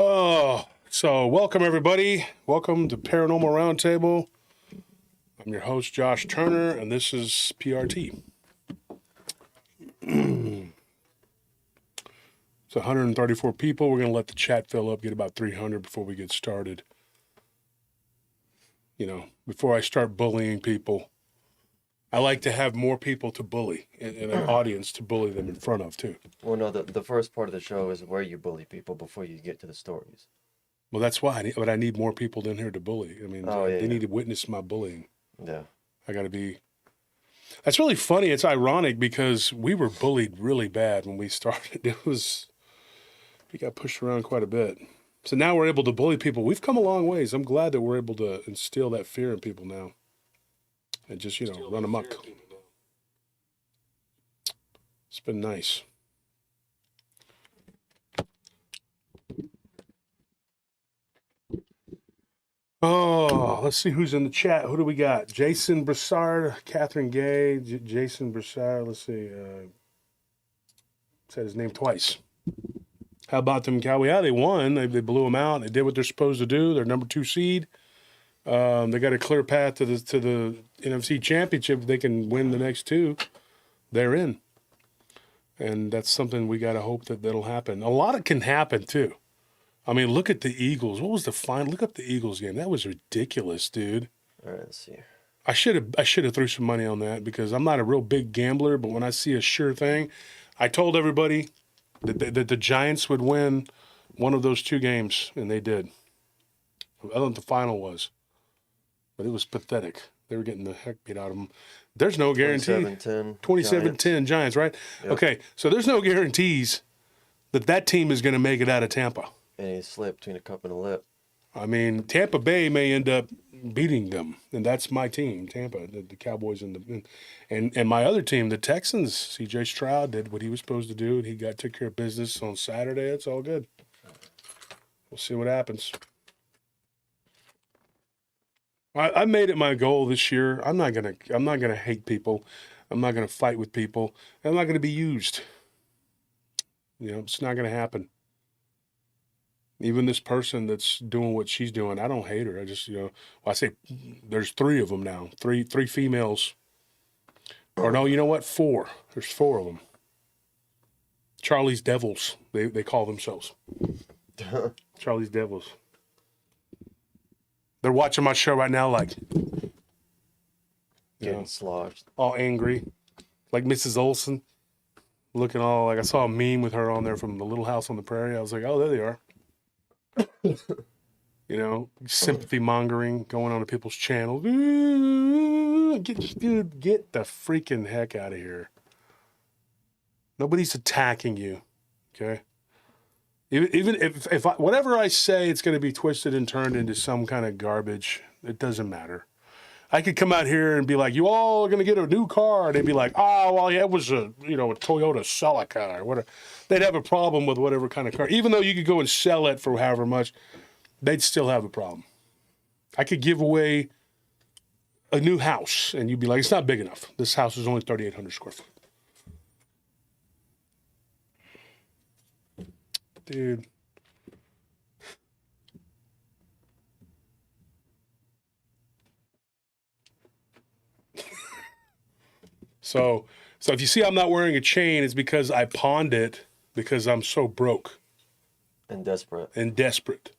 Oh, so welcome everybody. Welcome to Paranormal Roundtable. I'm your host, Josh Turner, and this is PRT. It's 134 people. We're going to let the chat fill up, get about 300 before we get started. You know, before I start bullying people, I like to have more people to bully and an audience to bully them in front of, too. Well, no, the first part of the show is where you bully people before you get to the stories. Well, that's why, I need more people in here to bully. I mean, they need to witness my bullying. Yeah. I got to be... That's really funny. It's ironic because we were bullied really bad when we started. We got pushed around quite a bit. So now we're able to bully people. We've come a long ways. I'm glad that we're able to instill that fear in people now. And just, run amok. It's been nice. Oh, let's see who's in the chat. Who do we got? Jason Broussard, Catherine Gay, Jason Broussard. Let's see. Said his name twice. How about them Cowboys? Yeah, they won. They blew them out. They did what they're supposed to do. They're number 2 seed. They got a clear path to the NFC Championship. If they can win the next 2, they're in. And that's something we got to hope that'll happen. A lot can happen, too. I mean, look at the Eagles. What was the final? Look up the Eagles game. That was ridiculous, dude. All right, let's see. I should have threw some money on that because I'm not a real big gambler, but when I see a sure thing, I told everybody that the Giants would win one of those 2 games, and they did. I don't know what the final was, but it was pathetic. They were getting the heck beat out of them. There's no guarantee. 27-10 Giants, right? Yep. Okay, so there's no guarantees that team is going to make it out of Tampa. And he slipped between a cup and a lip. I mean, Tampa Bay may end up beating them, and that's my team, Tampa, the Cowboys, and my other team, the Texans. C.J. Stroud did what he was supposed to do, and he took care of business on Saturday. It's all good. We'll see what happens. I made it my goal this year. I'm not gonna hate people. I'm not gonna fight with people. I'm not gonna be used. It's not gonna happen. Even this person that's doing what she's doing, I don't hate her. I just, I say there's 3 of them now, three females. Or no, you know what? 4. There's 4 of them. Charlie's Devils, they call themselves. Charlie's Devils. They're watching my show right now like... Getting sloshed. All angry. Like Mrs. Olsen. Looking all like... I saw a meme with her on there from the Little House on the Prairie. I was like, oh, there they are. Sympathy mongering going on to people's channels. Get the freaking heck out of here. Nobody's attacking you, okay? Even if whatever I say, it's going to be twisted and turned into some kind of garbage. It doesn't matter. I could come out here and be like, you all are going to get a new car. And they'd be like, oh, well, yeah, it was a Toyota Celica or whatever. They'd have a problem with whatever kind of car. Even though you could go and sell it for however much, they'd still have a problem. I could give away a new house, and you'd be like, it's not big enough. This house is only 3,800 square foot. Dude. So if you see I'm not wearing a chain, it's because I pawned it because I'm so broke. And desperate.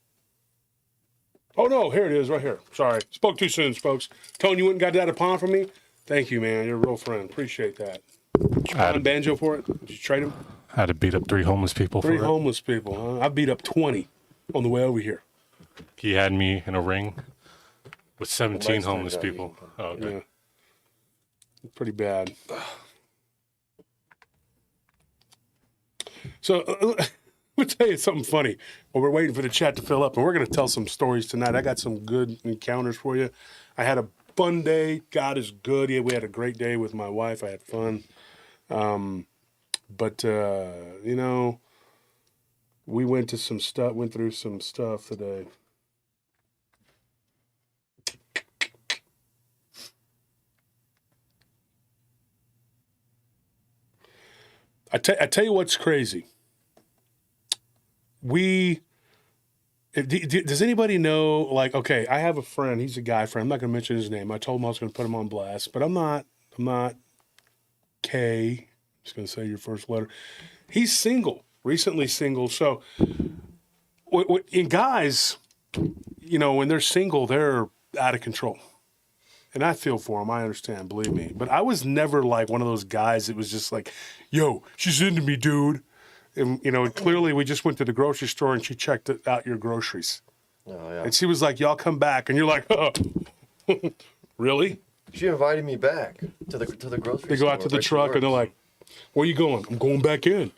Oh, no, here it is right here. Sorry. Spoke too soon, folks. Tony, you went and got that a pawn from me? Thank you, man. You're a real friend. Appreciate that. Did you pawn Banjo for it? Did you trade him? I had to beat up 3 homeless people for it. 3 homeless people, huh? I beat up 20 on the way over here. He had me in a ring with 17 homeless people. Oh, okay. Yeah. Pretty bad. So, let me tell you something funny. While we're waiting for the chat to fill up, and we're going to tell some stories tonight. I got some good encounters for you. I had a fun day. God is good. Yeah, we had a great day with my wife. I had fun. But we went through some stuff today. I tell you what's crazy. We Does anybody know, like, okay, I have a friend, he's a guy friend, I'm not going to mention his name. I told him I was going to put him on blast, but I'm not K, I'm just going to say your first letter. He's single, recently single. So, in guys, you know, when they're single, they're out of control. And I feel for him, I understand, believe me. But I was never like one of those guys that was just like, yo, she's into me, dude. And, you know, clearly we just went to the grocery store and she checked out your groceries. Oh, yeah. And she was like, y'all come back. And you're like, oh, really? She invited me back to the grocery store. They go out to the where she truck and they're works. like, where you going? I'm going back in.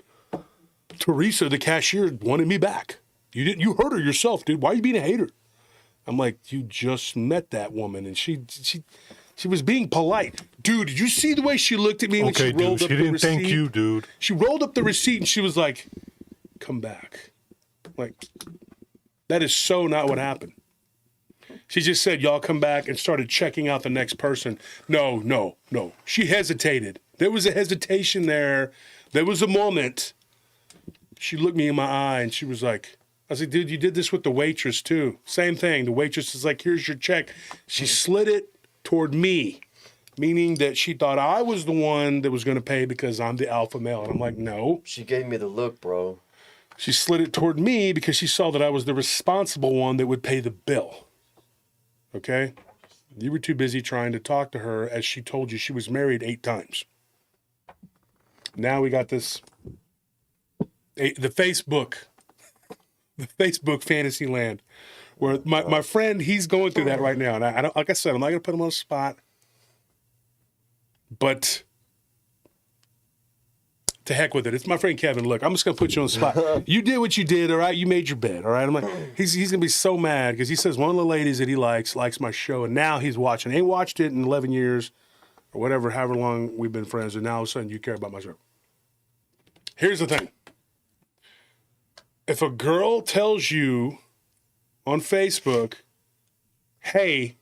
Teresa, the cashier, wanted me back. You hurt her yourself, dude. Why are you being a hater? I'm like, you just met that woman and she was being polite. Dude, did you see the way she looked at me when Okay, she rolled dude. up She the didn't receipt? thank you, dude. She rolled up the receipt and she was like, come back. Like, that is so not what happened. She just said, y'all come back, and started checking out the next person. No. She hesitated. There was a hesitation there. There was a moment. She looked me in my eye and she was like, I said, dude, you did this with the waitress too. Same thing. The waitress is like, here's your check. She slid it toward me, meaning that she thought I was the one that was going to pay because I'm the alpha male. And I'm like, no. She gave me the look, bro. She slid it toward me because she saw that I was the responsible one that would pay the bill. Okay? You were too busy trying to talk to her as she told you she was married 8 times. Now we got this, the Facebook fantasy land, where my friend, he's going through that right now. And I don't, like I said, I'm not going to put him on the spot, but to heck with it. It's my friend Kevin. Look, I'm just going to put you on the spot. You did what you did, all right? You made your bed, all right? I'm like, he's going to be so mad because he says one of the ladies that he likes my show, and now he's watching. He ain't watched it in 11 years or whatever, however long we've been friends, and now all of a sudden you care about my show. Here's the thing. If a girl tells you on Facebook, hey,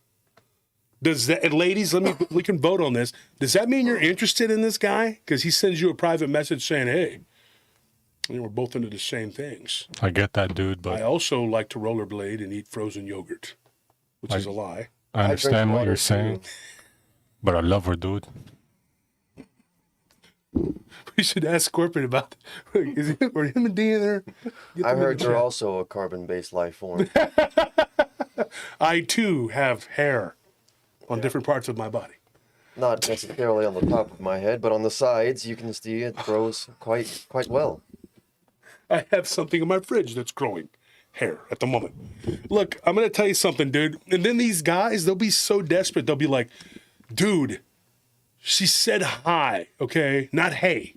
does that, and ladies, we can vote on this. Does that mean you're interested in this guy? Because he sends you a private message saying, hey, we're both into the same things. I get that, dude, I but also like to rollerblade and eat frozen yogurt, which is a lie. I understand what water, you're too. saying. But I love her, dude. We should ask Scorpion about that. Were him and D in there? Get I them in heard the you're chat. also a carbon-based life form. I, too, have hair on different parts of my body. Not necessarily on the top of my head, but on the sides, you can see it grows quite well. I have something in my fridge that's growing hair at the moment. Look, I'm going to tell you something, dude. And then these guys, they'll be so desperate. They'll be like, dude, she said hi, okay? Not hey.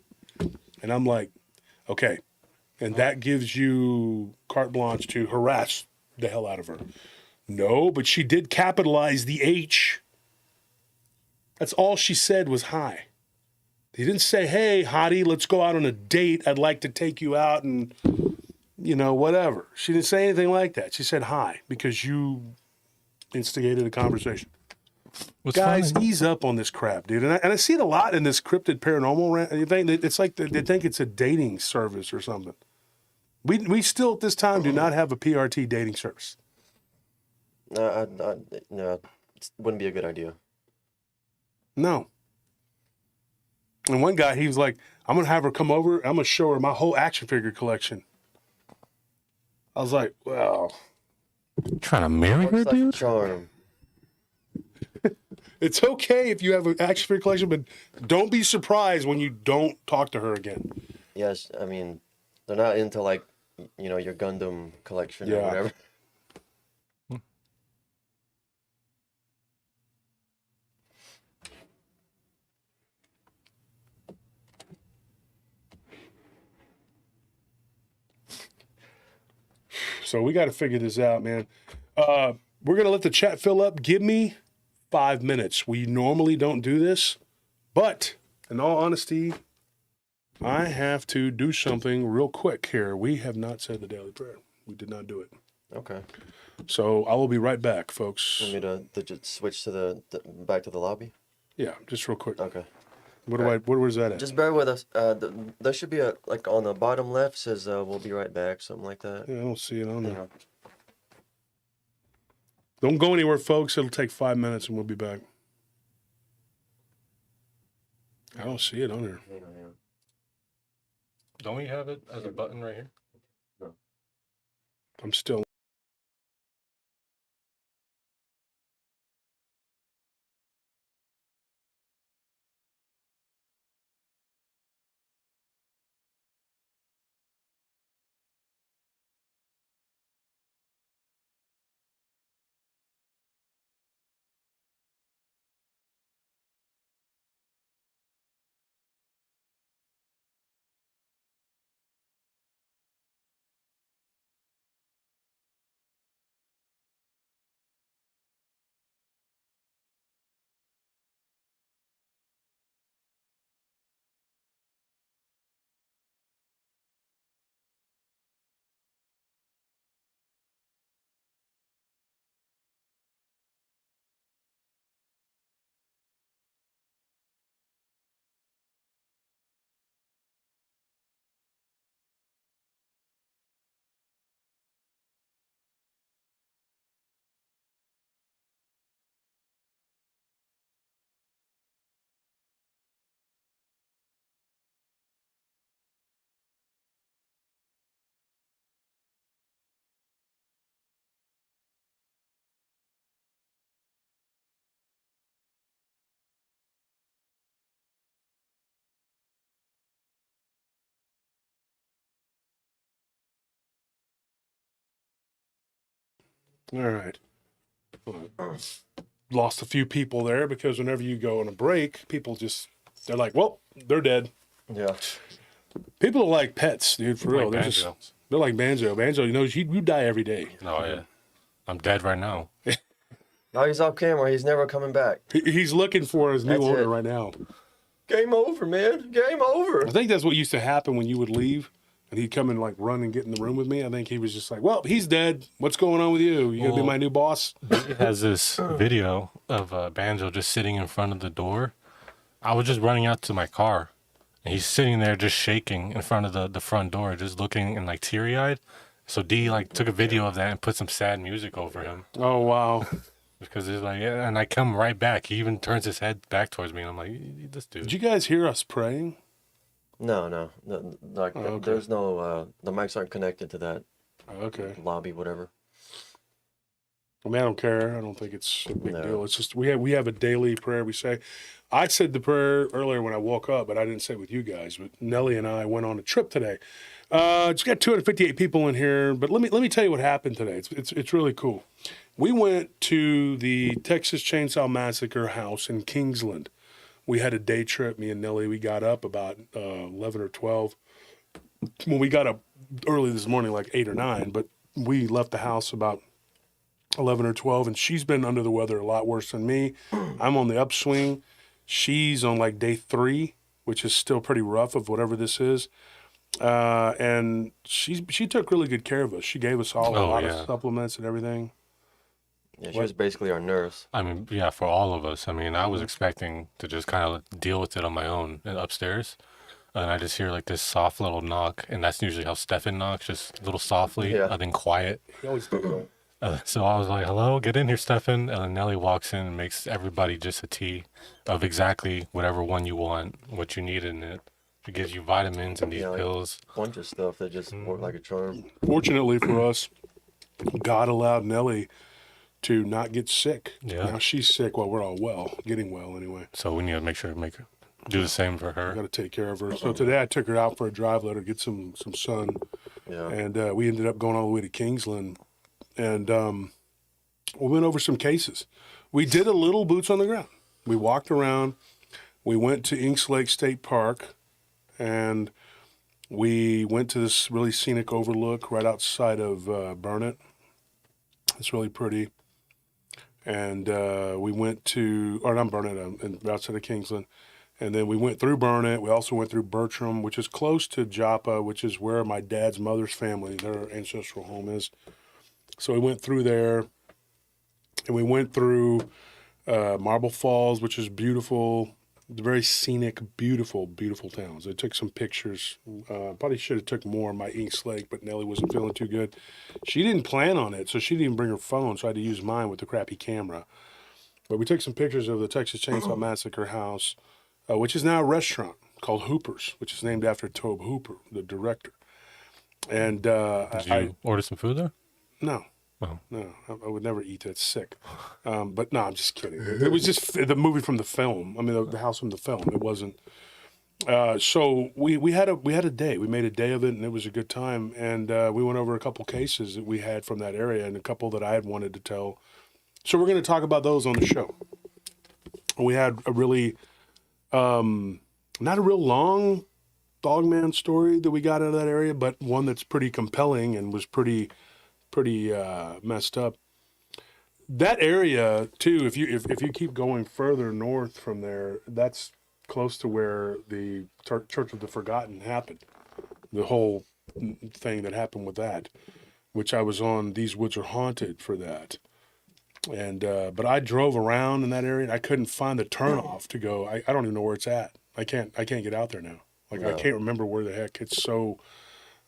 And I'm like, okay. And that gives you carte blanche to harass the hell out of her. No, but she did capitalize the H. That's all she said was hi. He didn't say, hey, hottie, let's go out on a date. I'd like to take you out and, you know, whatever. She didn't say anything like that. She said hi because you instigated a conversation. What's Guys, funny? ease up on this crap, dude. And I see it a lot in this cryptid paranormal thing. It's like they think it's a dating service or something. We still at this time do not have a PRT dating service. No, it wouldn't be a good idea. No. And one guy, he was like, I'm going to have her come over. I'm going to show her my whole action figure collection. I was like, well, Trying to marry her, Works like a dude? charm. it's okay if you have an action figure collection, but don't be surprised when you don't talk to her again. Yes, I mean, they're not into like, you know, your Gundam collection Yeah. or whatever. So we got to figure this out, man. We're going to let the chat fill up. Give me 5 minutes. We normally don't do this, but in all honesty, I have to do something real quick here. We have not said the daily prayer. We did not do it. Okay. So I will be right back, folks. Want me to just switch to the back to the lobby? Yeah, just real quick. Okay. Where's that at? Just bear with us. There should be a, like on the bottom left says we'll be right back, something like that. Yeah, I don't see it on there. Yeah. Don't go anywhere, folks. It'll take 5 minutes and we'll be back. I don't see it on there. Don't we have it as a button right here? I'm still. All right. Lost a few people there because whenever you go on a break, people they're like, well, they're dead. Yeah. People are like pets, dude, for real. Like Banjo. They're like Banjo. Banjo, you die every day. Oh, yeah. I'm dead right now. Now he's off camera. He's never coming back. He's looking for his new That's owner it. right now. Game over, man. Game over. I think that's what used to happen when you would leave and he'd come and like run and get in the room with me. I think he was just like, well, he's dead. What's going on with you? You gonna be my new boss? He has this video of Banjo just sitting in front of the door. I was just running out to my car, and he's sitting there just shaking in front of the front door, just looking and like teary-eyed. So D like took a video of that and put some sad music over him. Oh, wow. Because it's like, yeah, and I come right back. He even turns his head back towards me, and I'm like, this dude. Did you guys hear us praying? No. okay. There's no, the mics aren't connected to that Okay. lobby, whatever. I mean, I don't care. I don't think it's a big No. deal. It's just we have a daily prayer we say. I said the prayer earlier when I woke up, but I didn't say it with you guys. But Nellie and I went on a trip today. It's got 258 people in here, but let me tell you what happened today. It's really cool. We went to the Texas Chainsaw Massacre house in Kingsland. We had a day trip. Me and Nellie, we got up about 11 or 12. Well, we got up early this morning, like 8 or 9, but we left the house about 11 or 12, and she's been under the weather a lot worse than me. I'm on the upswing. She's on like day 3, which is still pretty rough of whatever this is. And she took really good care of us. She gave us all a lot of supplements and everything. Yeah, she was basically our nurse. I mean, yeah, for all of us. I mean, I was expecting to just kind of deal with it on my own upstairs. And I just hear like this soft little knock. And that's usually how Stefan knocks, just a little softly, and then quiet. He always does that. So I was like, hello, get in here, Stefan. And then Nelly walks in and makes everybody just a tea of exactly whatever one you want, what you need in it. It gives you vitamins and these pills. A bunch of stuff that just work like a charm. Fortunately for us, God allowed Nellie to not get sick. Yeah. Now she's sick while we're all getting well anyway. So we need to make sure to do the same for her. I got to take care of her. So today I took her out for a drive, let her get some sun. Yeah. And we ended up going all the way to Kingsland. And we went over some cases. We did a little boots on the ground. We walked around. We went to Inks Lake State Park. And we went to this really scenic overlook right outside of Burnett. It's really pretty. And we went to, or not Burnett, outside of Kingsland. And then we went through Burnett. We also went through Bertram, which is close to Joppa, which is where my dad's mother's family, their ancestral home is. So we went through there. And we went through Marble Falls, which is beautiful. Very scenic, beautiful, beautiful towns. I took some pictures. Probably should have took more on my ink slate, but Nellie wasn't feeling too good. She didn't plan on it, so she didn't even bring her phone, so I had to use mine with the crappy camera. But we took some pictures of the Texas Chainsaw Massacre house, which is now a restaurant called Hooper's, which is named after Tobe Hooper, the director. And Did you order some food there? no. Oh. No, I would never eat that. Sick. But no, I'm just kidding. It was just the movie from the film. I mean, the house from the film. It wasn't. So we had a day. We made a day of it, and it was a good time. And we went over a couple cases that we had from that area, and a couple that I had wanted to tell. So we're going to talk about those on the show. We had a really, not a real long dogman story that we got out of that area, but one that's pretty compelling and was pretty messed up. That area too, if you keep going further north from there, that's close to where the Church of the Forgotten happened. The whole thing that happened with that, which I was on These Woods Are Haunted for that. And but I drove around in that area and I couldn't find the turnoff to go. I don't even know where it's at. I can't get out there now. Like I can't remember where the heck it's so.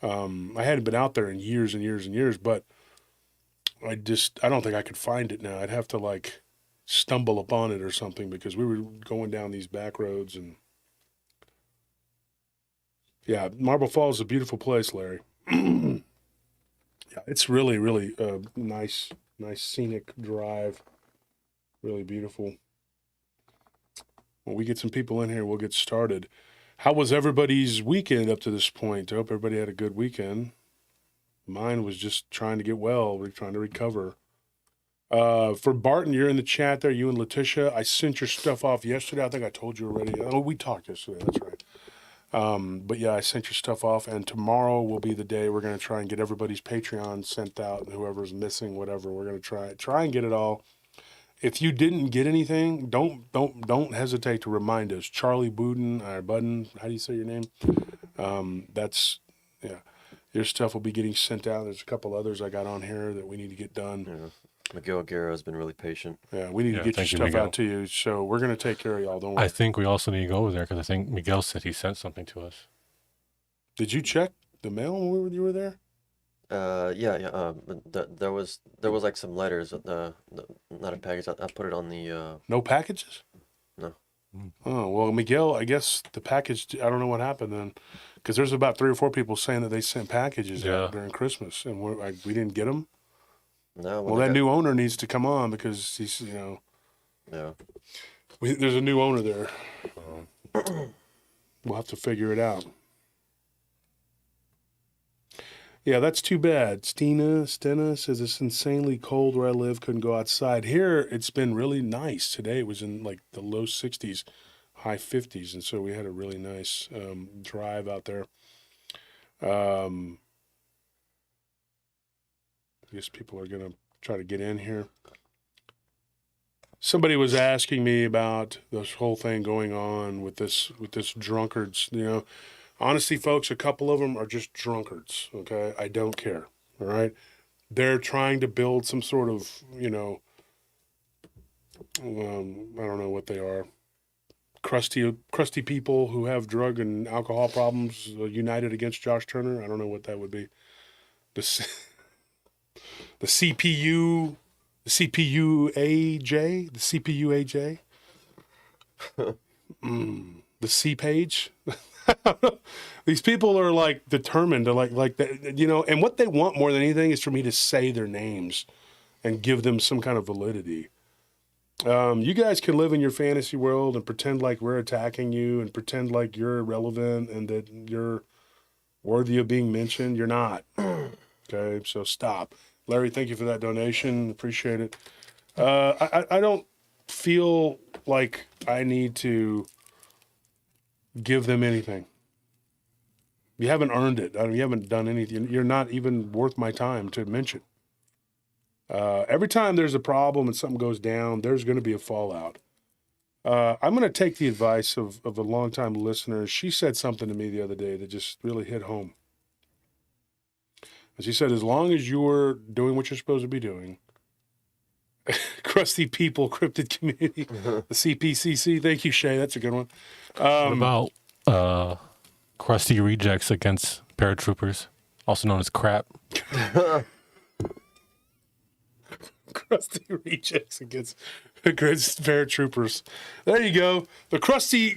I hadn't been out there in years and years and years, but I don't think I could find it now. I'd have to like stumble upon it or something because we were going down these back roads and yeah, Marble Falls is a beautiful place, Larry. Yeah, it's really, really nice scenic drive. Really beautiful. When we get some people in here, we'll get started. How was everybody's weekend up to this point? I hope everybody had a good weekend. Mine was just trying to get well. We're trying to recover. For Barton, you're in the chat there. You and Letitia. I sent your stuff off yesterday. I think I told you already. Oh, we talked yesterday. That's right. But yeah, I sent your stuff off. And tomorrow will be the day we're going to try and get everybody's Patreon sent out. And whoever's missing, whatever, we're going to try and get it all. If you didn't get anything, don't hesitate to remind us. Charlie Budden, how do you say your name? Yeah. Your stuff will be getting sent out. There's a couple others I got on here that we need to get done. Yeah. Miguel Guerra has been really patient. Yeah, we need to get your stuff out to you. So we're going to take care of y'all. Don't worry. I think we also need to go over there because I think Miguel said he sent something to us. Did you check the mail when you were there? Yeah. There was like some letters. Not a package. I put it on the. No packages? No. Oh, well, Miguel, I guess the package, I don't know what happened then. Because there's about 3 or 4 people saying that they sent packages out during Christmas, and we didn't get them. No. Well, that new owner needs to come on because he's, Yeah. There's a new owner there. We'll have to figure it out. Yeah, that's too bad. Stena says it's insanely cold where I live. Couldn't go outside. Here, it's been really nice. Today it was in like the low 60s, high 50s, and so we had a really nice drive out there. I guess people are going to try to get in here. Somebody was asking me about this whole thing going on with this drunkards, Honestly, folks, a couple of them are just drunkards, okay? I don't care, all right? They're trying to build some sort of, I don't know what they are. Crusty people who have drug and alcohol problems united against Josh Turner. I don't know what that would be. The CPU, the CPU-AJ? The C page? These people are like determined to like that, and what they want more than anything is for me to say their names and give them some kind of validity. You guys can live in your fantasy world and pretend like we're attacking you and pretend like you're irrelevant and that you're worthy of being mentioned. You're not. Okay, so stop. Larry, thank you for that donation. Appreciate it. I don't feel like I need to give them anything. You haven't earned it. You haven't done anything. You're not even worth my time to mention. Every time there's a problem and something goes down, there's going to be a fallout. I'm going to take the advice of a longtime listener. She said something to me the other day that just really hit home. And she said, as long as you're doing what you're supposed to be doing, Crusty People Cryptid Community, the CPCC. Thank you, Shay. That's a good one. What about crusty rejects against paratroopers, also known as crap? Crusty Rejects against paratroopers. There you go. The crusty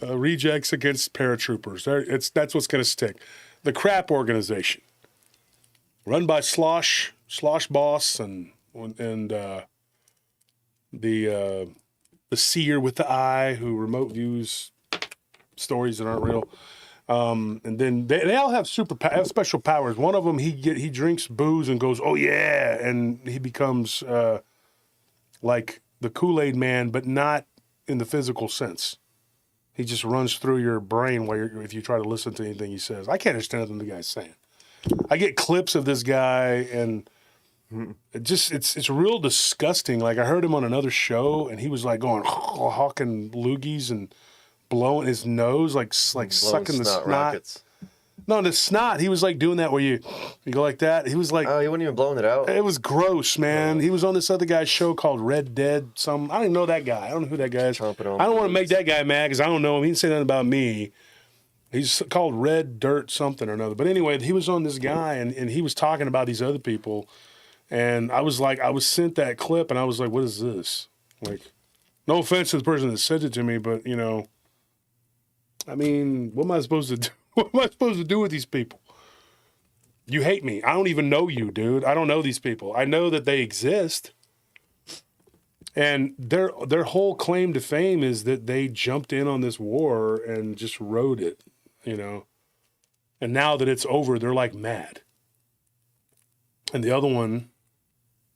rejects against paratroopers. That's what's going to stick. The crap organization, run by Slosh Boss and the seer with the eye who remote views stories that aren't real. And then they all have special powers. One of them, he drinks booze and goes, "Oh yeah," and he becomes like the Kool-Aid Man, but not in the physical sense. He just runs through your brain if you try to listen to anything he says. I can't understand what the guy's saying. I get clips of this guy, and it's real disgusting. Like, I heard him on another show, and he was like going hawking loogies and blowing his nose, like sucking the snot. Rockets. No, the snot. He was like doing that where you go like that. He was like, Oh, he wasn't even blowing it out. it was gross, man. He was on this other guy's show called Red Dead. I don't even know that guy. I don't know who that guy is. I Chomping on don't want to foods. make that guy mad because I don't know him. He didn't say nothing about me. He's called Red Dirt something or another. But anyway, he was on this guy, and he was talking about these other people. And I was sent that clip, and I was like, what is this? Like, no offense to the person that sent it to me, but, I mean, what am I supposed to do? What am I supposed to do with these people? You hate me. I don't even know you, dude. I don't know these people. I know that they exist. And their whole claim to fame is that they jumped in on this war and just rode it, And now that it's over, they're like mad. And the other one,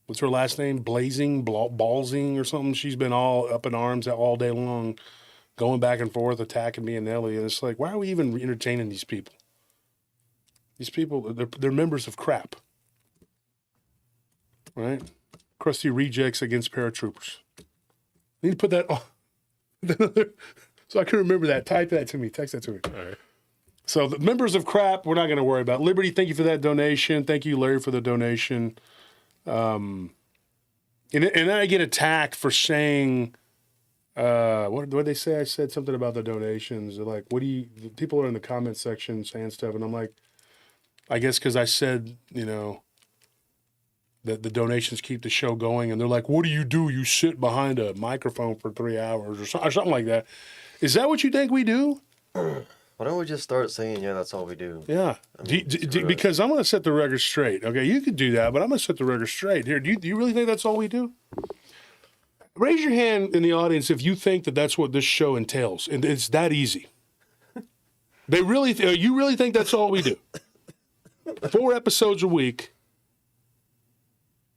what's her last name? Ballsing or something. She's been all up in arms all day long, going back and forth, attacking me and Nelly. And it's like, why are we even entertaining these people? These people, they're members of crap. Right? Crusty rejects against paratroopers. I need to put that on. So I can remember that. Type that to me. Text that to me. All right. So the members of crap, we're not going to worry about. Liberty, thank you for that donation. Thank you, Larry, for the donation. And then I get attacked for saying, what did they say? I said something about the donations. They're like, people are in the comment section saying stuff. And I'm like, I guess because I said, that the donations keep the show going. And they're like, what do? You sit behind a microphone for 3 hours or something like that. Is that what you think we do? Why don't we just start saying, yeah, that's all we do? Yeah. Because I'm going to set the record straight. Okay, you could do that, but I'm going to set the record straight. Here, do you really think that's all we do? Raise your hand in the audience if you think that that's what this show entails. And it's that easy. You really think that's all we do? 4 episodes a week.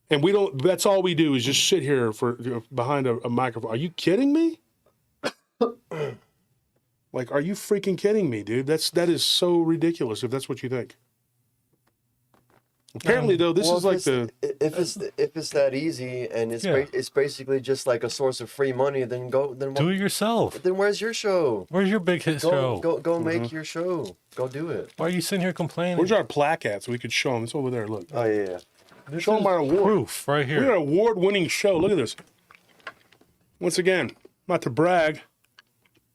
And that's all we do is just sit here behind a microphone. Are you kidding me? Like, are you freaking kidding me, dude? That is so ridiculous if that's what you think. Apparently, though, this is like if it's that easy and it's basically just like a source of free money, then do it yourself. Then where's your show? Where's your big hit show? Go make your show. Go do it. Why are you sitting here complaining? Where's our plaque at so we could show them? It's over there. Look. Oh yeah. Show them our award. Proof right here. We're an award-winning show. Look at this. Once again, not to brag,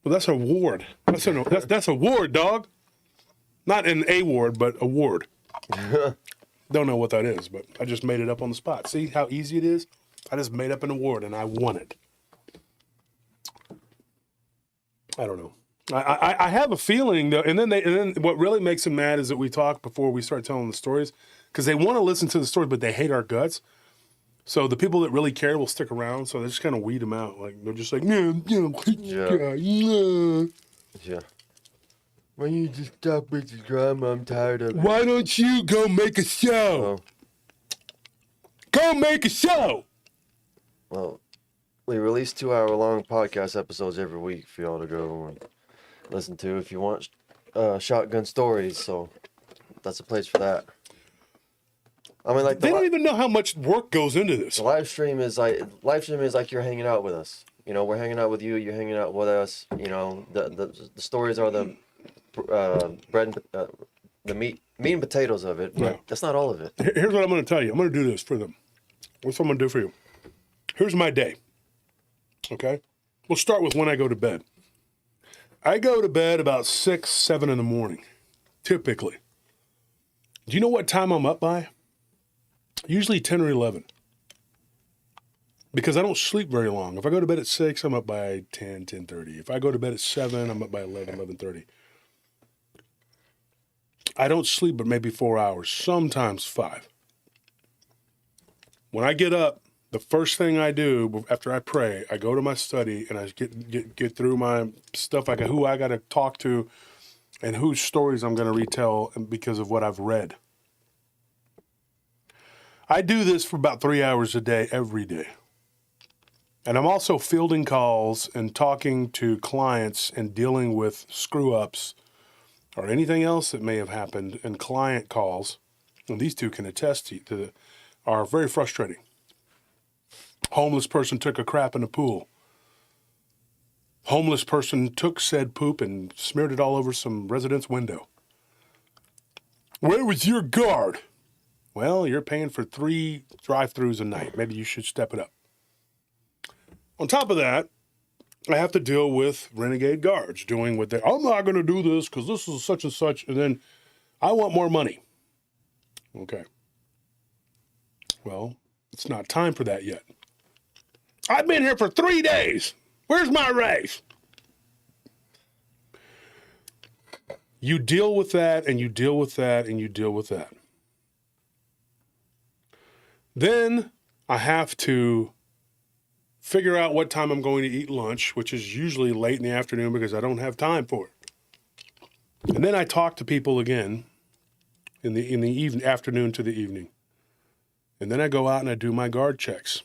but that's an award. That's award, dog. Not an award, but award. Don't know what that is, but I just made it up on the spot. See how easy it is? I just made up an award and I won it. I don't know. I have a feeling though, and then what really makes them mad is that we talk before we start telling the stories because they want to listen to the story, but they hate our guts. So the people that really care will stick around. So they just kind of weed them out. Like they're just like, yeah. Why don't you just stop with the drama? I'm tired of it. Why don't you go make a show? Go make a show. Well, we release 2-hour-long podcast episodes every week for y'all to go and listen to if you want shotgun stories. So that's a place for that. I mean, like they don't even know how much work goes into this. The live stream is like you're hanging out with us. We're hanging out with you. You're hanging out with us. The stories are the bread, the meat and potatoes of it. But that's not all of it. Here's what I'm going to tell you. I'm going to do this for them. What's I'm going to do for you? Here's my day. Okay? We'll start with when I go to bed. I go to bed about 6, 7 in the morning, typically. Do you know what time I'm up by? Usually 10 or 11. Because I don't sleep very long. If I go to bed at 6, I'm up by 10, 10:30. If I go to bed at 7, I'm up by 11, 11:30. I don't sleep but maybe 4 hours, sometimes 5. When I get up, the first thing I do after I pray, I go to my study and I get through my stuff, like who I got to talk to and whose stories I'm going to retell because of what I've read. I do this for about 3 hours a day, every day. And I'm also fielding calls and talking to clients and dealing with screw-ups or anything else that may have happened in client calls, and these two can attest to are very frustrating. Homeless person took a crap in a pool. Homeless person took said poop and smeared it all over some resident's window. Where was your guard? Well, you're paying for 3 drive-thrus a night. Maybe you should step it up. On top of that, I have to deal with renegade guards doing what I'm not going to do this because this is such and such, and then I want more money. Okay. Well, it's not time for that yet. I've been here for 3 days. Where's my raise? You deal with that, and you deal with that, and you deal with that. Then I have to figure out what time I'm going to eat lunch, which is usually late in the afternoon because I don't have time for it. And then I talk to people again in the afternoon to the evening. And then I go out and I do my guard checks.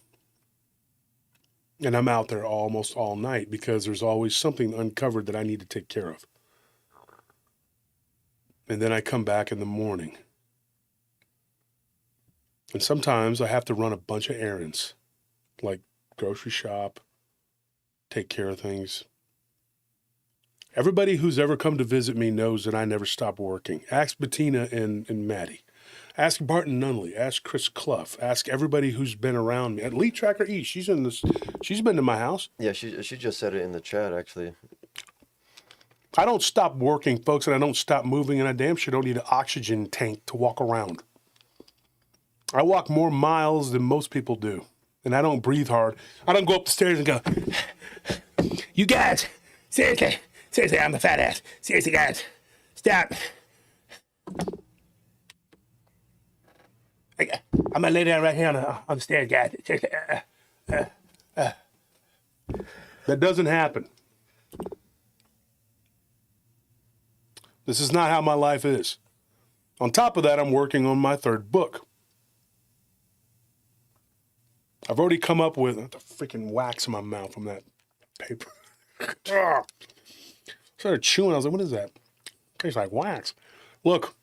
And I'm out there almost all night because there's always something uncovered that I need to take care of. And then I come back in the morning. And sometimes I have to run a bunch of errands, like grocery shop, take care of things. Everybody who's ever come to visit me knows that I never stop working. Ask Bettina and Maddie. Ask Barton Nunley. Ask Chris Clough. Ask everybody who's been around me. At Lee Tracker East, she's been to my house. Yeah, she just said it in the chat, actually. I don't stop working, folks, and I don't stop moving, and I damn sure don't need an oxygen tank to walk around. I walk more miles than most people do. And I don't breathe hard. I don't go up the stairs and go, you guys, seriously, I'm a fat ass. Seriously, guys, stop. I'm gonna lay down right here on the stairs, guys. Seriously, That doesn't happen. This is not how my life is. On top of that, I'm working on my 3rd book. I've already come up with the freaking wax in my mouth from that paper. I started chewing. I was like, what is that? Tastes like wax. Look,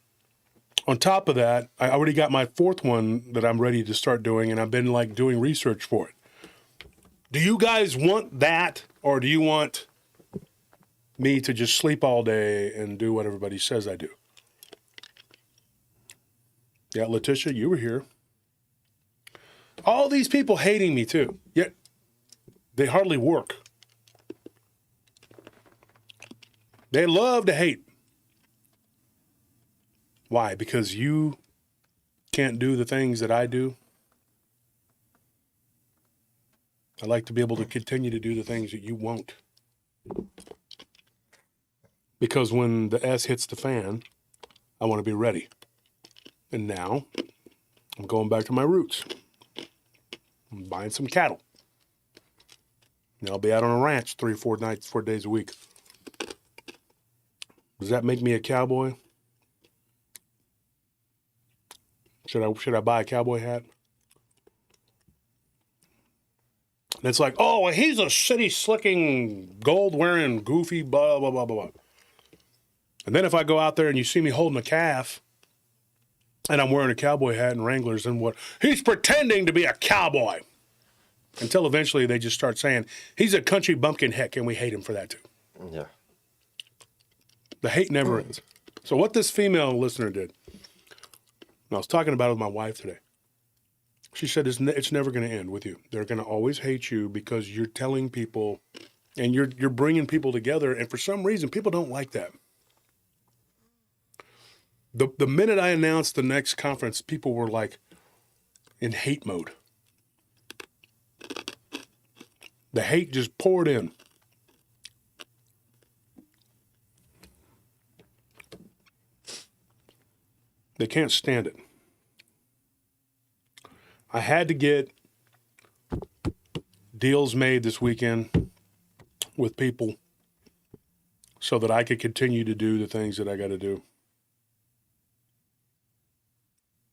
on top of that, I already got my 4th one that I'm ready to start doing, and I've been like doing research for it. Do you guys want that, or do you want me to just sleep all day and do what everybody says I do? Yeah, Letitia, you were here. All these people hating me too, yet they hardly work. They love to hate. Why? Because you can't do the things that I do. I like to be able to continue to do the things that you won't. Because when the S hits the fan, I want to be ready. And now I'm going back to my roots. I'm buying some cattle. And I'll be out on a ranch 3 or 4 nights, 4 days a week. Does that make me a cowboy? Should I buy a cowboy hat? And it's like, oh, he's a city slicking, gold wearing, goofy, blah, blah, blah, blah, blah. And then if I go out there and you see me holding a calf and I'm wearing a cowboy hat and Wranglers and what, he's pretending to be a cowboy. Until eventually they just start saying, he's a country bumpkin heck, and we hate him for that too. Yeah. The hate never ends. So what this female listener did, and I was talking about it with my wife today. She said it's never going to end with you. They're going to always hate you because you're telling people and you're bringing people together. And for some reason, people don't like that. The minute I announced the next conference, people were like in hate mode. The hate just poured in. They can't stand it. I had to get deals made this weekend with people so that I could continue to do the things that I got to do.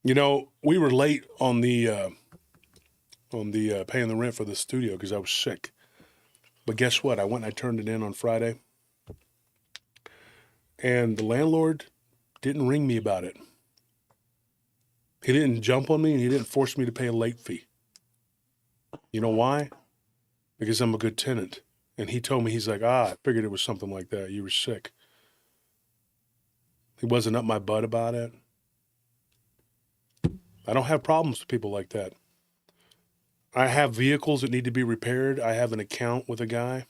You know, we were late on the paying the rent for the studio because I was sick. But guess what? I went and I turned it in on Friday. And the landlord didn't ring me about it. He didn't jump on me and he didn't force me to pay a late fee. You know why? Because I'm a good tenant. And he told me, he's like, I figured it was something like that. You were sick. He wasn't up my butt about it. I don't have problems with people like that. I have vehicles that need to be repaired. I have an account with a guy.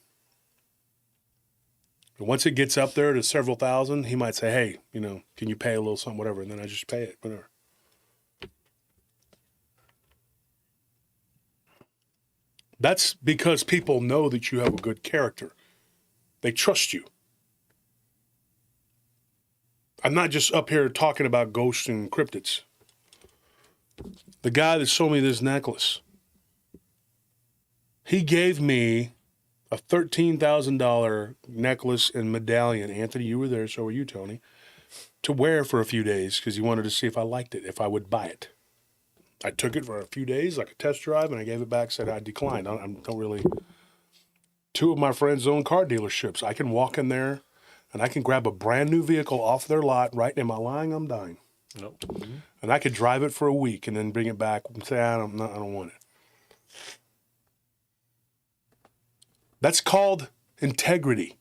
And once it gets up there to several thousand, he might say, hey, you know, can you pay a little something, whatever. And then I just pay it, whatever. That's because people know that you have a good character. They trust you. I'm not just up here talking about ghosts and cryptids. The guy that sold me this necklace, he gave me a $13,000 necklace and medallion. Anthony, you were there, so were you, Tony, to wear for a few days because he wanted to see if I liked it, if I would buy it. I took it for a few days, like a test drive, and I gave it back, said I declined. I don't really. Two of my friends own car dealerships. I can walk in there, and I can grab a brand new vehicle off their lot, right? Am I lying? I'm dying. Nope. And I could drive it for a week and then bring it back and say, I don't want it. That's called integrity.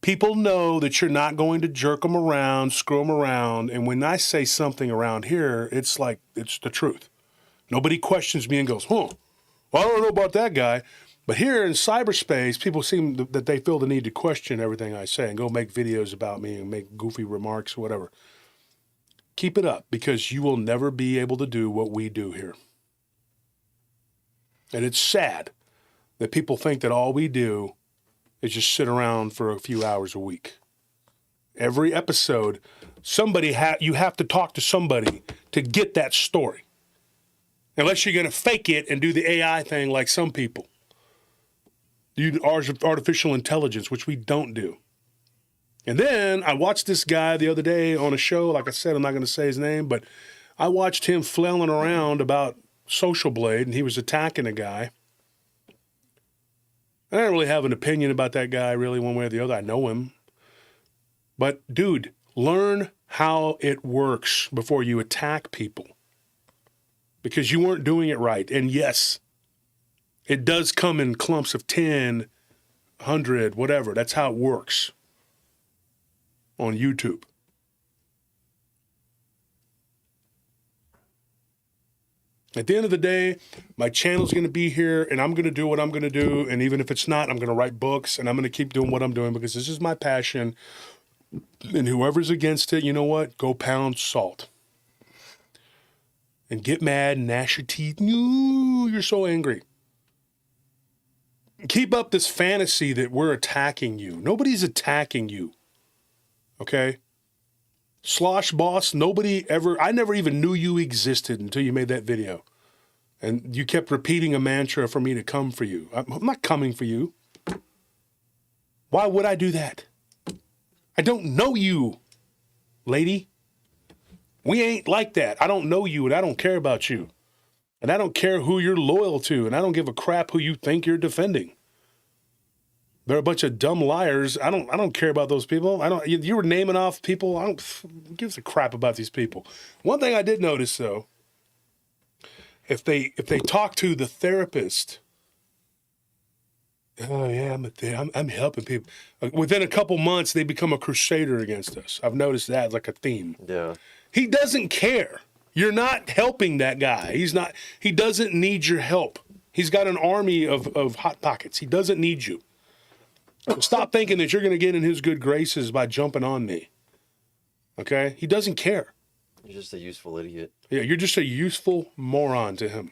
People know that you're not going to jerk them around, screw them around. And when I say something around here, it's like, it's the truth. Nobody questions me and goes, well, I don't know about that guy. But here in cyberspace, people seem that they feel the need to question everything I say and go make videos about me and make goofy remarks or whatever. Keep it up because you will never be able to do what we do here. And it's sad that people think that all we do is just sit around for a few hours a week. Every episode, you have to talk to somebody to get that story. Unless you're going to fake it and do the AI thing like some people. You artificial intelligence, which we don't do. And then I watched this guy the other day on a show. Like I said, I'm not going to say his name, but I watched him flailing around about Social Blade, and he was attacking a guy. I don't really have an opinion about that guy, really, one way or the other. I know him. But, dude, learn how it works before you attack people. Because you weren't doing it right. And yes, it does come in clumps of 10, 100, whatever. That's how it works on YouTube. At the end of the day, my channel's going to be here, and I'm going to do what I'm going to do. And even if it's not, I'm going to write books, and I'm going to keep doing what I'm doing because this is my passion. And whoever's against it, you know what? Go pound salt. And get mad and gnash your teeth. You're so angry. Keep up this fantasy that we're attacking you. Nobody's attacking you. Okay? Slosh Boss, I never even knew you existed until you made that video. And you kept repeating a mantra for me to come for you. I'm not coming for you. Why would I do that? I don't know you, lady. We ain't like that. I don't know you and I don't care about you. And I don't care who you're loyal to. And I don't give a crap who you think you're defending. They're a bunch of dumb liars. I don't care about those people. You were naming off people. Who gives a crap about these people? One thing I did notice though, if they talk to the therapist, oh yeah, I'm helping people. Within a couple months, they become a crusader against us. I've noticed that like a theme. Yeah. He doesn't care. You're not helping that guy. He doesn't need your help. He's got an army of hot pockets. He doesn't need you. So stop thinking that you're going to get in his good graces by jumping on me. Okay? He doesn't care. You're just a useful idiot. Yeah, you're just a useful moron to him.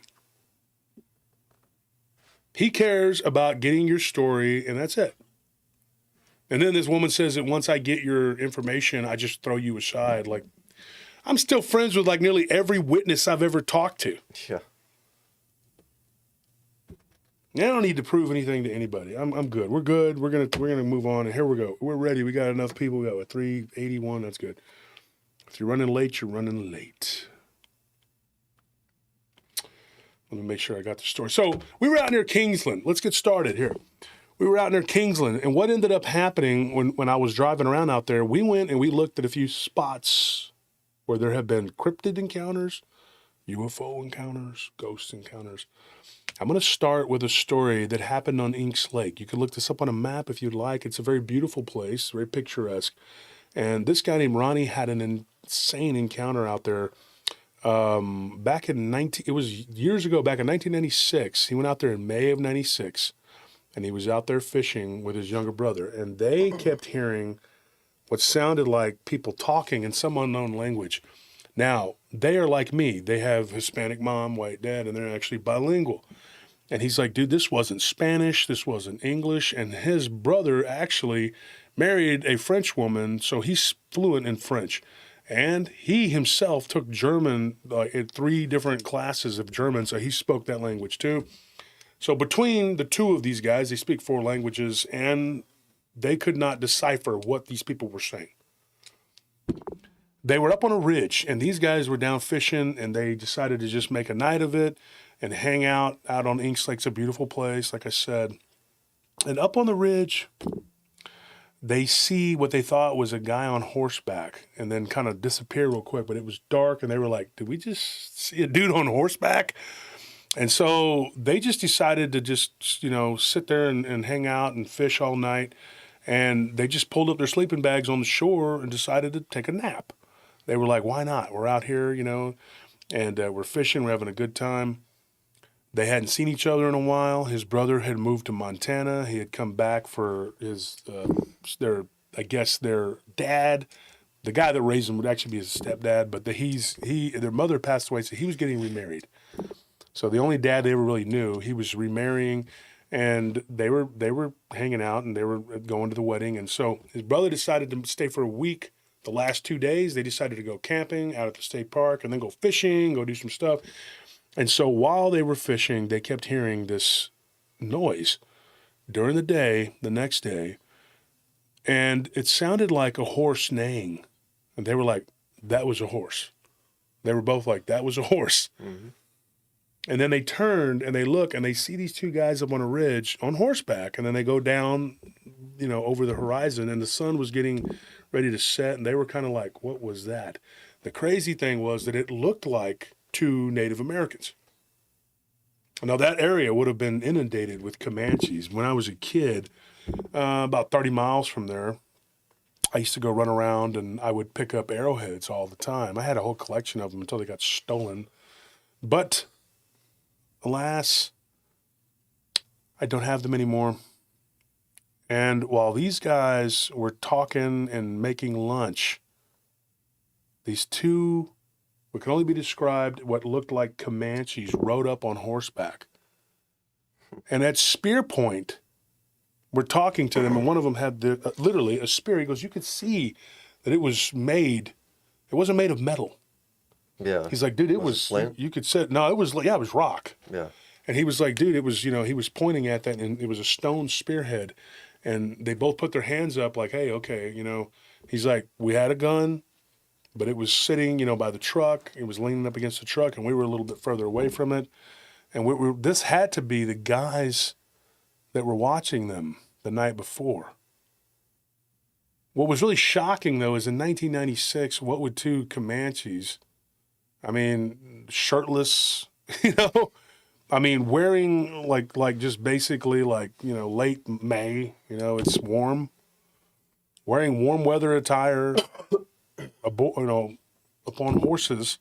He cares about getting your story, and that's it. And then this woman says that once I get your information, I just throw you aside. Like, I'm still friends with like nearly every witness I've ever talked to. Yeah. I don't need to prove anything to anybody. I'm good. We're good. We're gonna move on. And here we go. We're ready. We got enough people. We got 381. That's good. If you're running late, you're running late. Let me make sure I got the story. So we were out near Kingsland. Let's get started here. We were out near Kingsland, and what ended up happening when I was driving around out there, we went and we looked at a few spots where there have been cryptid encounters, UFO encounters, ghost encounters. I'm going to start with a story that happened on Inks Lake. You can look this up on a map if you'd like. It's a very beautiful place, very picturesque. And this guy named Ronnie had an insane encounter out there back in it was years ago, back in 1996. He went out there in May of 96, and he was out there fishing with his younger brother. And they kept hearing what sounded like people talking in some unknown language. Now, they are like me. They have Hispanic mom, white dad, and they're actually bilingual. And he's like, dude, this wasn't Spanish, this wasn't English. And his brother actually married a French woman, so he's fluent in French. And he himself took German in 3 different classes of German, so he spoke that language too. So between the two of these guys, they speak 4 languages, and they could not decipher what these people were saying. They were up on a ridge, and these guys were down fishing, and they decided to just make a night of it and hang out on Inks Lake. It's a beautiful place, like I said. And up on the ridge, they see what they thought was a guy on horseback and then kind of disappear real quick. But it was dark, and they were like, did we just see a dude on horseback? And so they just decided to just, sit there and hang out and fish all night. And they just pulled up their sleeping bags on the shore and decided to take a nap. They were like, why not? We're out here, and we're fishing. We're having a good time. They hadn't seen each other in a while. His brother had moved to Montana. He had come back for their dad. The guy that raised him would actually be his stepdad, but their mother passed away, so he was getting remarried. So the only dad they ever really knew, he was remarrying, and they were hanging out, and they were going to the wedding. And so his brother decided to stay for a week. The last 2 days, they decided to go camping out at the state park and then go fishing, go do some stuff. And so while they were fishing, they kept hearing this noise during the day, the next day, and it sounded like a horse neighing. And they were like, that was a horse. They were both like, that was a horse. Mm-hmm. And then they turned and they look and they see these 2 guys up on a ridge on horseback. And then they go down, over the horizon, and the sun was getting ready to set. And they were kind of like, what was that? The crazy thing was that it looked like 2 Native Americans. Now, that area would have been inundated with Comanches. When I was a kid, about 30 miles from there, I used to go run around and I would pick up arrowheads all the time. I had a whole collection of them until they got stolen. But alas, I don't have them anymore. And while these guys were talking and making lunch, these 2, what can only be described what looked like Comanches, rode up on horseback. And at spear point, we're talking to them, and one of them had literally a spear. He goes, you could see that it wasn't made of metal. Yeah. He's like, dude, it was you could say, no, it was rock. Yeah. And he was like, dude, it was, he was pointing at that, and it was a stone spearhead. And they both put their hands up like, hey, okay, He's like, we had a gun, but it was sitting, by the truck. It was leaning up against the truck, and we were a little bit further away from it. And this had to be the guys that were watching them the night before. What was really shocking, though, is in 1996, what would 2 Comanches, shirtless, wearing like just basically late May, it's warm, wearing warm weather attire, upon horses,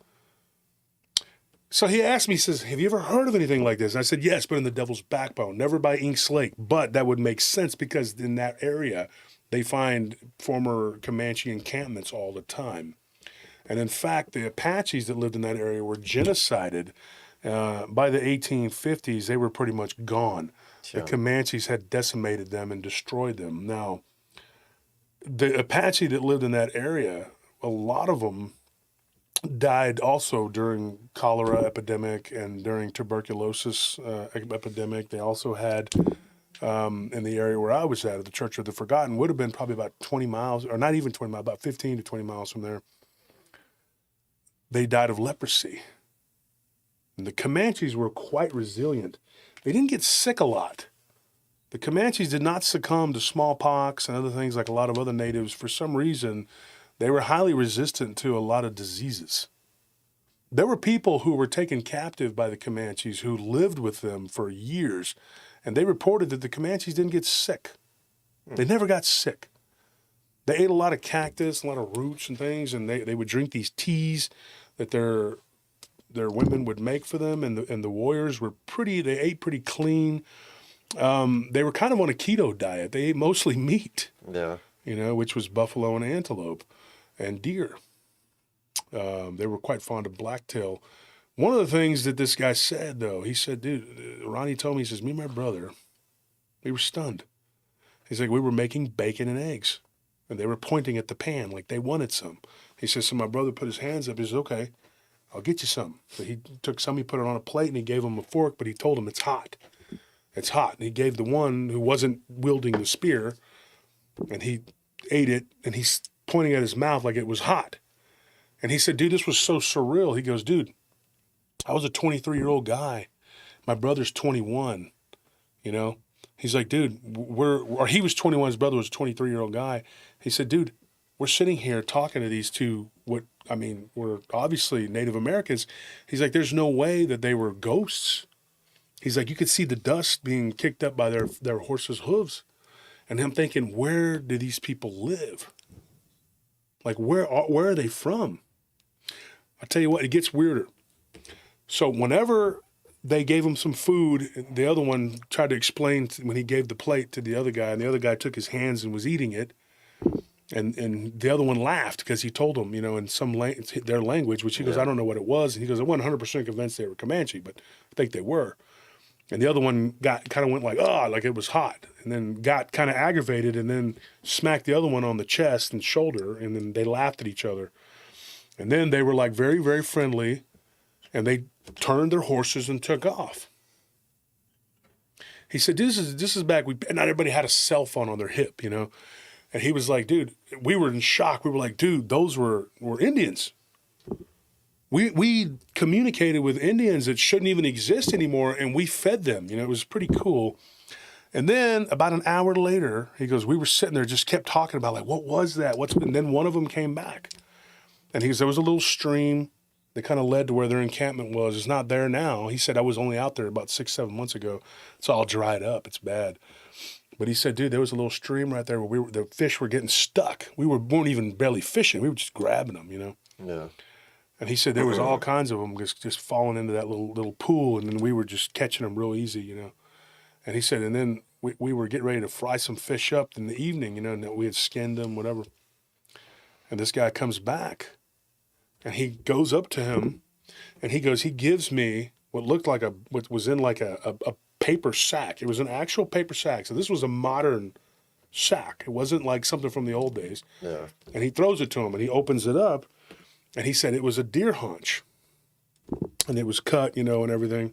So he asked me, he says, have you ever heard of anything like this? And I said, yes, but in the Devil's Backbone, never by Inks Lake. But that would make sense because in that area, they find former Comanche encampments all the time. And in fact, the Apaches that lived in that area were genocided. By the 1850s, they were pretty much gone. Sure. The Comanches had decimated them and destroyed them. Now, the Apache that lived in that area, a lot of them died also during cholera epidemic and during tuberculosis epidemic. They also had in the area where I was at the Church of the Forgotten, would have been probably about 20 miles, or not even 20 miles, about 15 to 20 miles from there. They died of leprosy. And the Comanches were quite resilient. They didn't get sick a lot. The Comanches did not succumb to smallpox and other things like a lot of other natives. For some reason, they were highly resistant to a lot of diseases. There were people who were taken captive by the Comanches who lived with them for years, and they reported that the Comanches didn't get sick. They never got sick. They ate a lot of cactus, a lot of roots and things, and they would drink these teas that their women would make for them, and the warriors were they ate pretty clean. They were kind of on a keto diet. They ate mostly meat, Yeah. which was buffalo and antelope and deer. They were quite fond of blacktail. One of the things that this guy said, though, he said, dude, Ronnie told me, he says, me and my brother, we were stunned. He's like, we were making bacon and eggs, and they were pointing at the pan like they wanted some. He says, so my brother put his hands up. He says, okay, I'll get you some. So he took some, he put it on a plate, and he gave him a fork, but he told him it's hot. It's hot. And he gave the one who wasn't wielding the spear, and he ate it, and he's pointing at his mouth like it was hot. And he said, dude, this was so surreal. He goes, dude, I was a 23-year-old guy. My brother's 21, He's like, dude, he was 21, his brother was a 23-year-old guy. He said, dude, we're sitting here talking to these two, were obviously Native Americans. He's like, there's no way that they were ghosts. He's like, you could see the dust being kicked up by their horses' hooves. And I'm thinking, where do these people live? Like, where are they from? I'll tell you what, it gets weirder. So whenever they gave him some food, the other one tried to explain when he gave the plate to the other guy, and the other guy took his hands and was eating it. And the other one laughed because he told him, in their language, which he goes, I don't know what it was. And he goes, I wasn't 100% convinced they were Comanche, but I think they were. And the other one went like, like it was hot. And then got kind of aggravated and then smacked the other one on the chest and shoulder. And then they laughed at each other. And then they were like very, very friendly. And they turned their horses and took off. He said, this is back. Not everybody had a cell phone on their hip, And he was like, dude, we were in shock. We were like, dude, those were Indians. We communicated with Indians that shouldn't even exist anymore, and we fed them. It was pretty cool. And then about an hour later, he goes, we were sitting there, just kept talking about, like, what was that? And then one of them came back. And he goes, there was a little stream that kind of led to where their encampment was. It's not there now. He said, I was only out there about 6-7 months ago. It's all dried up. It's bad. But he said, dude, there was a little stream right there where the fish were getting stuck. We weren't even barely fishing. We were just grabbing them, Yeah. And he said there was all kinds of them just falling into that little pool, and then we were just catching them real easy, And he said, and then we were getting ready to fry some fish up in the evening, and that we had skinned them, whatever. And this guy comes back, and he goes up to him, and he gives me what looked like what was in like a paper sack. It was an actual paper sack. So this was a modern sack. It wasn't like something from the old days. Yeah. And he throws it to him, and he opens it up. And he said it was a deer haunch, and it was cut, and everything.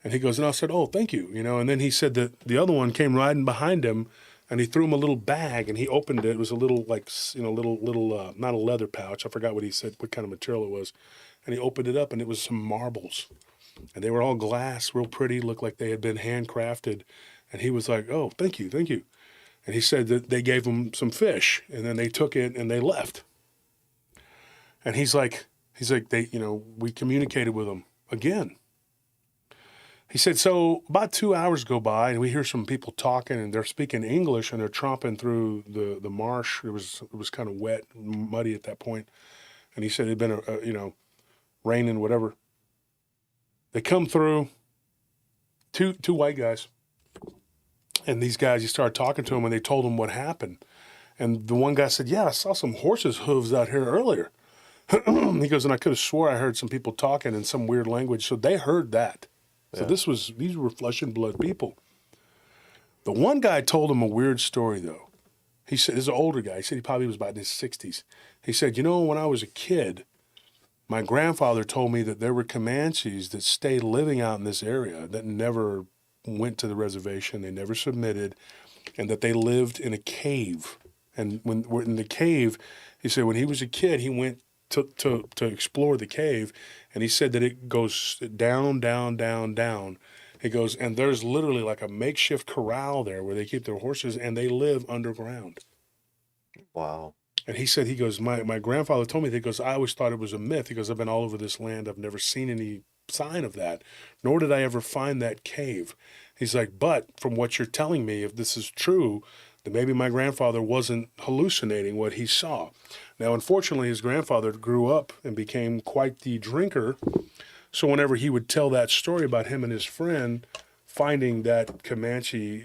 And he goes, and I said, oh, thank you, And then he said that the other one came riding behind him, and he threw him a little bag, and he opened it. It was a little, like, little, not a leather pouch. I forgot what he said, what kind of material it was. And he opened it up, and it was some marbles. And they were all glass, real pretty, looked like they had been handcrafted. And he was like, oh, thank you, thank you. And he said that they gave him some fish, and then they took it, and they left. And he's like, we communicated with them again. He said, so about 2 hours go by, and we hear some people talking, and they're speaking English, and they're tromping through the marsh. It was kind of wet, muddy at that point. And he said it had been, raining, whatever. They come through, two white guys. And these guys, you started talking to them and they told them what happened. And the one guy said, yeah, I saw some horses' hooves out here earlier. He goes, and I could have swore I heard some people talking in some weird language. So they heard that. So these were flesh and blood people. The one guy told him a weird story, though. He said, this is an older guy. He said he probably was about in his 60s. He said, when I was a kid, my grandfather told me that there were Comanches that stayed living out in this area that never went to the reservation. They never submitted, and that they lived in a cave. And when we're in the cave, he said when he was a kid, he went to explore the cave, and he said that it goes down, down, down, down. He goes, and there's literally like a makeshift corral there where they keep their horses, and they live underground. Wow. And he said, my grandfather told me, he goes, I always thought it was a myth. He goes, I've been all over this land. I've never seen any sign of that, nor did I ever find that cave. He's like, but from what you're telling me, if this is true, then maybe my grandfather wasn't hallucinating what he saw. Now, unfortunately, his grandfather grew up and became quite the drinker. So whenever he would tell that story about him and his friend finding that Comanche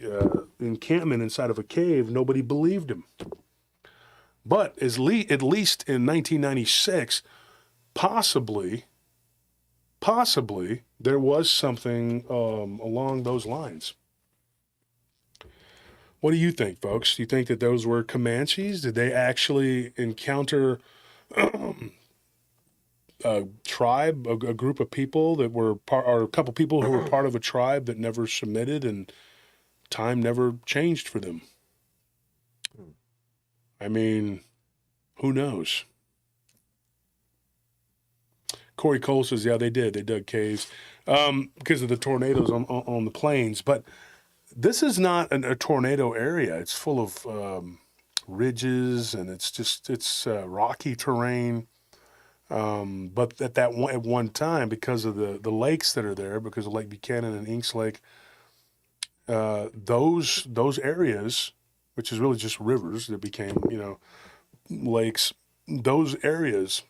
encampment inside of a cave, nobody believed him. But at least in 1996, possibly, there was something along those lines. What do you think, folks? Do you think that those were Comanches? Did they actually encounter a tribe, a group of people that were or a couple people who were part of a tribe that never submitted and time never changed for them? I mean, who knows? Corey Cole says, yeah, they did. They dug caves because of the tornadoes on the plains. But this is not a tornado area. It's full of ridges, and it's rocky terrain. But at one time, because of the lakes that are there, because of Lake Buchanan and Inks Lake, those areas, which is really just rivers that became, lakes, those areas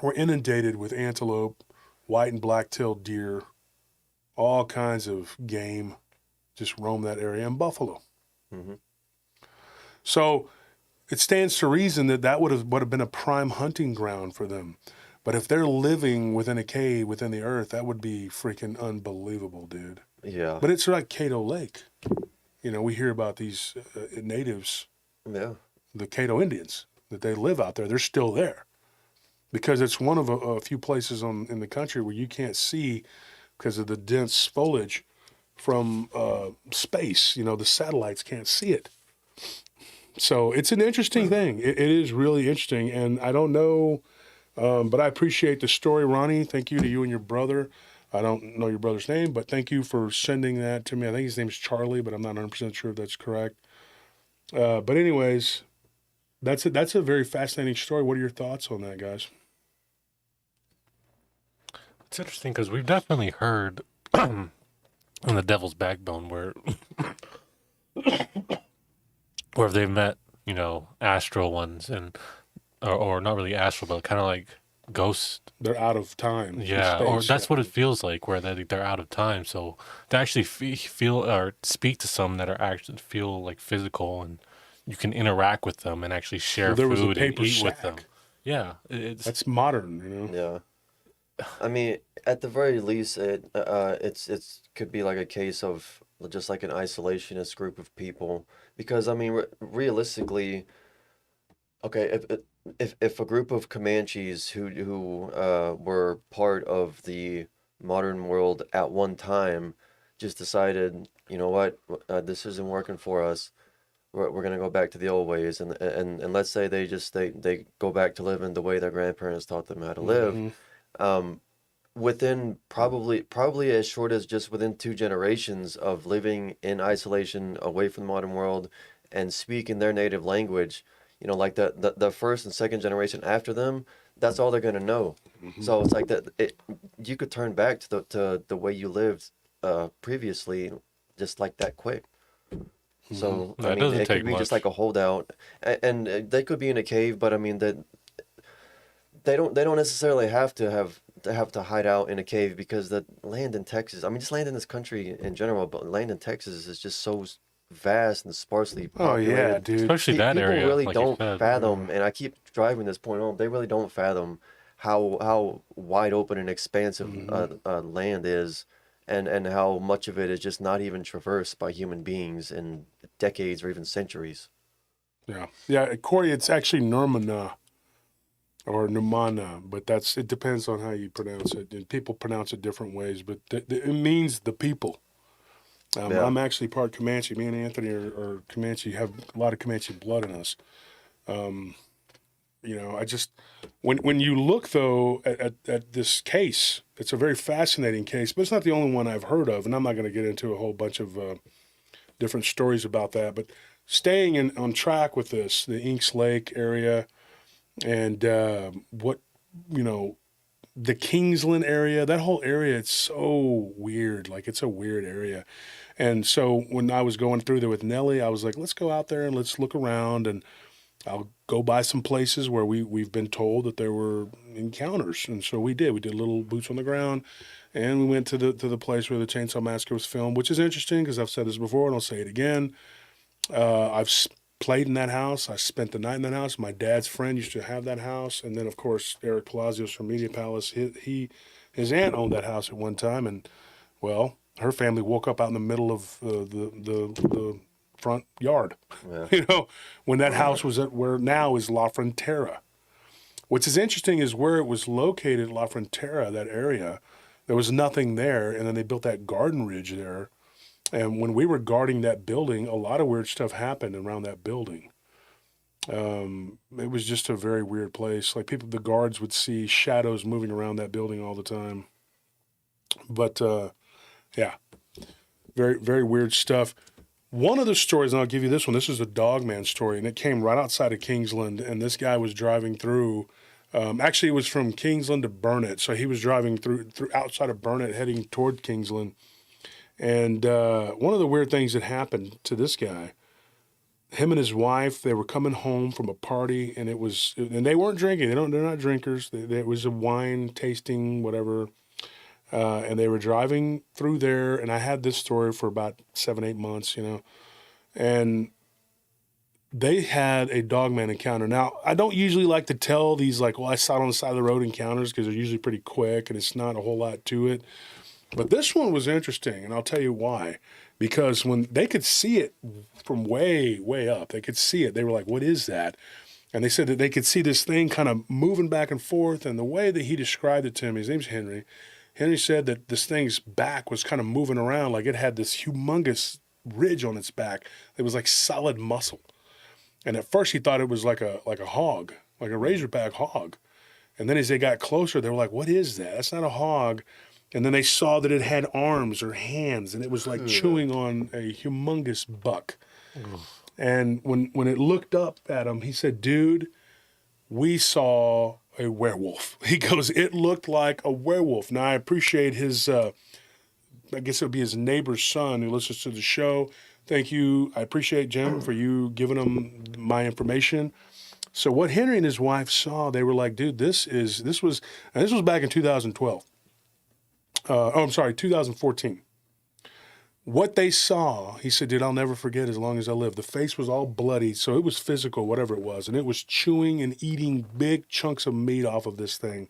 were inundated with antelope, white and black-tailed deer, all kinds of game just roam that area, and buffalo. Mm-hmm. So it stands to reason that would have been a prime hunting ground for them. But if they're living within a cave within the earth, that would be freaking unbelievable, dude. Yeah. But it's like Cato Lake. We hear about these natives, the Cato Indians, that they live out there. They're still there because it's one of a few places in the country where you can't see because of the dense foliage from space. The satellites can't see it. So it's an interesting thing. It is really interesting. And I don't know, but I appreciate the story, Ronnie. Thank you to you and your brother. I don't know your brother's name, but thank you for sending that to me. I think his name's Charlie, but I'm not 100% sure if that's correct. But anyways, that's a very fascinating story. What are your thoughts on that, guys? It's interesting because we've definitely heard on the Devil's Backbone where they've met, astral ones or not really astral, but kind of like ghosts. They're out of time. Yeah, or that's what it feels like, where they're out of time. So to actually feel or speak to some that are actually feel like physical, and you can interact with them and actually share food and eat with them. Yeah, that's modern, Yeah. I mean, at the very least, it's could be like a case of just like an isolationist group of people, because I mean, realistically, okay, if a group of Comanches who were part of the modern world at one time just decided, you know what, this isn't working for us. We're gonna go back to the old ways, and let's say they go back to living the way their grandparents taught them how to live. Mm-hmm. Within probably as short as just within 2 generations of living in isolation away from the modern world and speaking their native language, like the first and second generation after them, that's all they're gonna know. Mm-hmm. So it's like that. You could turn back to the way you lived previously, just like that quick. Mm-hmm. So I mean, it could be much. Just like a holdout, and they could be in a cave, but I mean that they don't necessarily have to hide out in a cave, because the land in Texas, I mean, just land in this country in general, but land in Texas is just so vast and sparsely Oh yeah, populated. dude. Especially that People area, really like you don't said. fathom, and I keep driving this point home. They really don't fathom how wide open and expansive land is, and how much of it is just not even traversed by human beings in decades or even centuries. Yeah, Corey, it's actually Nirmana or Nirmana, but it depends on how you pronounce it. And people pronounce it different ways, but it means the people. Yeah. I'm actually part Comanche. Me and Anthony are Comanche, have a lot of Comanche blood in us. I just, when you look, though, at this case, it's a very fascinating case, but it's not the only one I've heard of, and I'm not going to get into a whole bunch of different stories about that, but staying on track with this, the Inks Lake area, and the Kingsland area, that whole area, it's so weird. Like, it's a weird area. And so when I was going through there with Nellie, I was like, let's go out there and let's look around, and I'll go by some places where we've been told that there were encounters. And so we did. We did little boots on the ground, and we went to the place where the Chainsaw Massacre was filmed, which is interesting because I've said this before and I'll say it again. I've played in that house. I spent the night in that house. My dad's friend used to have that house. And then, of course, Eric Palacios from Media Palace, his aunt owned that house at one time. And, well, her family woke up out in the middle of the front yard, Yeah. when that house was at where now is La Frontera. What's as interesting is where it was located, La Frontera, that area, there was nothing there. And then they built that garden ridge there. And when we were guarding that building, a lot of weird stuff happened around that building. It was just a very weird place. Like the guards would see shadows moving around that building all the time. But yeah, very, very weird stuff. One of the stories, and I'll give you this one. This is a Dogman story, and it came right outside of Kingsland. And this guy was driving through. Actually, it was from Kingsland to Burnett, so he was driving through outside of Burnett, heading toward Kingsland. And one of the weird things that happened to this guy, him and his wife, they were coming home from a party, and they weren't drinking. They're not drinkers. It was a wine tasting, whatever. And they were driving through there, and I had this story for about 7-8 months, and they had a Dogman encounter. Now, I don't usually like to tell these, like, well, I saw it on the side of the road encounters, because they're usually pretty quick, and it's not a whole lot to it. But this one was interesting, and I'll tell you why. Because when they could see it from way, way up, they could see it. They were like, what is that? And they said that they could see this thing kind of moving back and forth. And the way that he described it to me, his name's Henry. Henry said that this thing's back was kind of moving around, like it had this humongous ridge on its back. It was like solid muscle. And at first he thought it was like a hog, like a razorback hog. And then as they got closer, they were like, what is that? That's not a hog. And then they saw that it had arms or hands, and it was like chewing on a humongous buck. And when it looked up at him, he said, dude, we saw a werewolf. He goes, it looked like a werewolf. Now, I appreciate his, I guess it would be his neighbor's son who listens to the show. Thank you. I appreciate, Jim, for you giving him my information. So what Henry and his wife saw, they were like, dude, this was back in 2012. 2014. What they saw, he said, dude, I'll never forget as long as I live. The face was all bloody, so it was physical, whatever it was, and it was chewing and eating big chunks of meat off of this thing.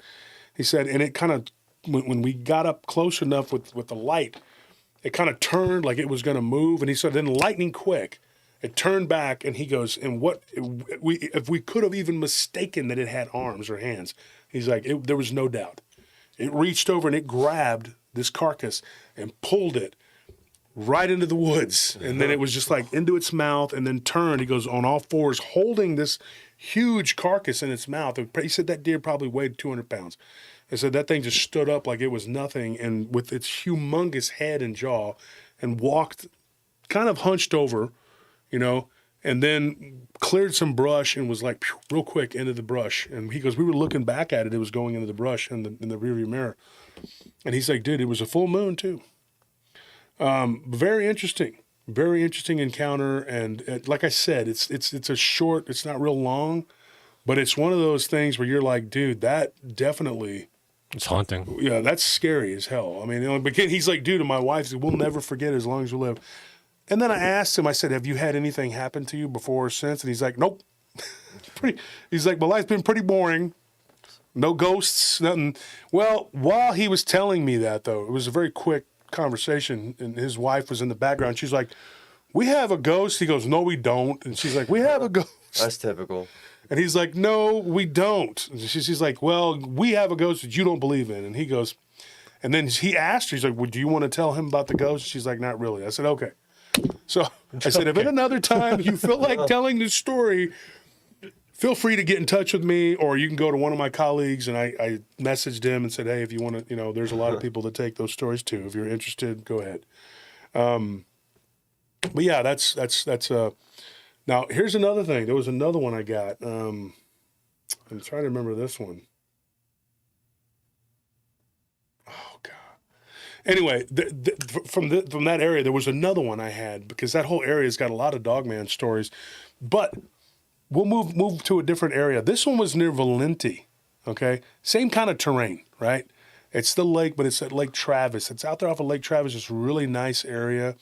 He said, and it kind of, when we got up close enough with the light, it kind of turned like it was going to move, and he said, then lightning quick, it turned back, and he goes, and if we could have even mistaken that it had arms or hands, he's like, there was no doubt. It reached over and it grabbed this carcass and pulled it right into the woods. And then it was just like into its mouth and then turned. He goes on all fours, holding this huge carcass in its mouth. He said that deer probably weighed 200 pounds. He said that thing just stood up like it was nothing, and with its humongous head and jaw, and walked kind of hunched over, and then cleared some brush and was like real quick into the brush. And he goes, we were looking back at it. It was going into the brush in the rearview mirror. And he's like, dude, it was a full moon too. Very interesting encounter. And like I said, it's a short, it's not real long. But it's one of those things where you're like, dude, that definitely, It's haunting. yeah, that's scary as hell. I mean, but he's like, dude, and my wife said, we'll never forget it as long as we live. And then I asked him, I said, have you had anything happen to you before or since? And he's like, nope. He's like, my life's been pretty boring. No ghosts, nothing. Well, while he was telling me that, though, it was a very quick conversation, and his wife was in the background. She's like, we have a ghost. He goes, no, we don't. And she's like, we have a ghost. That's typical. And he's like, no, we don't. And she's like, well, we have a ghost that you don't believe in. And he goes, and then he asked her, he's like, well, do you want to tell him about the ghost? She's like, not really. I said, okay. So I said, if at another time you feel like telling this story, feel free to get in touch with me, or you can go to one of my colleagues. And I messaged him and said, hey, if you want to, there's a lot of people that take those stories too. If you're interested, go ahead. But yeah, that's now here's another thing. There was another one I got. I'm trying to remember this one. Oh God. Anyway, from that area, there was another one I had, because that whole area's got a lot of Dogman stories. But we'll move to a different area. This one was near Valenti, okay? Same kind of terrain, right? It's the lake, but it's at Lake Travis. It's out there off of Lake Travis. It's a really nice area.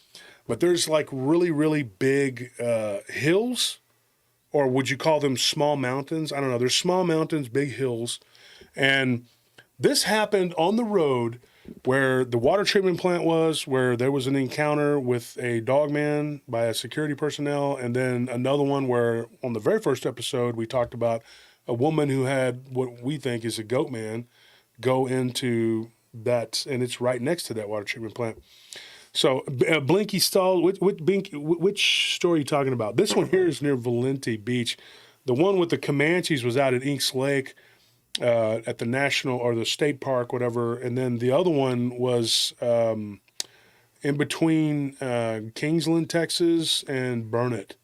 But there's like really, really big hills, or would you call them small mountains? I don't know. There's small mountains, big hills. And this happened on the road where the water treatment plant was, where there was an encounter with a dogman by a security personnel, and then another one where on the very first episode we talked about a woman who had what we think is a goat man go into that, and it's right next to that water treatment plant. So Blinky Stall, which story are you talking about? This one here is near Valenti Beach. The one with the Comanches was out at Inks Lake, at the national or the state park, whatever. And then the other one was in between Kingsland, Texas, and Burnett.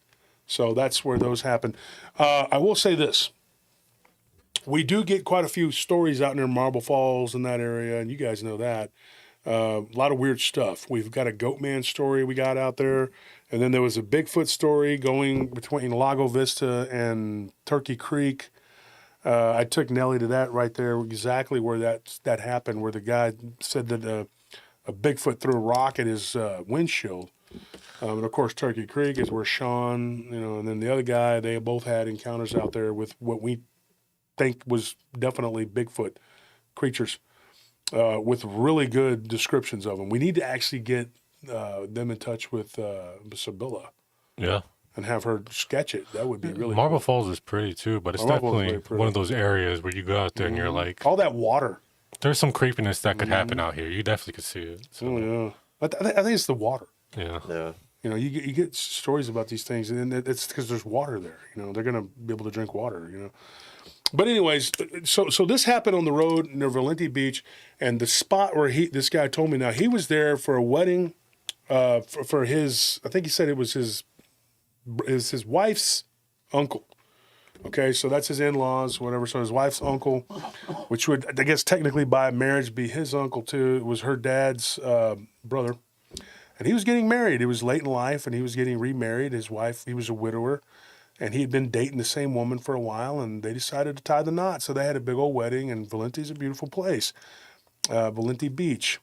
So that's where those happen. I will say this. We do get quite a few stories out near Marble Falls in that area, and you guys know that. A lot of weird stuff. We've got a Goatman story we got out there. And then there was a Bigfoot story going between Lago Vista and Turkey Creek. I took Nellie to that right there, exactly where that happened, where the guy said that a Bigfoot threw a rock at his windshield. And of course, Turkey Creek is where Sean, and then the other guy, they both had encounters out there with what we think was definitely Bigfoot creatures, with really good descriptions of them. We need to actually get them in touch with Sibylla. Yeah. And have her sketch it. That would be really Marble cool. Falls is pretty too, but it's Marble Falls is definitely very one of those areas where you go out there and you're like, all that water. there's some creepiness that could happen out here. You definitely could see it. So, Oh yeah, I think it's the water. yeah. Yeah. You get stories about these things, and it's because there's water there. They're gonna be able to drink water. But anyways, so this happened on the road near Valenti Beach, and the spot where this guy told me, now he was there for a wedding, for his, I think he said it was his wife's uncle. Okay, so that's his in-laws, whatever. So his wife's uncle, which would, I guess, technically by marriage be his uncle too. It was her dad's brother. And he was getting married. It was late in life, and he was getting remarried. His wife, he was a widower, and he had been dating the same woman for a while, and they decided to tie the knot. So they had a big old wedding, and Valenti's a beautiful place. Valenti Beach.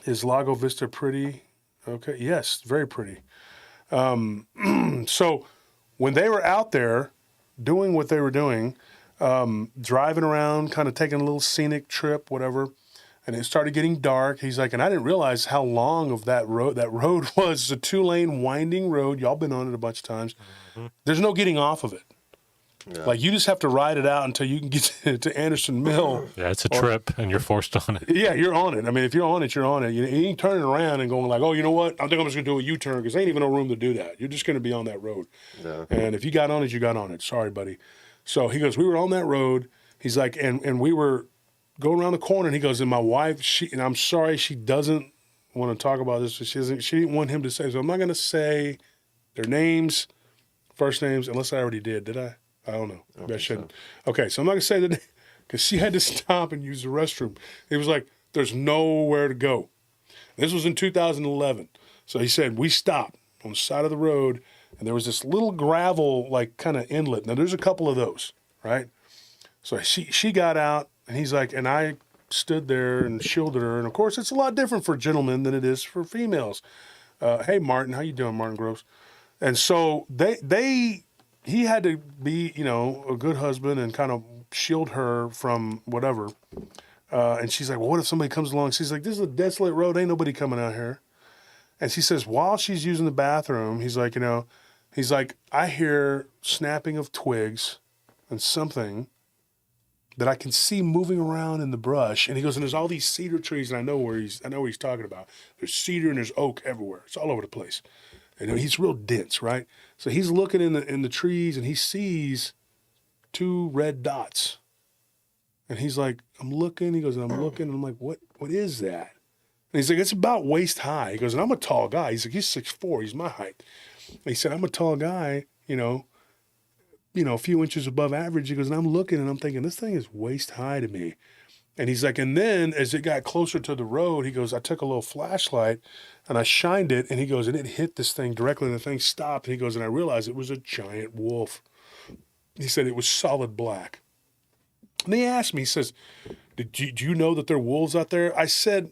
Is Lago Vista pretty? Okay, yes, very pretty. So when they were out there doing what they were doing, driving around, kind of taking a little scenic trip, whatever, and it started getting dark. He's like, and I didn't realize how long of that road was. It's a 2-lane winding road. Y'all been on it a bunch of times. Mm-hmm. There's no getting off of it. Yeah. Like, you just have to ride it out until you can get to Anderson Mill. Yeah, it's a trip, and you're forced on it. Yeah, you're on it. I mean, if you're on it, you're on it. You ain't turning around and going like, oh, you know what? I think I'm just going to do a U-turn, because there ain't even no room to do that. You're just going to be on that road. Yeah. And if you got on it, you got on it. Sorry, buddy. So he goes, we were on that road. He's like, and we were going around the corner, and he goes, and my wife, and I'm sorry, she doesn't want to talk about this. She didn't want him to say, so I'm not going to say their names, first names, unless I already did. Did I? I don't know. Maybe I shouldn't. So. Okay, so I'm not going to say the name, because she had to stop and use the restroom. It was like, there's nowhere to go. This was in 2011. So he said, we stopped on the side of the road, and there was this little gravel, like, kind of inlet. Now, there's a couple of those, right? So she got out, and he's like, and I stood there and shielded her. And, of course, it's a lot different for gentlemen than it is for females. Hey, Martin, how you doing, Martin Gross? And so he had to be, you know, a good husband and kind of shield her from whatever. And she's like, well, what if somebody comes along? She's like, this is a desolate road. Ain't nobody coming out here. And she says, while she's using the bathroom, he's like, I hear snapping of twigs and something that I can see moving around in the brush. And he goes, and there's all these cedar trees, and I know what he's talking about. There's cedar and there's oak everywhere. It's all over the place. And he's real dense, right? So he's looking in the trees, and he sees 2 red dots. And he's like, I'm looking. He goes, and I'm looking. And I'm like, what is that? And he's like, it's about waist high. He goes, and I'm a tall guy. He's like, he's 6'4". He's my height. And he said, I'm a tall guy, you know, a few inches above average. He goes, and I'm looking, and I'm thinking, this thing is waist high to me. And he's like, and then as it got closer to the road, he goes, I took a little flashlight, and I shined it, and he goes, and it hit this thing directly, and the thing stopped. And he goes, and I realized it was a giant wolf. He said it was solid black. And he asked me, he says, do you know that there are wolves out there? I said,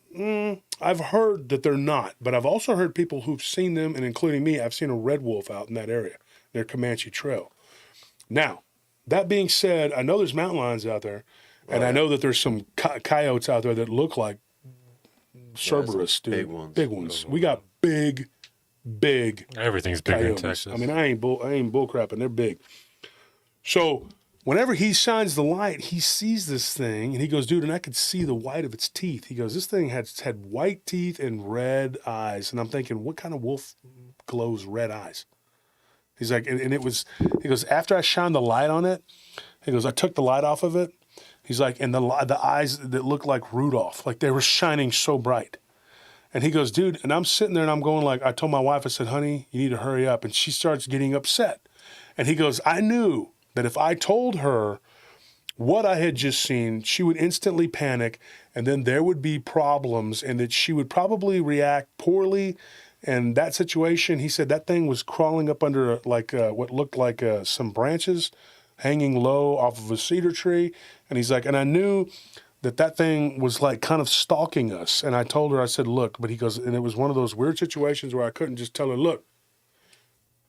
I've heard that they're not, but I've also heard people who've seen them, and including me, I've seen a red wolf out in that area, near Comanche Trail. Now, that being said, I know there's mountain lions out there, and I know that there's some coyotes out there that look like Cerberus, dude. Big ones. We got big Everything's big coyotes. in Texas. I mean, I ain't bullcrapping. They're big. So whenever he shines the light, he sees this thing, and he goes, dude, and I could see the white of its teeth. He goes, this thing had white teeth and red eyes. And I'm thinking, what kind of wolf glows red eyes? He's like, and it was, he goes, after I shined the light on it, he goes, I took the light off of it. He's like, and the eyes that looked like Rudolph, like they were shining so bright. And he goes, dude, and I'm sitting there and I'm going like, I told my wife, I said, honey, you need to hurry up. And she starts getting upset. And he goes, I knew that if I told her what I had just seen, she would instantly panic, and then there would be problems, and that she would probably react poorly. And that situation, he said, that thing was crawling up under what looked like some branches hanging low off of a cedar tree. And he's like, and I knew that thing was like kind of stalking us. And I told her, I said, look, but he goes, and it was one of those weird situations where I couldn't just tell her, look,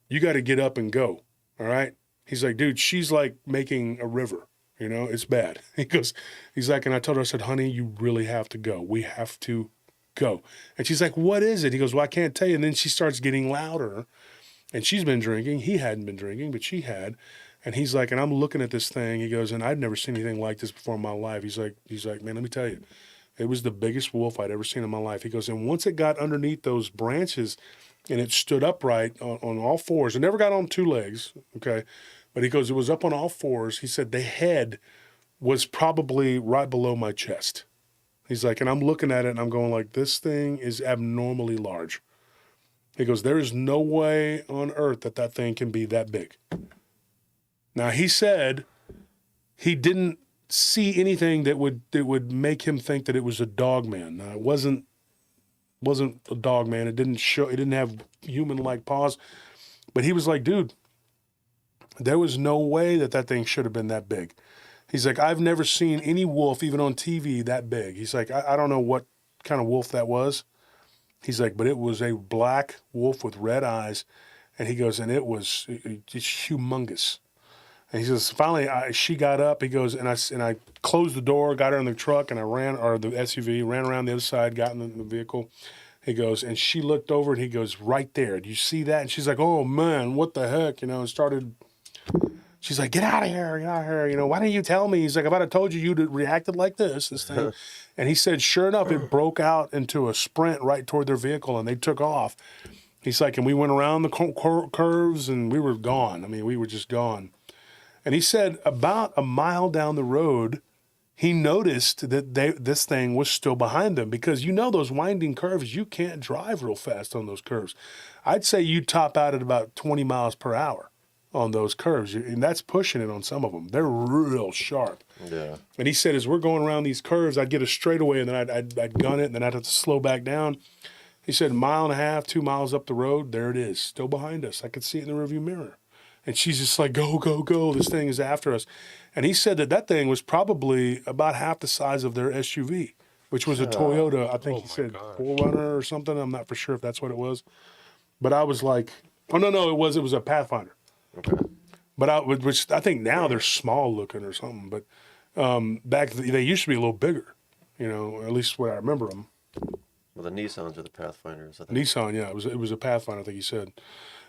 you got to get up and go. All right. He's like, dude, she's like making a river, it's bad. He's like, and I told her, I said, honey, you really have to go. We have to go. And she's like, what is it? He goes, well, I can't tell you. And then she starts getting louder, and she's been drinking. He hadn't been drinking, but she had. And he's like, and I'm looking at this thing. He goes, and I'd never seen anything like this before in my life. He's like, man, let me tell you, it was the biggest wolf I'd ever seen in my life. He goes, and once it got underneath those branches and it stood upright on all fours, it never got on 2 legs, okay? But he goes, it was up on all fours. He said the head was probably right below my chest. He's like, and I'm looking at it and I'm going like, this thing is abnormally large. He goes, there is no way on earth that thing can be that big. Now, he said he didn't see anything that would make him think that it was a dog man. Now, it wasn't a dog man. It didn't have human-like paws. But he was like, dude, there was no way that thing should have been that big. He's like, I've never seen any wolf, even on TV, that big. He's like, I don't know what kind of wolf that was. He's like, but it was a black wolf with red eyes. And he goes, and it's humongous. And he says, finally, she got up. He goes, and I closed the door, got her in the truck, and the SUV, ran around the other side, got in the vehicle. He goes, and she looked over, and he goes, right there. Do you see that? And she's like, oh, man, what the heck? And started, she's like, get out of here. Why didn't you tell me? He's like, if I'd have told you, you'd have reacted like this thing. And he said, sure enough, it broke out into a sprint right toward their vehicle, and they took off. He's like, and we went around the curves, and we were gone. I mean, we were just gone. And he said about a mile down the road, he noticed that this thing was still behind them, because those winding curves, you can't drive real fast on those curves. I'd say you top out at about 20 miles per hour on those curves, and that's pushing it on some of them. They're real sharp. Yeah. And he said, as we're going around these curves, I'd get a straightaway, and then I'd gun it, and then I'd have to slow back down. He said, 1.5 miles, 2 miles up the road, there it is, still behind us. I could see it in the rearview mirror. And she's just like, go, go, go. This thing is after us. And he said that thing was probably about half the size of their SUV, which was a Toyota, I think he said, gosh. 4Runner or something. I'm not for sure if that's what it was. But I was like, oh, no, it was a Pathfinder. Okay. But which I think now they're small looking or something. But back they used to be a little bigger, at least what I remember them. Well, the Nissans are the Pathfinders. I think. Nissan, yeah, it was a Pathfinder, I think he said.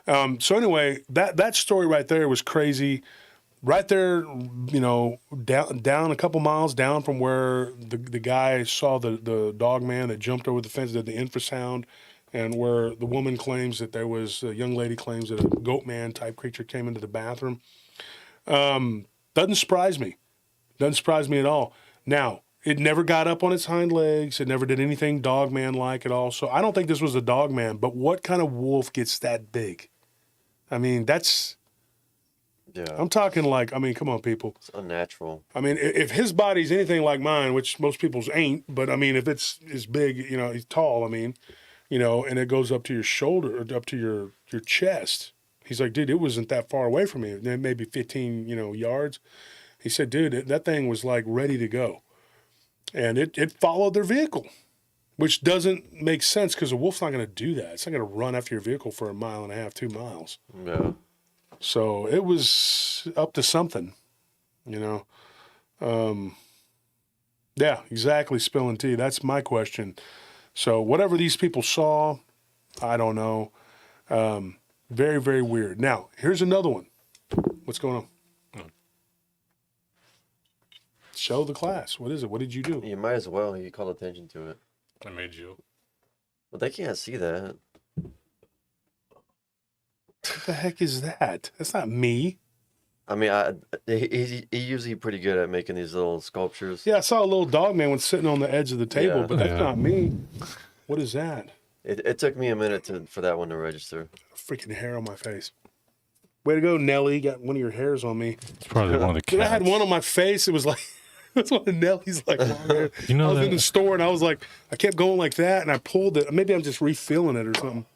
So anyway, that story right there was crazy. Right there, down a couple miles down from where the guy saw the dog man that jumped over the fence, did the infrasound, and where the woman claims that a young lady claims that a goat man type creature came into the bathroom. Doesn't surprise me. Doesn't surprise me at all. Now, it never got up on its hind legs. It never did anything dog man like at all. So I don't think this was a dog man, but what kind of wolf gets that big? I mean, Yeah. I'm talking like, come on, people. It's unnatural. I mean, if his body's anything like mine, which most people's ain't, but I mean, if it's as big, he's tall, and it goes up to your shoulder or up to your chest. He's like, dude, it wasn't that far away from me, maybe 15, yards. He said, dude, that thing was like ready to go. And it followed their vehicle, which doesn't make sense because a wolf's not going to do that. It's not going to run after your vehicle for 1.5 miles, 2 miles. Yeah. So it was up to something, Yeah, exactly, spilling tea. That's my question. So whatever these people saw, I don't know. Very, very weird. Now, here's another one. What's going on? Show the class. What is it? What did you do? You might as well. You call attention to it. I made you. But they can't see that. What the heck is that? That's not me. I mean, he's usually pretty good at making these little sculptures. Yeah, I saw a little dog man was sitting on the edge of the table, Yeah. but that's Yeah. not me. What is that? It took me a minute for that one to register. Freaking hair on my face. Way to go, Nelly. Got one of your hairs on me. It's probably one of the Dude, cats. I had one on my face. It was like, that's one of Nelly's like long hair. You know I was in that- the store and I was like, I kept going like that and I pulled it. Maybe I'm just refilling it or something.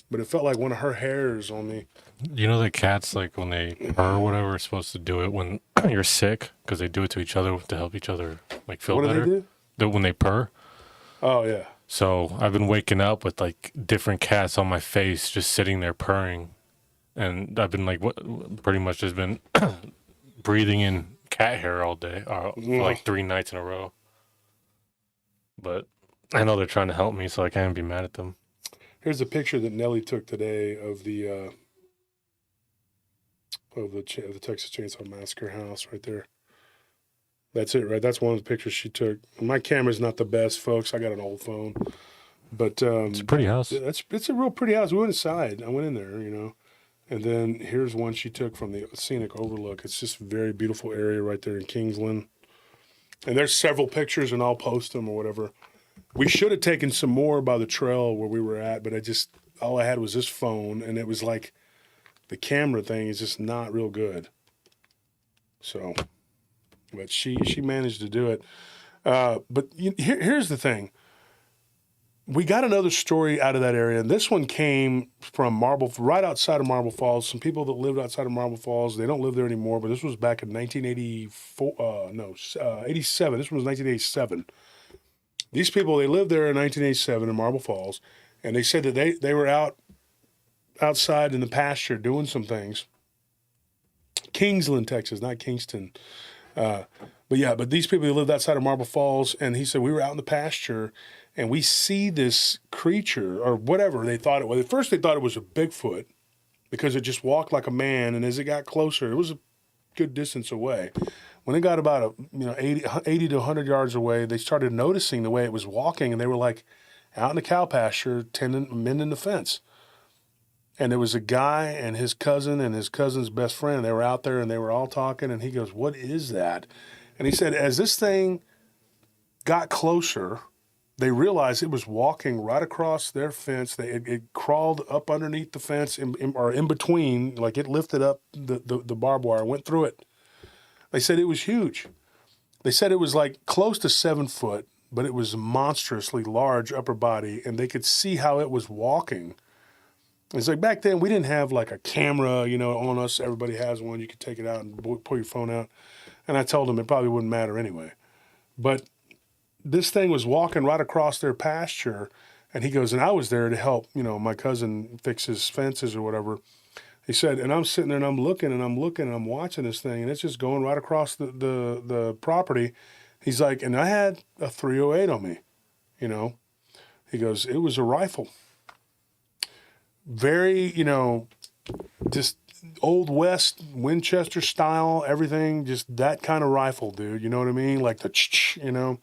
But it felt like one of her hairs on me. You know that cats, like when they purr or whatever, are supposed to do it when you're sick because they do it to each other to help each other like feel What do better. they do? When they purr. Oh, yeah. So I've been waking up with like different cats on my face, just sitting there purring, and I've been like, pretty much just been breathing in cat hair all day, for like 3 nights in a row. But I know they're trying to help me, so I can't be mad at them. Here's a picture that Nelly took today of the Texas Chainsaw Massacre house right there. That's it, right? That's one of the pictures she took. My camera's not the best, folks. I got an old phone, but It's a pretty house. it's a real pretty house. We went inside. I went in there, and then here's one she took from the scenic overlook. It's just a very beautiful area right there in Kingsland. And there's several pictures, and I'll post them or whatever. We should have taken some more by the trail where we were at, but all I had was this phone, and it was like the camera thing is just not real good. So, but she managed to do it. But here's the thing. We got another story out of that area, and this one came from right outside of Marble Falls. Some people that lived outside of Marble Falls, they don't live there anymore, but this was back in 87. This one was 1987. These people, they lived there in 1987 in Marble Falls, and they said that they were outside in the pasture doing some things. Kingsland, Texas, not Kingston. But these people who lived outside of Marble Falls, and he said, we were out in the pasture, and we see this creature, or whatever they thought it was. At first, they thought it was a Bigfoot, because it just walked like a man, and as it got closer, it was a good distance away. When it got about 80 to 100 yards away, they started noticing the way it was walking, and they were like out in the cow pasture mending the fence. And there was a guy and his cousin and his cousin's best friend. They were out there, and they were all talking, and he goes, what is that? And he said, as this thing got closer, they realized it was walking right across their fence. It crawled up underneath the fence or in between, like it lifted up the barbed wire, went through it. They said it was huge. They said it was like close to 7 foot, but it was a monstrously large upper body, and they could see how it was walking. It's like back then we didn't have like a camera, on us. Everybody has one. You could take it out and pull your phone out. And I told them it probably wouldn't matter anyway. But this thing was walking right across their pasture, and he goes, and I was there to help, my cousin fix his fences or whatever. He said, and I'm sitting there and I'm looking and I'm watching this thing, and it's just going right across the property. He's like, and I had a 308 on me, He goes, it was a rifle. Very, just Old West Winchester style, everything, just that kind of rifle, dude. You know what I mean? Like the,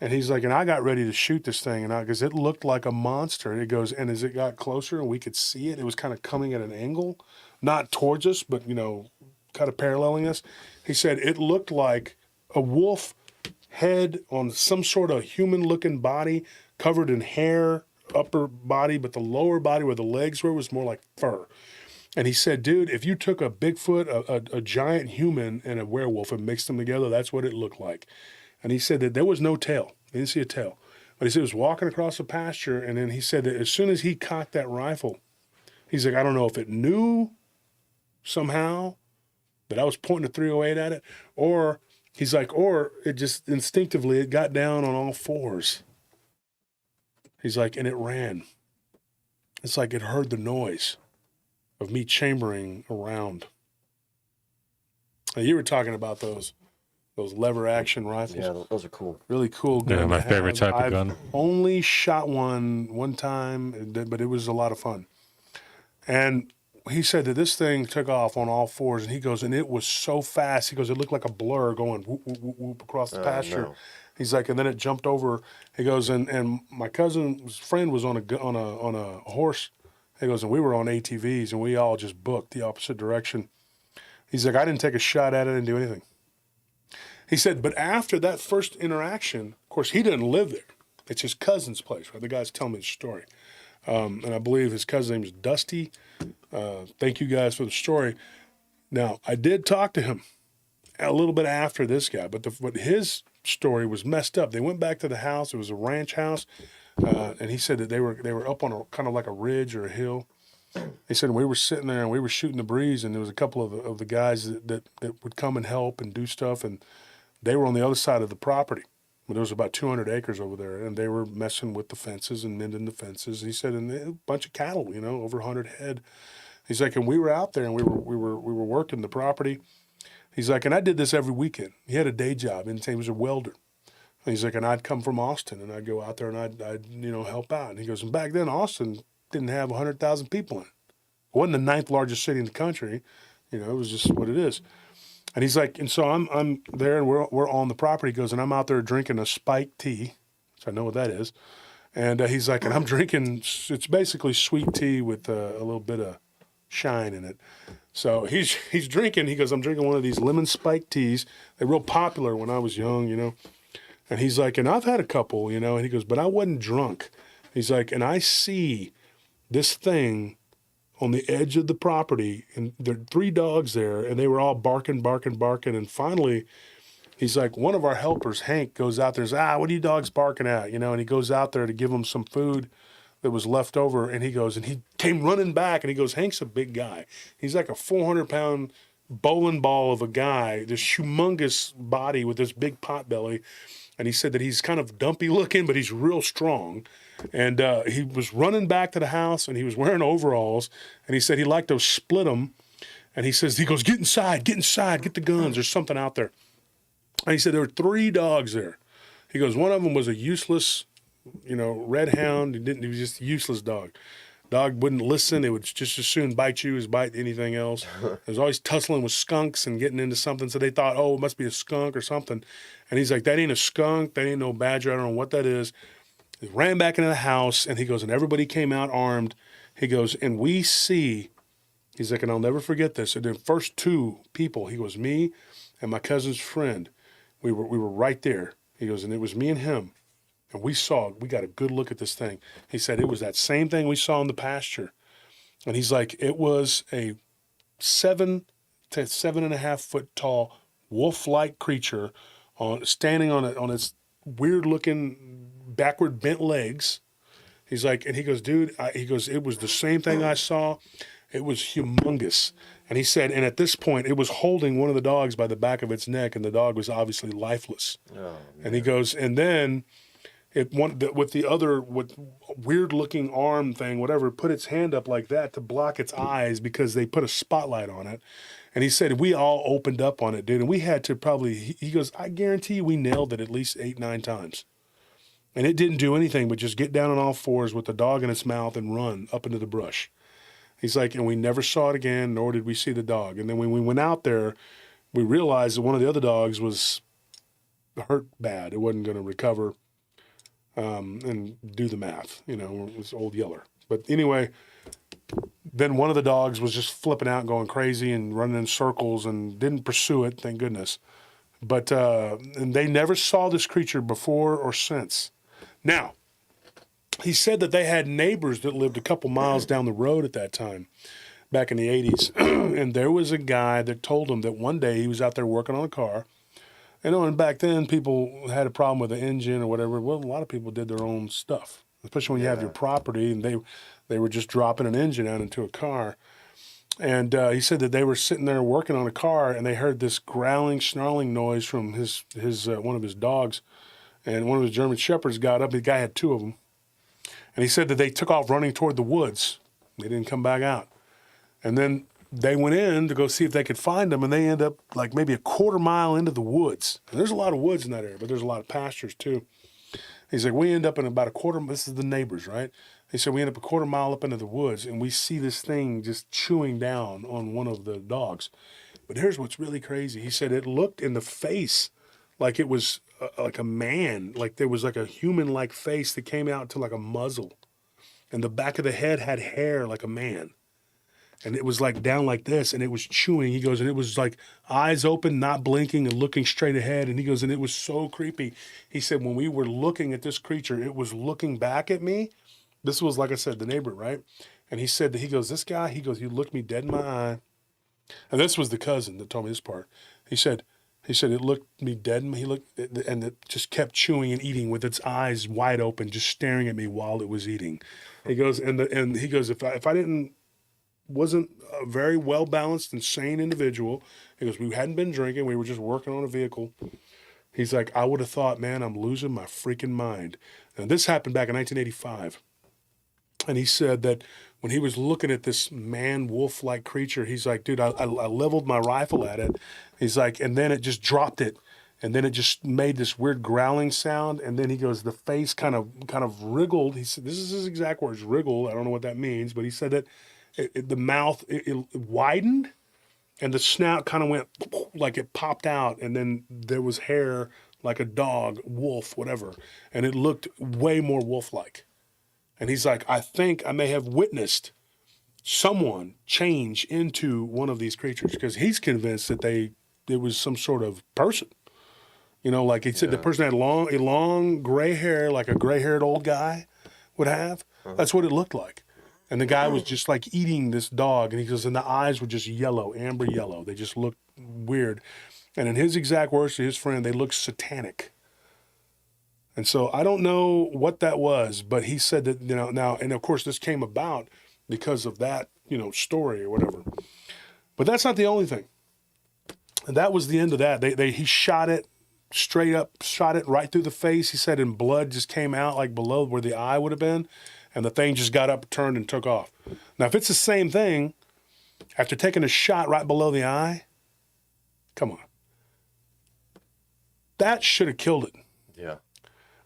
And he's like, and I got ready to shoot this thing, and because it looked like a monster. And it goes, and as it got closer and we could see it, it was kind of coming at an angle, not towards us, but kind of paralleling us. He said it looked like a wolf head on some sort of human-looking body, covered in hair, upper body, but the lower body where the legs were was more like fur. And he said, dude, if you took a Bigfoot, a giant human, and a werewolf and mixed them together, that's what it looked like. And he said that there was no tail. He didn't see a tail. But he said it was walking across the pasture, and then he said that as soon as he cocked that rifle, he's like, I don't know if it knew somehow that I was pointing a 308 at it, or he's like, or it just instinctively, it got down on all fours. He's like, and it ran. It's like it heard the noise of me chambering around. Now, you were talking about those lever action rifles. Yeah, those are cool. Really cool gun. Yeah, my favorite type of gun. I've only shot one time, but it was a lot of fun. And he said that this thing took off on all fours, and he goes, and it was so fast. He goes, it looked like a blur going whoop, whoop, whoop, whoop across the pasture. No. He's like, and then it jumped over. He goes, and my cousin's friend was on a horse. He goes, and we were on ATVs, and we all just booked the opposite direction. He's like, I didn't take a shot at it, I didn't do anything. He said, but after that first interaction, of course, he didn't live there. It's his cousin's place, right? The guy's telling me the story. And I believe his cousin's name is Dusty. Thank you guys for the story. Now, I did talk to him a little bit after this guy, but his story was messed up. They went back to the house. It was a ranch house. And he said that they were up on a kind of like a ridge or a hill. He said we were sitting there and we were shooting the breeze, and there was a couple of the guys that would come and help and do stuff, and they were on the other side of the property. There was about 200 acres over there, and they were messing with the fences and mending the fences. He said, and a bunch of cattle, over 100 head. He's like, and we were out there and we were working the property. He's like, and I did this every weekend. He had a day job, and he was a welder. And he's like, and I'd come from Austin, and I'd go out there and I'd help out. And he goes, and back then Austin didn't have 100,000 people in it. It wasn't the ninth largest city in the country. It was just what it is. And he's like, and so I'm there, and we're on the property. He goes, and I'm out there drinking a spiked tea, which I know what that is. And he's like, and I'm drinking, it's basically sweet tea with a little bit of shine in it. So he's drinking. He goes, I'm drinking one of these lemon spiked teas. They're real popular when I was young, And he's like, and I've had a couple, And he goes, but I wasn't drunk. He's like, and I see this thing on the edge of the property, and there are 3 dogs there, and they were all barking. And finally, he's like, one of our helpers, Hank, goes out there and says, what are you dogs barking at? And he goes out there to give them some food that was left over. And he goes, and he came running back, and he goes, Hank's a big guy. He's like a 400-pound bowling ball of a guy, this humongous body with this big pot belly. And he said that he's kind of dumpy looking, but he's real strong. And he was running back to the house, and he was wearing overalls. And he said he liked to split them. And he goes, get inside, get the guns. There's something out there. And he said there were 3 dogs there. He goes, one of them was a useless, red hound. He was just a useless dog. Dog wouldn't listen. It would just as soon bite you as bite anything else. It was always tussling with skunks and getting into something. So they thought, it must be a skunk or something. And he's like, that ain't a skunk. That ain't no badger. I don't know what that is. He ran back into the house, and he goes, and everybody came out armed. He goes, and we see, he's like, and I'll never forget this. And the first 2 people, he goes, me and my cousin's friend, we were right there. He goes, and it was me and him. And we got a good look at this thing. He said it was that same thing we saw in the pasture. And he's like, it was a 7 to 7.5 foot tall wolf-like creature standing on its weird looking backward bent legs. He's like, and he goes, dude, he goes, it was the same thing I saw. It was humongous. And he said, and at this point, it was holding one of the dogs by the back of its neck, and the dog was obviously lifeless. Oh, and he goes, and then with the other weird looking arm thing, whatever, put its hand up like that to block its eyes because they put a spotlight on it. And he said, we all opened up on it, dude. And we had to he goes, I guarantee you we nailed it at least 8, 9 times. And it didn't do anything but just get down on all fours with the dog in its mouth and run up into the brush. He's like, and we never saw it again, nor did we see the dog. And then when we went out there, we realized that one of the other dogs was hurt bad. It wasn't going to recover and do the math. You know, it was Old Yeller. But anyway, then one of the dogs was just flipping out, going crazy and running in circles and didn't pursue it, thank goodness. But and they never saw this creature before or since. Now, he said that they had neighbors that lived a couple miles down the road at that time, back in the 80s. And there was a guy that told him that one day he was out there working on a car. And back then, people had a problem with the engine or whatever. Well, a lot of people did their own stuff, especially when you have your property, and they were just dropping an engine out into a car. And he said that they were sitting there working on a car, and they heard this growling, snarling noise from his one of his dogs. And one of his German Shepherds got up. The guy had 2 of them. And he said that they took off running toward the woods. They didn't come back out. And then they went in to go see if they could find them, and they end up like maybe a quarter mile into the woods. And there's a lot of woods in that area, but there's a lot of pastures too. He's like, we end up in about a quarter, this is the neighbors, right? He said, we end up a quarter mile up into the woods, and we see this thing just chewing down on one of the dogs. But here's what's really crazy. He said it looked in the face like it was like a man, like there was like a human-like face that came out to like a muzzle. And the back of the head had hair like a man. And it was like down like this, and it was chewing. He goes, and it was like eyes open, not blinking, and looking straight ahead. And he goes, and it was so creepy. He said, when we were looking at this creature, it was looking back at me. This was, like I said, the neighbor, right? And he said that, he goes, this guy, he goes, he looked me dead in my eye. And this was the cousin that told me this part. He said, it looked me dead. He looked, and it just kept chewing and eating with its eyes wide open, just staring at me while it was eating. He goes, and he goes, if I wasn't a very well balanced and sane individual, he goes, we hadn't been drinking, we were just working on a vehicle. He's like, I would have thought, man, I'm losing my freaking mind. And this happened back in 1985. And he said that when he was looking at this man-wolf-like creature, he's like, dude, I leveled my rifle at it. He's like, and then it just dropped it. And then it just made this weird growling sound. And then he goes, the face kind of wriggled. He said, this is his exact words, wriggle. I don't know what that means, but he said that the mouth, it widened, and the snout kind of went like it popped out. And then there was hair like a dog, wolf, whatever. And it looked way more wolf-like. And he's like, I think I may have witnessed someone change into one of these creatures, because he's convinced that it was some sort of person. You know, like he said, the person had long gray hair, like a gray-haired old guy would have. That's what it looked like. And the guy was just like eating this dog. And he goes, and the eyes were just yellow, amber yellow. They just looked weird. And in his exact words to his friend, they looked satanic. And so I don't know what that was, but he said that, you know, now, and of course this came about because of that, you know, story or whatever. But that's not the only thing. And that was the end of that. He shot it straight up, shot it right through the face. He said, and blood just came out like below where the eye would have been. And the thing just got up, turned, and took off. Now, if it's the same thing, after taking a shot right below the eye, come on. That should have killed it. Yeah.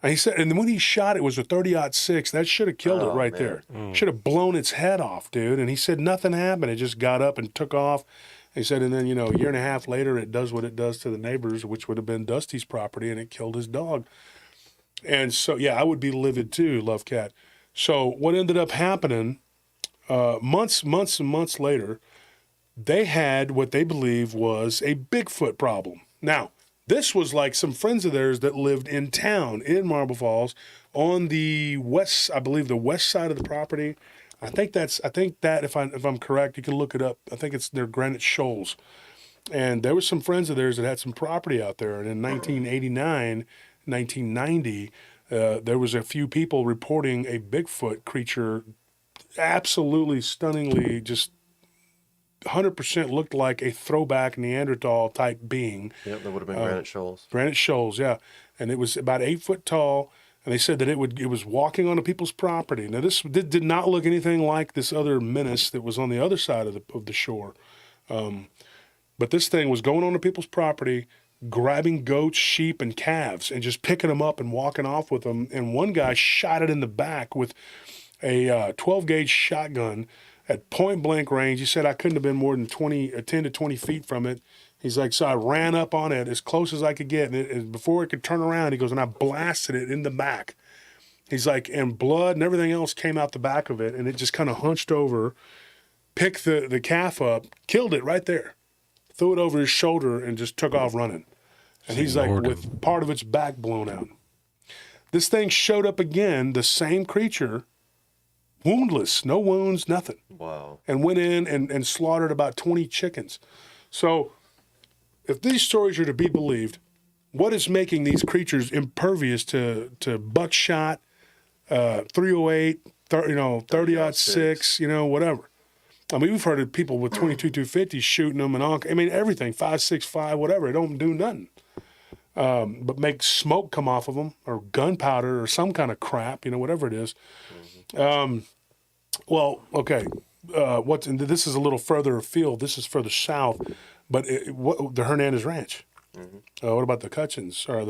And he said, and when he shot it was a 30-06. That should have killed it right there. Should have blown its head off, dude. And he said nothing happened. It just got up and took off. He said, and then, you know, a year and a half later, it does what it does to the neighbors, which would have been Dusty's property, and it killed his dog. And so, yeah, I would be livid too, Love Cat. So what ended up happening, months and months later, they had what they believe was a Bigfoot problem. Now, this was like some friends of theirs that lived in town in Marble Falls on the west, I believe the west side of the property. I think that if I'm correct, you can look it up. I think it's their Granite Shoals. And there was some friends of theirs that had some property out there. And in 1989, 1990, there was a few people reporting a Bigfoot creature, absolutely stunningly, just 100% looked like a throwback Neanderthal type being. Yep, that would have been Granite Shoals. Granite Shoals, yeah. And it was about 8 foot tall. And they said that it was walking onto people's property. Now, this did not look anything like this other menace that was on the other side of the shore. But this thing was going onto people's property, grabbing goats, sheep, and calves, and just picking them up and walking off with them. And one guy shot it in the back with a 12-gauge shotgun at point-blank range. He said I couldn't have been more than 10 to 20 feet from it. He's like, so I ran up on it as close as I could get. And before it could turn around, he goes, and I blasted it in the back. He's like, and blood and everything else came out the back of it, and it just kind of hunched over, picked the calf up, killed it right there, threw it over his shoulder, and just took off running. And he's like, with part of its back blown out. This thing showed up again, the same creature, woundless, no wounds, nothing. Wow. And went in and slaughtered about 20 chickens. So if these stories are to be believed, what is making these creatures impervious to buckshot, 308, 30-06, whatever? I mean, we've heard of people with 22-250 shooting them and all. I mean, everything, 5.65, whatever. It don't do nothing. But make smoke come off of them, or gunpowder, or some kind of crap, whatever it is. Well, okay. And this is a little further afield. This is further south, but the Hernandez Ranch. What about the Hutchins? Sorry.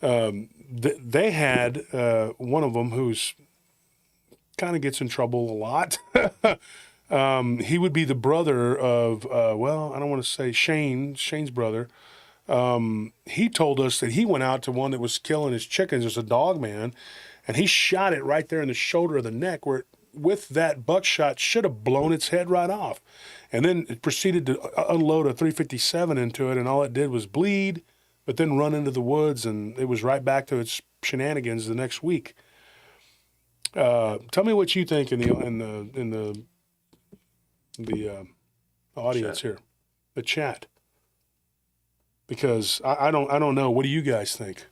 They had one of them who's kind of gets in trouble a lot. He would be the brother of, I don't want to say Shane's brother. He told us that he went out to one that was killing his chickens. There's a dog man, and he shot it right there in the shoulder of the neck where with that buckshot should have blown its head right off. And then it proceeded to unload a 357 into it, and all it did was bleed, but then run into the woods, and it was right back to its shenanigans the next week. Tell me what you think in the audience here, the chat, because I don't know. What do you guys think?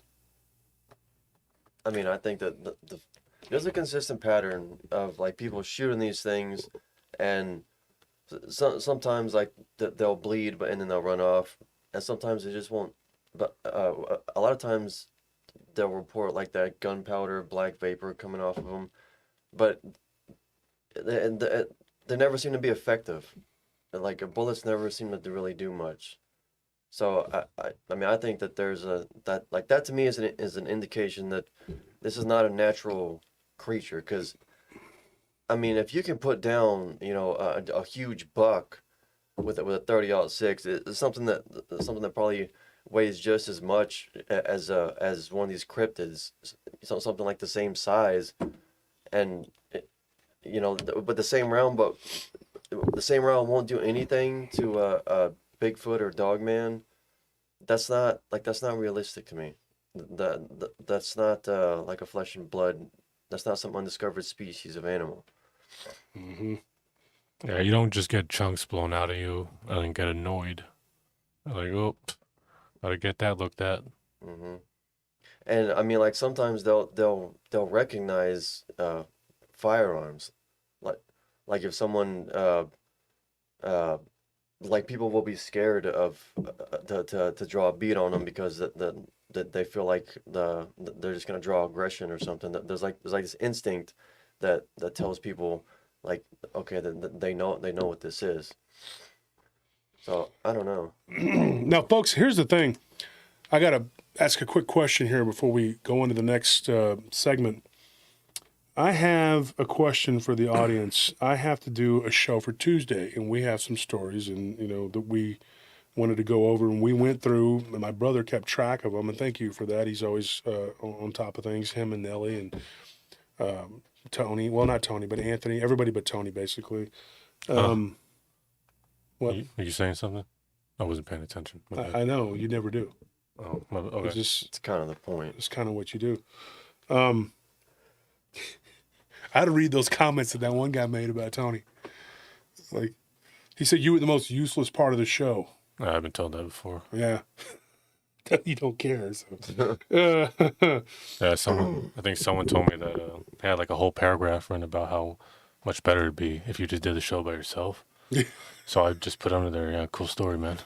I mean, I think that there's a consistent pattern of like people shooting these things, and sometimes like they'll bleed, and then they'll run off, and sometimes they just won't. But a lot of times they'll report like that gunpowder, black vapor coming off of them, but they never seem to be effective. Like bullets never seem to really do much. So I mean, I think that there's that to me is an indication that this is not a natural creature. Because I mean, if you can put down a huge buck with a 30-06, it's something that probably weighs just as much as one of these cryptids, something like the same size, and but the same round won't do anything to a Bigfoot or Dogman. That's not realistic to me. That's not like a flesh and blood. That's not some undiscovered species of animal. Mm-hmm. Yeah, you don't just get chunks blown out of you and then get annoyed. Like, oh, gotta get that looked at. Mm-hmm. And I mean, like sometimes they'll recognize firearms, like if someone like people will be scared of to draw a bead on them because that they feel like they're just gonna draw aggression or something. There's like this instinct that tells people like, okay, they know what this is. So I don't know. Now, folks, here's the thing. I gotta ask a quick question here before we go into the next segment. I have a question for the audience. I have to do a show for Tuesday, and we have some stories, and that we wanted to go over, and we went through. And my brother kept track of them, and thank you for that. He's always on top of things. Him and Nellie and Tony. Well, not Tony, but Anthony. Everybody but Tony, basically. What? Are you saying something? I wasn't paying attention. I know you never do. Oh, okay. It's kind of the point. It's kind of what you do. I had to read those comments that one guy made about Tony. Like, he said you were the most useless part of the show. I've been told that before. Yeah. You don't care. So. Yeah, I think someone told me that they had like a whole paragraph written about how much better it'd be if you just did the show by yourself. So I just put under there, yeah, cool story, man.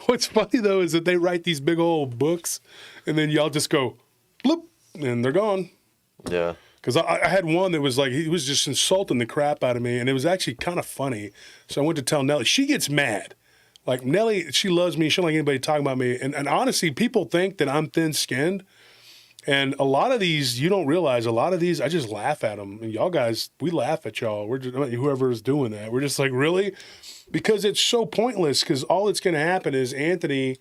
What's funny though is that they write these big old books, and then y'all just go, bloop, and they're gone. Yeah. Because I had one that was like, he was just insulting the crap out of me, and it was actually kind of funny. So I went to tell Nellie. She gets mad. Like, Nellie, she loves me. She don't like anybody talking about me. And honestly, people think that I'm thin-skinned. And a lot of these, you don't realize, a lot of these, I just laugh at them. And y'all guys, we laugh at y'all. We're just, whoever is doing that. We're just like, really? Because it's so pointless, because all that's going to happen is Anthony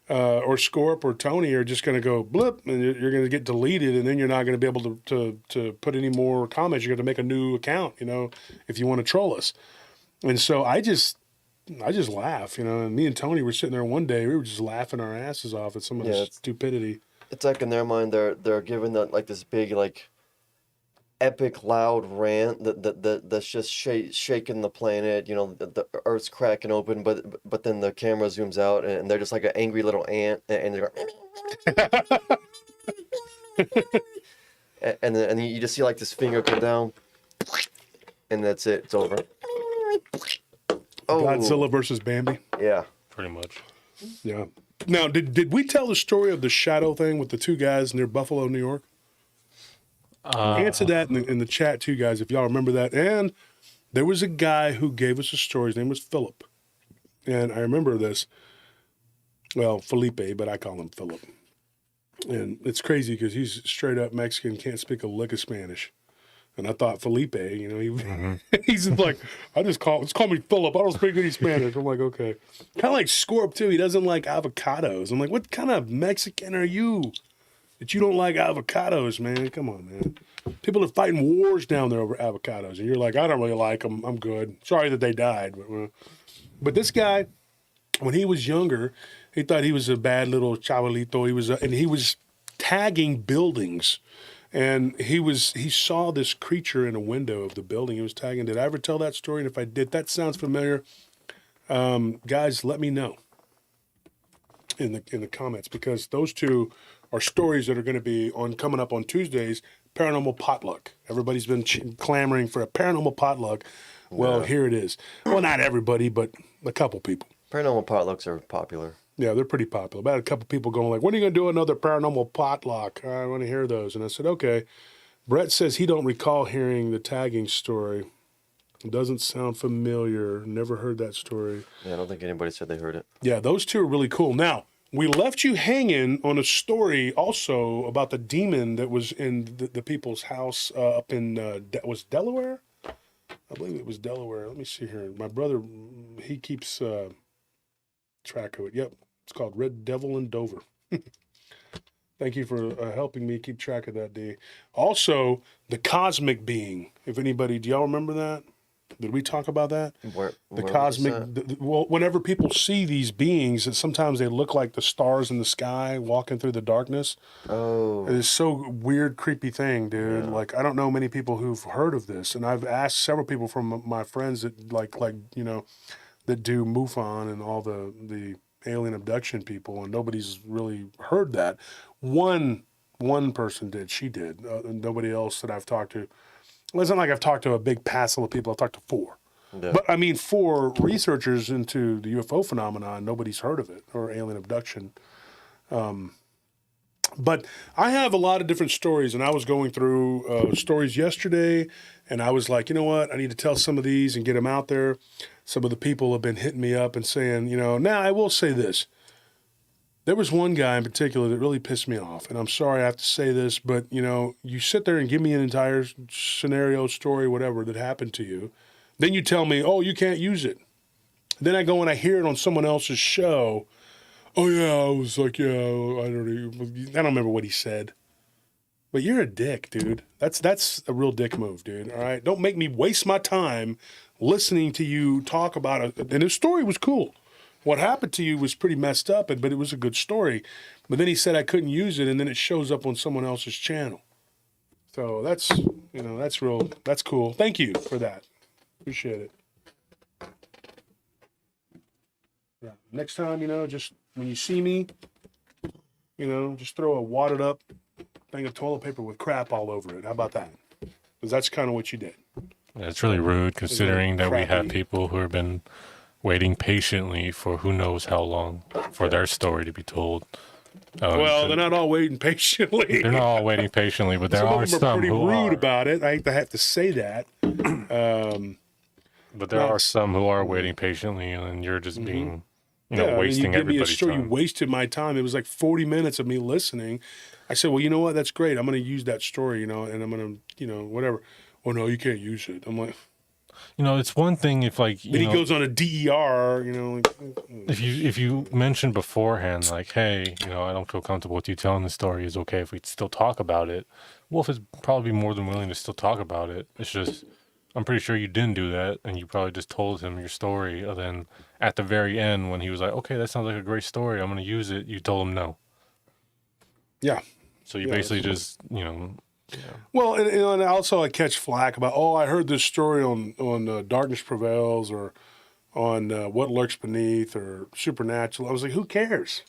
or Scorp or Tony are just going to go blip, and you're going to get deleted, and then you're not going to be able to put any more comments. You're going to make a new account, if you want to troll us. And so I just laugh, and me and Tony were sitting there one day, we were just laughing our asses off at some of the stupidity. It's like in their mind, they're giving that like this big like epic loud rant that's just shaking the planet. The Earth's cracking open, but then the camera zooms out and they're just like an angry little ant, and they're and then you just see like this finger come down, and that's it. It's over. Oh. Godzilla versus Bambi. Yeah, pretty much. Yeah. Now, did we tell the story of the shadow thing with the two guys near Buffalo, New York? Answer that in the chat too, guys, if y'all remember that. And there was a guy who gave us a story. His name was Philip. And I remember this. Well, Felipe, but I call him Philip. And it's crazy because he's straight up Mexican, can't speak a lick of Spanish. And I thought Felipe, he's like, just call me Philip. I don't speak any Spanish. I'm like, okay. Kind of like Scorp too. He doesn't like avocados. I'm like, what kind of Mexican are you that you don't like avocados, man? Come on, man. People are fighting wars down there over avocados, and you're like, I don't really like them. I'm good. Sorry that they died, but this guy, when he was younger, he thought he was a bad little chavalito. He was tagging buildings. And he saw this creature in a window of the building he was tagging. Did I ever tell that story? And if I did, that sounds familiar. Guys, let me know in the comments, because those two are stories that are going to be coming up on Tuesdays. Paranormal potluck. Everybody's been clamoring for a paranormal potluck. Well, here it is. Well, not everybody, but a couple people. Paranormal potlucks are popular. Yeah, they're pretty popular. About a couple people going like, when are you going to do another paranormal potluck? I want to hear those. And I said, okay. Brett says he don't recall hearing the tagging story. It doesn't sound familiar. Never heard that story. Yeah, I don't think anybody said they heard it. Yeah, those two are really cool. Now, we left you hanging on a story also about the demon that was in the people's house up in, was Delaware? I believe it was Delaware. Let me see here. My brother, he keeps track of it. Yep. It's called Red Devil in Dover. Thank you for helping me keep track of that, D. Also, the cosmic being. If anybody, do y'all remember that? Did we talk about that? The cosmic. Well, whenever people see these beings, sometimes they look like the stars in the sky walking through the darkness. Oh. It's so weird, creepy thing, dude. Yeah. Like, I don't know many people who've heard of this, and I've asked several people from my friends that that do MUFON and all the alien abduction people, and nobody's really heard that. One person did. She did. Nobody else that I've talked to. Well, it's not like I've talked to a big passel of people. I've talked to 4. Yeah. But, I mean, 4 researchers into the UFO phenomenon, nobody's heard of it, or alien abduction. But I have a lot of different stories, and I was going through stories yesterday, and I was like, you know what? I need to tell some of these and get them out there. Some of the people have been hitting me up and saying, now I will say this. There was one guy in particular that really pissed me off, and I'm sorry I have to say this, but, you sit there and give me an entire scenario, story, whatever that happened to you. Then you tell me, oh, you can't use it. Then I go and I hear it on someone else's show. Oh, yeah, I was like, yeah, I don't remember what he said. But you're a dick, dude. That's a real dick move, dude, all right? Don't make me waste my time listening to you talk about it. And his story was cool. What happened to you was pretty messed up, but it was a good story. But then he said I couldn't use it, and then it shows up on someone else's channel. So that's cool. Thank you for that. Appreciate it. Yeah. Next time, just when you see me, You know, just throw a wadded up thing of toilet paper with crap all over it. How about that? Because that's kind of what you did. Yeah, it's really rude considering that we have crappy. people who have been waiting patiently for who knows how long for their story to be told. Well, they're not all waiting patiently. They're not all waiting patiently, but there Some are of them are some pretty who rude are. about it. I hate to have to say that. But there are some who are waiting patiently, and you're just being, wasting you give me a everybody's story. You time. wasted my time. It was like 40 minutes of me listening. I said, well, you know what? That's great. I'm going to use that story, and I'm going to, whatever. Oh, no, you can't use it. I'm like, It's one thing if like then he goes on a DER, if you mention beforehand like, hey, I don't feel comfortable with you telling the story. Is okay if we still talk about it. Wolf is probably more than willing to still talk about it. It's just I'm pretty sure you didn't do that, and you probably just told him your story. And then at the very end, when he was like, okay, that sounds like a great story, I'm going to use it, you told him no. Yeah. So you basically just, Well, and also I catch flack about, I heard this story on Darkness Prevails or on What Lurks Beneath or Supernatural. I was like, who cares?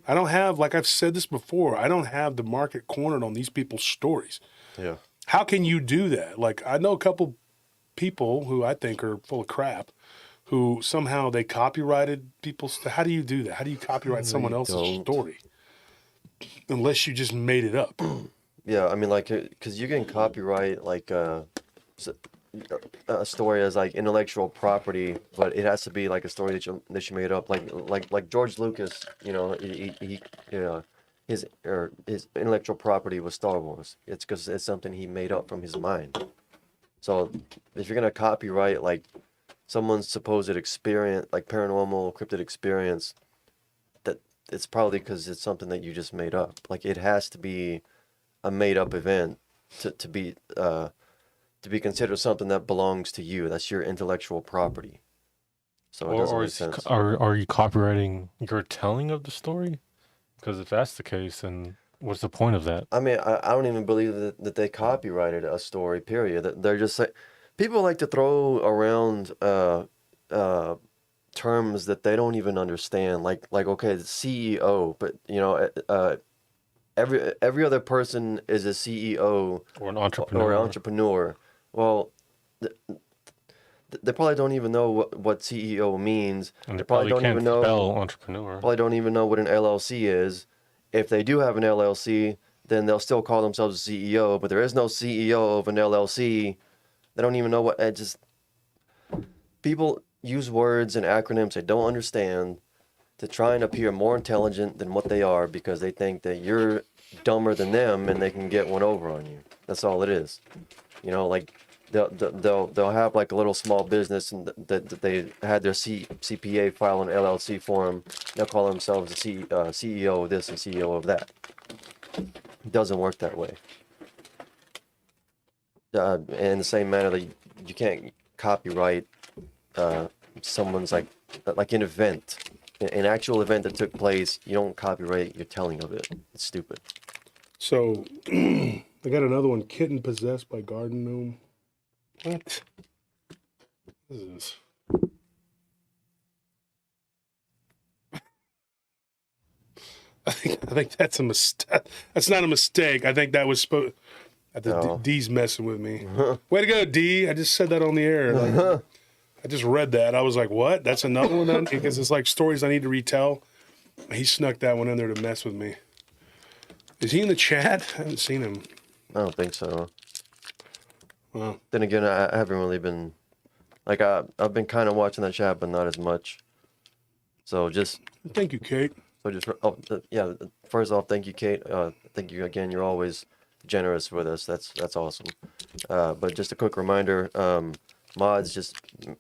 I don't have, like I've said this before, I don't have the market cornered on these people's stories. Yeah. How can you do that? Like, I know a couple people who I think are full of crap who somehow they copyrighted people's. How do you do that? How do you copyright someone else's story? Unless you just made it up. Yeah, I mean, like, because you can copyright like a story as like intellectual property, but it has to be like a story that you made up. Like George Lucas, his intellectual property was Star Wars. It's because it's something he made up from his mind. So if you're gonna copyright like someone's supposed experience, like paranormal cryptid experience, that it's probably because it's something that you just made up. Like it has to be a made up event to be considered something that belongs to you. That's your intellectual property. So it doesn't make sense. Are you copyrighting your telling of the story? Because if that's the case, then what's the point of that? I mean, I don't even believe that they copyrighted a story, period. They're just like, people like to throw around terms that they don't even understand. Like okay, the CEO, but every other person is a CEO Or an entrepreneur. Or an entrepreneur. Well, they probably don't even know what CEO means. And they probably don't can't even know spell entrepreneur. Probably don't even know what an LLC is. If they do have an LLC, then they'll still call themselves a CEO, but there is no CEO of an LLC. They don't even know what it just people use words and acronyms they don't understand to try and appear more intelligent than what they are because they think that you're dumber than them and they can get one over on you. That's all it is. Like they'll have like a little small business and that they had their CPA file an LLC for them. They'll call themselves the CEO of this and CEO of that. It doesn't work that way. In the same manner that you can't copyright someone's like an event, an actual event that took place. You don't copyright your telling of it. It's stupid. So I got another one, Kitten Possessed by Garden Gnome. What? What is this? I think that's a mistake. That's not a mistake. I think that was supposed. D's messing with me. Way to go, D. I just said that on the air. Like, I just read that. I was like, what? That's another one then? Because it's like stories I need to retell. He snuck that one in there to mess with me. Is he in the chat? I haven't seen him. I don't think so. Well, then again, I haven't really been, like, I've been kind of watching that chat, but not as much. So just. Thank you, Kate. So just, yeah. First off, thank you, Kate. Thank you again. You're always generous with us. That's awesome. But just a quick reminder, mods, just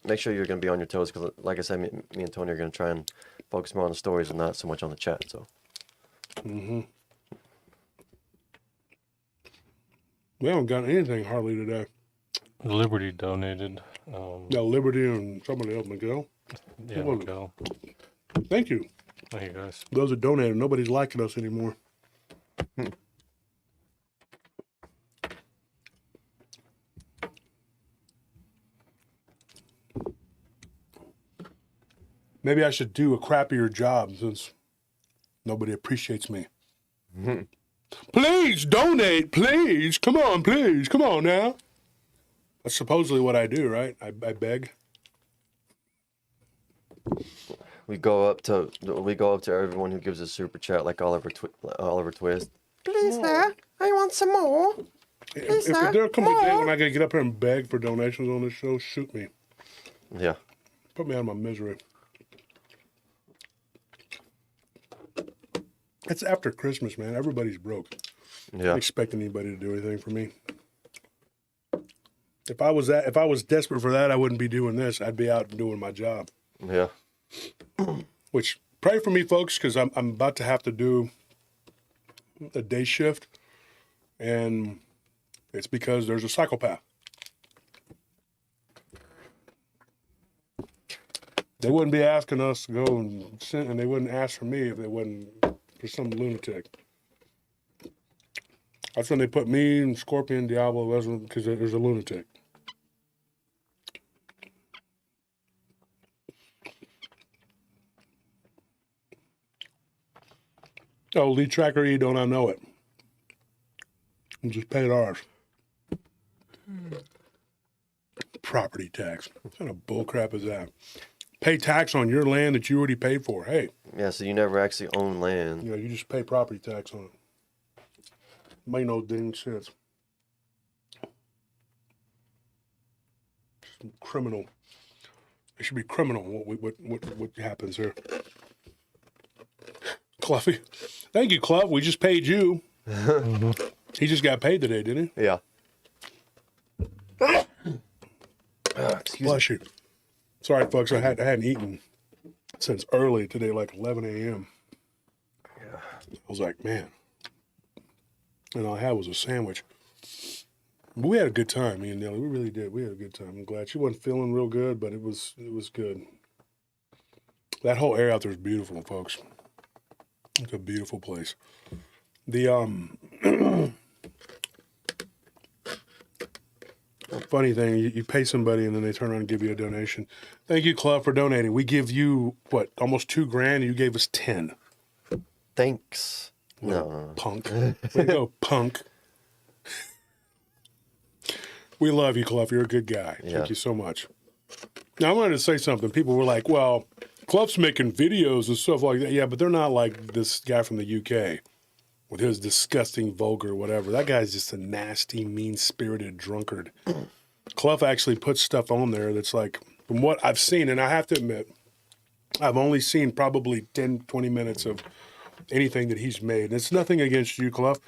make sure you're gonna be on your toes because, like I said, me and Tony are gonna try and focus more on the stories and not so much on the chat. So. Mm-hmm. We haven't got anything hardly today. Liberty donated. No, Liberty and somebody else, Miguel. Yeah, Miguel. Thank you. Thank you, guys. Those are donated. Nobody's liking us anymore. Maybe I should do a crappier job since nobody appreciates me. Please donate, please. Come on, please. Come on now. That's supposedly what I do, right? I beg. We go up to everyone who gives us super chat, like Oliver Twist. Please, sir, I want some more. If there comes a day when I gotta get up here and beg for donations on this show, shoot me. Yeah. Put me out of my misery. It's after Christmas, man. Everybody's broke. Yeah. I'm expecting anybody to do anything for me. If I was desperate for that, I wouldn't be doing this. I'd be out doing my job. Yeah. Which, pray for me, folks, because I'm about to have to do a day shift, and it's because there's a psychopath. They wouldn't be asking us to go and they wouldn't ask for me if it wasn't for some lunatic. That's when they put me and Scorpion Diablo because there's a lunatic. Oh, lead tracker E, don't I know it? We just paid ours. Property tax. What kind of bullcrap is that? Pay tax on your land that you already paid for. Hey. Yeah, so you never actually own land. You just pay property tax on it. Make no dang sense. Criminal. It should be criminal. What happens here? Cluffy. Thank you, Cluff. We just paid you. He just got paid today, didn't he? Yeah. Bless you. Sorry, folks. I hadn't eaten since early today, like 11 a.m. Yeah. I was like, man. And all I had was a sandwich. But we had a good time, me and Nelly. We really did. We had a good time. I'm glad she wasn't feeling real good, but it was good. That whole area out there is beautiful, folks. It's a beautiful place. The funny thing, you pay somebody and then they turn around and give you a donation. Thank you, Club, for donating. We give you almost $2,000, and you gave us 10. Thanks. No, punk. Way to go, punk. We love you, Cluff. You're a good guy. Yeah. Thank you so much. Now, I wanted to say something. People were like, well, Cluff's making videos and stuff like that. Yeah, but they're not like this guy from the UK with his disgusting, vulgar, whatever. That guy's just a nasty, mean-spirited drunkard. Cluff actually puts stuff on there that's like, from what I've seen, and I have to admit, I've only seen probably 10, 20 minutes of anything that he's made. And it's nothing against you, Cluff.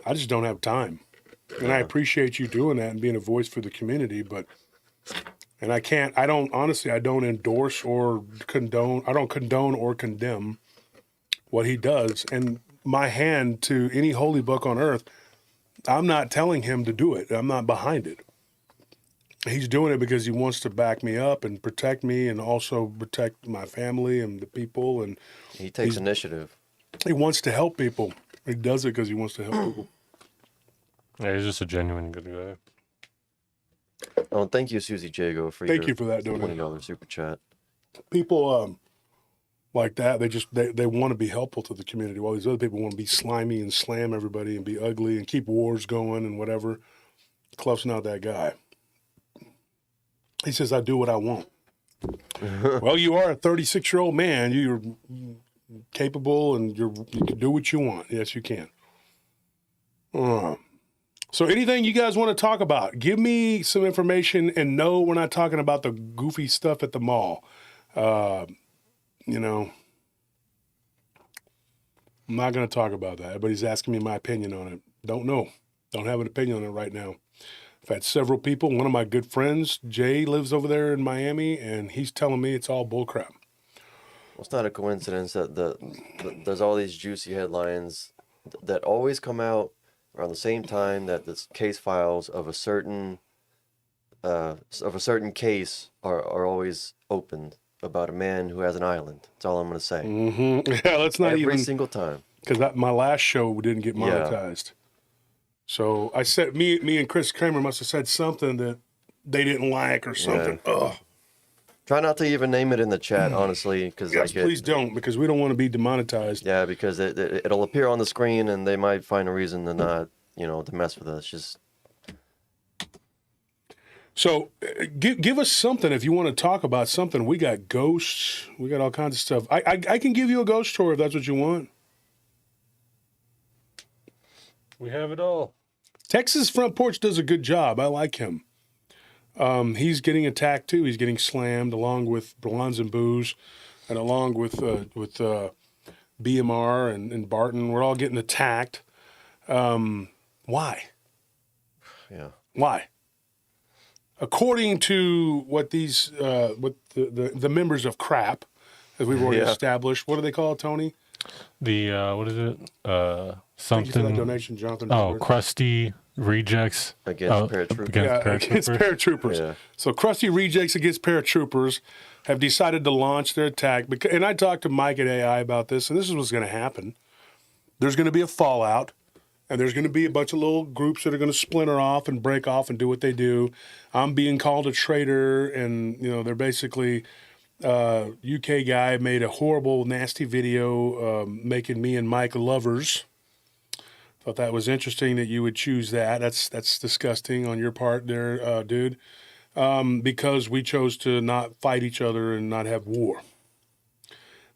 I just don't have time. And I appreciate you doing that and being a voice for the community, and I don't endorse or condone, I don't condone or condemn what he does. And my hand to any holy book on earth, I'm not telling him to do it. I'm not behind it. He's doing it because he wants to back me up and protect me and also protect my family and the people. And he takes initiative. He wants to help people. He does it because he wants to help people. Yeah, he's just a genuine good guy. Oh, thank you, Susie Jago, for thank you for that donation. $20 super chat. People like that, they want to be helpful to the community, while these other people want to be slimy and slam everybody and be ugly and keep wars going and whatever. Cluff's not that guy. He says, I do what I want. Well, you are a 36-year-old man. You're capable and you can do what you want. Yes, you can. So anything you guys want to talk about, give me some information, and no, we're not talking about the goofy stuff at the mall. I'm not going to talk about that. Everybody's asking me my opinion on it. Don't know. Don't have an opinion on it right now. I've had several people. One of my good friends, Jay, lives over there in Miami, and he's telling me it's all bullcrap. Well, it's not a coincidence that there's all these juicy headlines that always come out around the same time that the case files of a certain case are always opened about a man who has an island. That's all I'm going to say. Mm-hmm. Yeah, let's not every single time. Because my last show didn't get monetized. Yeah. So I said, me and Chris Kramer must have said something that they didn't like or something. Yeah. Ugh. Try not to even name it in the chat, honestly, because Yes, please don't, because we don't want to be demonetized. Yeah, because it'll appear on the screen, and they might find a reason to not, to mess with us. Just So give us something if you want to talk about something. We got ghosts. We got all kinds of stuff. I can give you a ghost tour if that's what you want. We have it all. Texas Front Porch does a good job. I like him. He's getting attacked too. He's getting slammed along with Blondes and Booze, and along with BMR and Barton. We're all getting attacked. Why? yeah. Why? According to what these what the members of CRAP, as we've already established, what do they call it, Tony? The what is it? Thank you for that Something. donation, Jonathan. Oh, crusty rejects Against paratroopers. Against paratroopers. Yeah. So crusty rejects against paratroopers have decided to launch their attack. And I talked to Mike at AI about this, and this is what's going to happen. There's going to be a fallout, and there's going to be a bunch of little groups that are going to splinter off and break off and do what they do. I'm being called a traitor, and they're basically UK guy made a horrible, nasty video making me and Mike lovers. Thought that was interesting that you would choose that. That's disgusting on your part there, dude. Because we chose to not fight each other and not have war.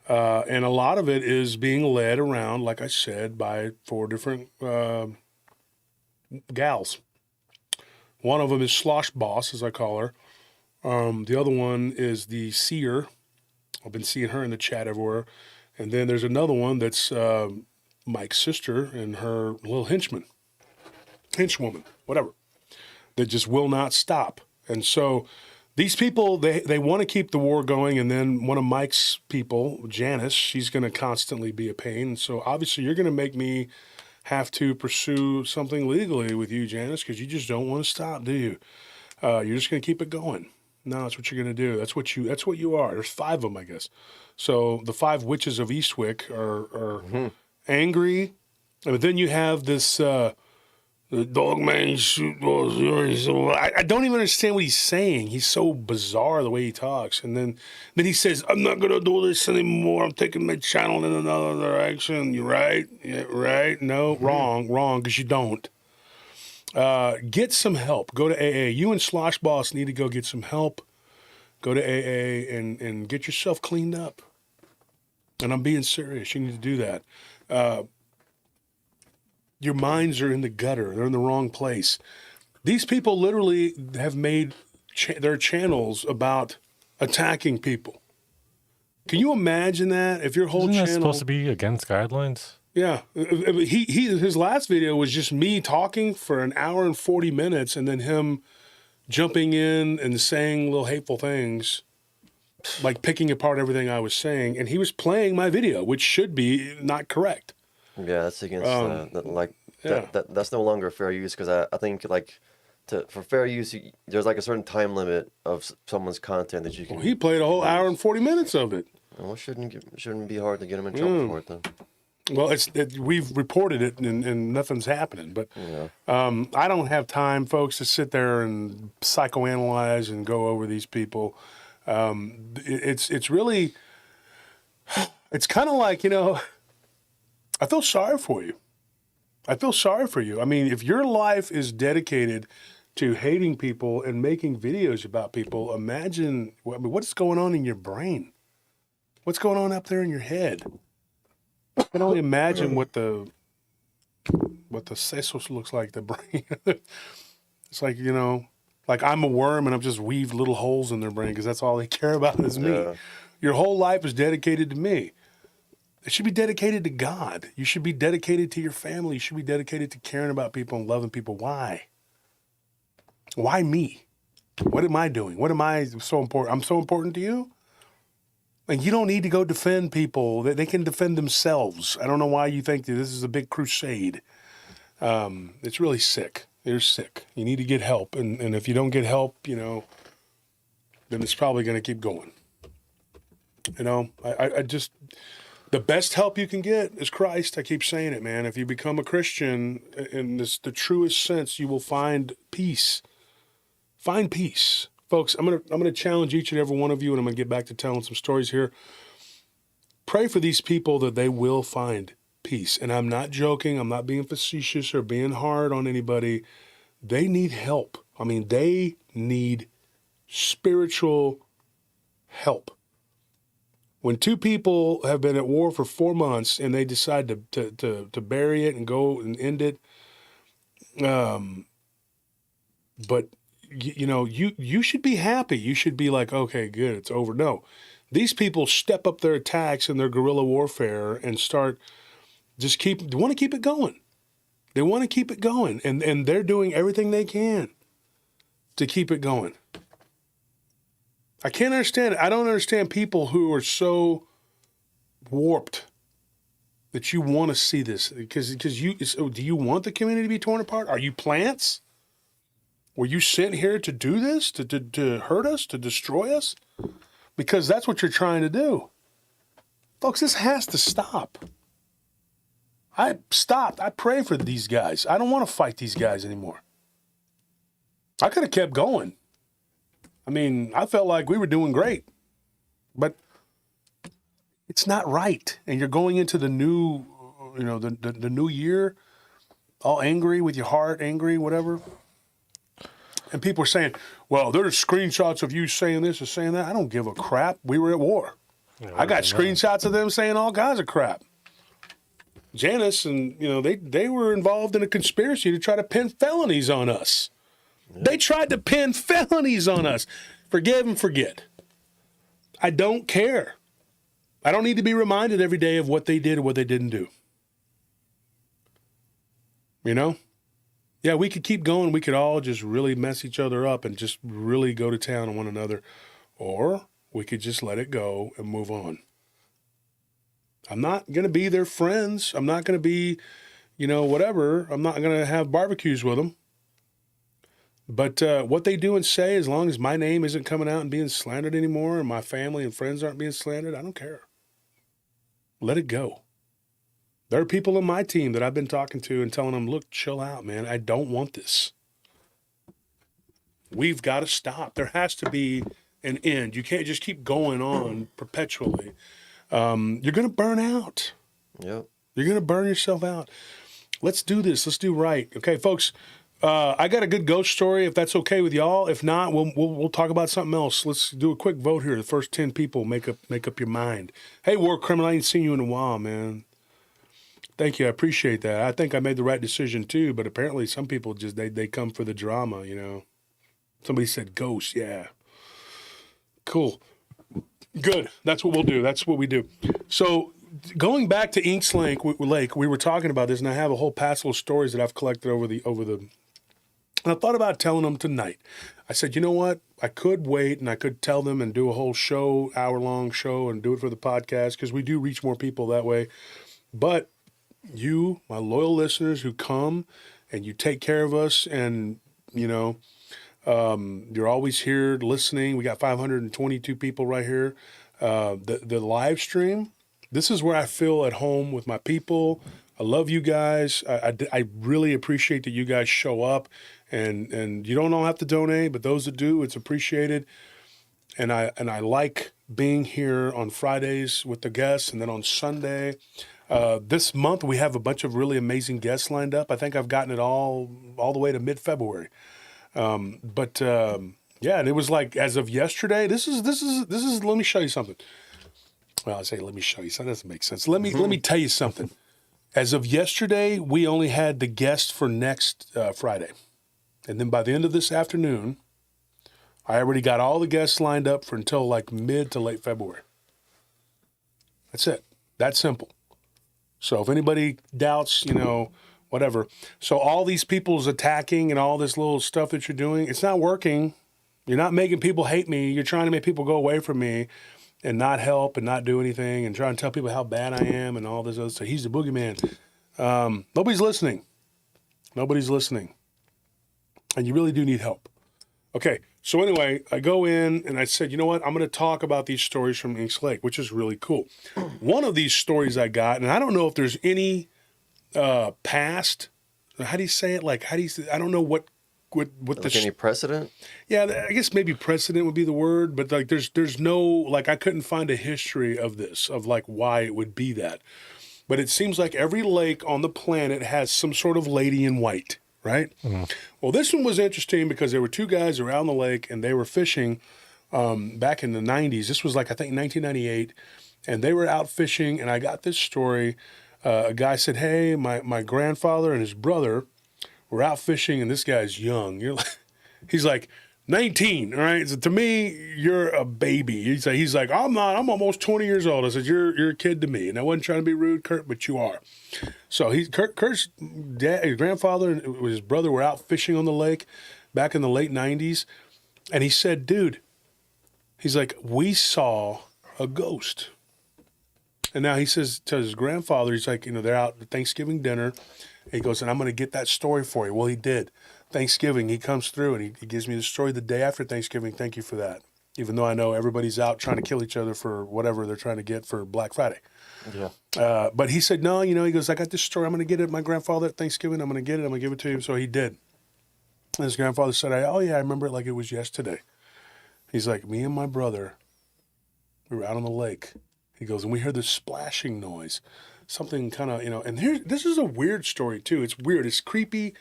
And a lot of it is being led around, like I said, by 4 different gals. One of them is Slosh Boss, as I call her. The other one is the Seer. I've been seeing her in the chat everywhere. And then there's another one that's Mike's sister and her little henchwoman, whatever, that just will not stop. And so these people, they want to keep the war going. And then one of Mike's people, Janice, she's going to constantly be a pain. And so obviously you're going to make me have to pursue something legally with you, Janice, because you just don't want to stop, do you? You're just going to keep it going. No, that's what you're going to do. That's what you are. There's 5 of them, I guess. So the 5 witches of Eastwick are angry. But then you have this the dog man shoot. I don't even understand what he's saying. He's so bizarre the way he talks. And then he says, "I'm not going to do this anymore. I'm taking my channel in another direction." You right? Yeah, right? No, wrong, because you don't. Get some help. Go to AA. You and Slosh Boss need to go get some help. Go to AA and get yourself cleaned up. And I'm being serious. You need to do that. Your minds are in the gutter. They're in the wrong place. These people literally have made their channels about attacking people. Can you imagine that? If your whole Isn't channel that supposed to be against guidelines? Yeah, his last video was just me talking for an hour and 40 minutes, and then him jumping in and saying little hateful things, like picking apart everything I was saying, and he was playing my video, which should be not correct. Yeah, that's against that's no longer fair use, because I think for fair use there's like a certain time limit of someone's content that you can. Well, he played a whole hour and 40 minutes of it. Well, it shouldn't be hard to get him in trouble for it then. Well, we've reported it and nothing's happening. But I don't have time, folks, to sit there and psychoanalyze and go over these people. It's really, it's kind of like, I feel sorry for you. I mean, if your life is dedicated to hating people and making videos about people, imagine what's going on in your brain. What's going on up there in your head? I can only imagine what the sesos looks like, the brain. It's like, like I'm a worm and I've just weaved little holes in their brain because that's all they care about is me. Yeah. Your whole life is dedicated to me. It should be dedicated to God. You should be dedicated to your family. You should be dedicated to caring about people and loving people. Why? Why me? What am I doing? What am I so important? I'm so important to you? And you don't need to go defend people. They can defend themselves. I don't know why you think that this is a big crusade. It's really sick. You're sick. You need to get help. And if you don't get help, then it's probably going to keep going. I just, the best help you can get is Christ. I keep saying it, man. If you become a Christian in the truest sense, you will find peace. Find peace. folks, I'm gonna challenge each and every one of you, and I'm gonna get back to telling some stories here. Pray for these people that they will find peace. And I'm not joking. I'm not being facetious or being hard on anybody. They need help. I mean, they need spiritual help. When two people have been at war for 4 months and they decide to bury it and go and end it, but you should be happy. You should be like, okay, good, it's over. No, these people step up their attacks and their guerrilla warfare and start they want to keep it going. They want to keep it going, and they're doing everything they can to keep it going. I can't understand it. I don't understand people who are so warped that you want to see this. Because do you want the community to be torn apart? Are you plants? Were you sent here to do this, to hurt us, to destroy us? Because that's what you're trying to do. Folks, this has to stop. I stopped. I pray for these guys. I don't want to fight these guys anymore. I could have kept going. I mean, I felt like we were doing great. But it's not right. And you're going into the new, the new year, all angry with your heart, angry, whatever. And people are saying, well, there's screenshots of you saying this or saying that. I don't give a crap. We were at war. Yeah, I got screenshots of them saying all kinds of crap. Janice and, they were involved in a conspiracy to try to pin felonies on us. Yeah. They tried to pin felonies on us. Forgive and forget. I don't care. I don't need to be reminded every day of what they did or what they didn't do. Yeah, we could keep going. We could all just really mess each other up and just really go to town on one another. Or we could just let it go and move on. I'm not going to be their friends. I'm not going to be, whatever. I'm not going to have barbecues with them. But what they do and say, as long as my name isn't coming out and being slandered anymore and my family and friends aren't being slandered, I don't care. Let it go. There are people on my team that I've been talking to and telling them, look, chill out, man. I don't want this. We've got to stop. There has to be an end. You can't just keep going on perpetually. You're going to burn out. Yep. You're going to burn yourself out. Let's do this. Let's do right. Okay, folks, I got a good ghost story, if that's okay with y'all. If not, we'll talk about something else. Let's do a quick vote here. The first 10 people make up your mind. Hey, War Criminal, I ain't seen you in a while, man. Thank you. I appreciate that. I think I made the right decision too, but apparently some people just, they come for the drama, Somebody said ghost. Yeah. Cool. Good. That's what we'll do. That's what we do. So going back to Inks Lake, we were talking about this, and I have a whole passel of stories that I've collected over the, and I thought about telling them tonight. I said, you know what? I could wait and I could tell them and do a whole show, hour-long show, and do it for the podcast because we do reach more people that way. But you, my loyal listeners who come and you take care of us and, you're always here listening. We got 522 people right here. The live stream, this is where I feel at home with my people. I love you guys. I really appreciate that you guys show up and you don't all have to donate, but those that do, it's appreciated. And I like being here on Fridays with the guests and then on Sunday. This month we have a bunch of really amazing guests lined up. I think I've gotten it all the way to mid-February. Yeah, and it was like as of yesterday. This is. Let me show you something. Well, I say let me show you something. That doesn't make sense. Let me tell you something. As of yesterday, we only had the guest for next Friday, and then by the end of this afternoon, I already got all the guests lined up for until like mid to late February. That's it. That simple. So if anybody doubts, whatever. So all these people's attacking and all this little stuff that you're doing, it's not working. You're not making people hate me. You're trying to make people go away from me and not help and not do anything and trying to tell people how bad I am and all this other stuff. He's the boogeyman. Nobody's listening. Nobody's listening. And you really do need help. Okay, so anyway, I go in and I said, you know what? I'm going to talk about these stories from Inks Lake, which is really cool. One of these stories I got, and I don't know if there's any past, how do you say it? I don't know what what Like any precedent? yeah, I guess maybe precedent would be the word, but like there's no, like, I couldn't find a history of this, of like why it would be that. But it seems like every lake on the planet has some sort of lady in white, right? Well, this one was interesting because there were two guys around the lake and they were fishing back in the 90s. This was like, I think, 1998. And they were out fishing, and I got this story. A guy said, hey, my grandfather and his brother were out fishing, and this guy's young. He's like 19, all right? So to me, you're a baby. He's like, I'm not. I'm almost 20 years old. I said, you're a kid to me. And I wasn't trying to be rude, Kurt, but you are. So Kurt's dad, his grandfather and his brother were out fishing on the lake back in the late 90s. And he said, dude, he's like, we saw a ghost. And now he says to his grandfather, he's like, they're out at Thanksgiving dinner. And he goes, and I'm going to get that story for you. Well, he did. Thanksgiving, he comes through and he gives me the story the day after Thanksgiving. Thank you for that. Even though I know everybody's out trying to kill each other for whatever they're trying to get for Black Friday. Yeah. But he said, no, he goes, I got this story. I'm going to get it. My grandfather at Thanksgiving, I'm going to get it. I'm going to give it to him. So he did. And his grandfather said, oh, yeah, I remember it like it was yesterday. He's like, me and my brother, we were out on the lake. He goes, and we heard this splashing noise, something kind of, and here, this is a weird story too. It's weird. It's creepy,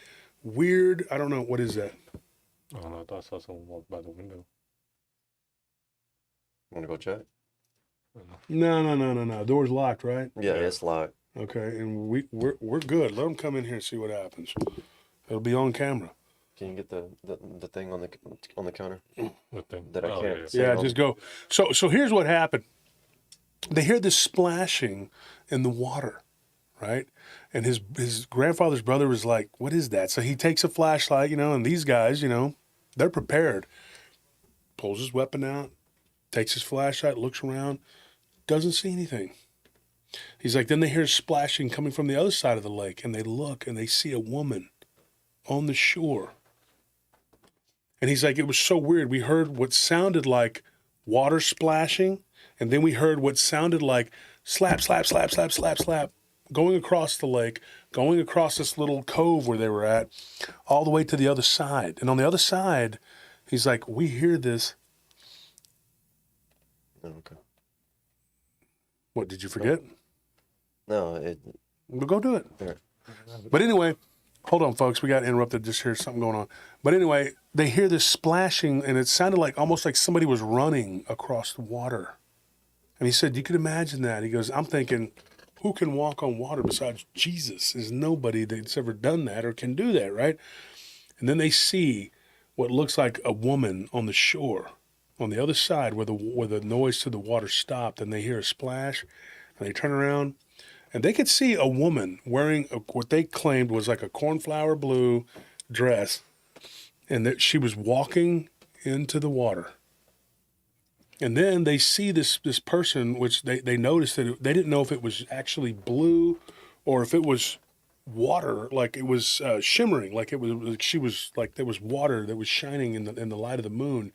weird. I don't know. What is that? I don't know. I thought I saw someone walk by the window. Want to go check? No. Door's locked, right? Yeah, it's locked. Okay, and we're good. Let them come in here and see what happens. It'll be on camera. Can you get the thing on the counter? What thing? That I can't. see Yeah, on- just go. So here's what happened. They hear this splashing in the water, right? And his grandfather's brother was like, what is that? So he takes a flashlight, and these guys, they're prepared. Pulls his weapon out, takes his flashlight, looks around, doesn't see anything. He's like, then they hear splashing coming from the other side of the lake, and they look and they see a woman on the shore. And he's like, it was so weird. We heard what sounded like water splashing, and then we heard what sounded like slap, slap, slap, slap, slap, slap, going across the lake, going across this little cove where they were at, all the way to the other side. And on the other side, he's like, we hear this. Okay. What, did you forget? No, Well, go do it. there. But anyway, hold on, folks. We got interrupted. Just hear something going on. But anyway, they hear this splashing, and it sounded like almost like somebody was running across the water. And he said, you could imagine that. He goes, I'm thinking, who can walk on water besides Jesus? There's nobody that's ever done that or can do that, right? And then they see what looks like a woman on the shore, on the other side where the noise to the water stopped, and they hear a splash, and they turn around, and they could see a woman wearing what they claimed was like a cornflower blue dress, and that she was walking into the water. And then they see this person, which they noticed that they didn't know if it was actually blue or if it was water, like it was shimmering, like it was, like she was, like there was water that was shining in the light of the moon.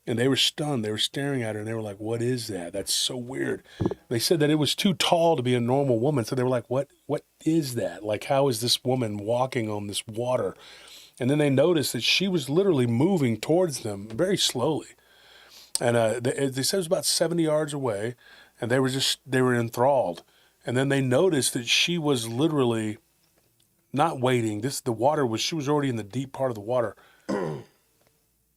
And they were stunned. They were staring at her, and they were like, what is that? That's so weird. They said that it was too tall to be a normal woman. So they were like, what is that? Like, how is this woman walking on this water? And then they noticed that she was literally moving towards them very slowly. And they said it was about 70 yards away, and they were enthralled. And then they noticed that she was literally not waiting. She was already in the deep part of the water.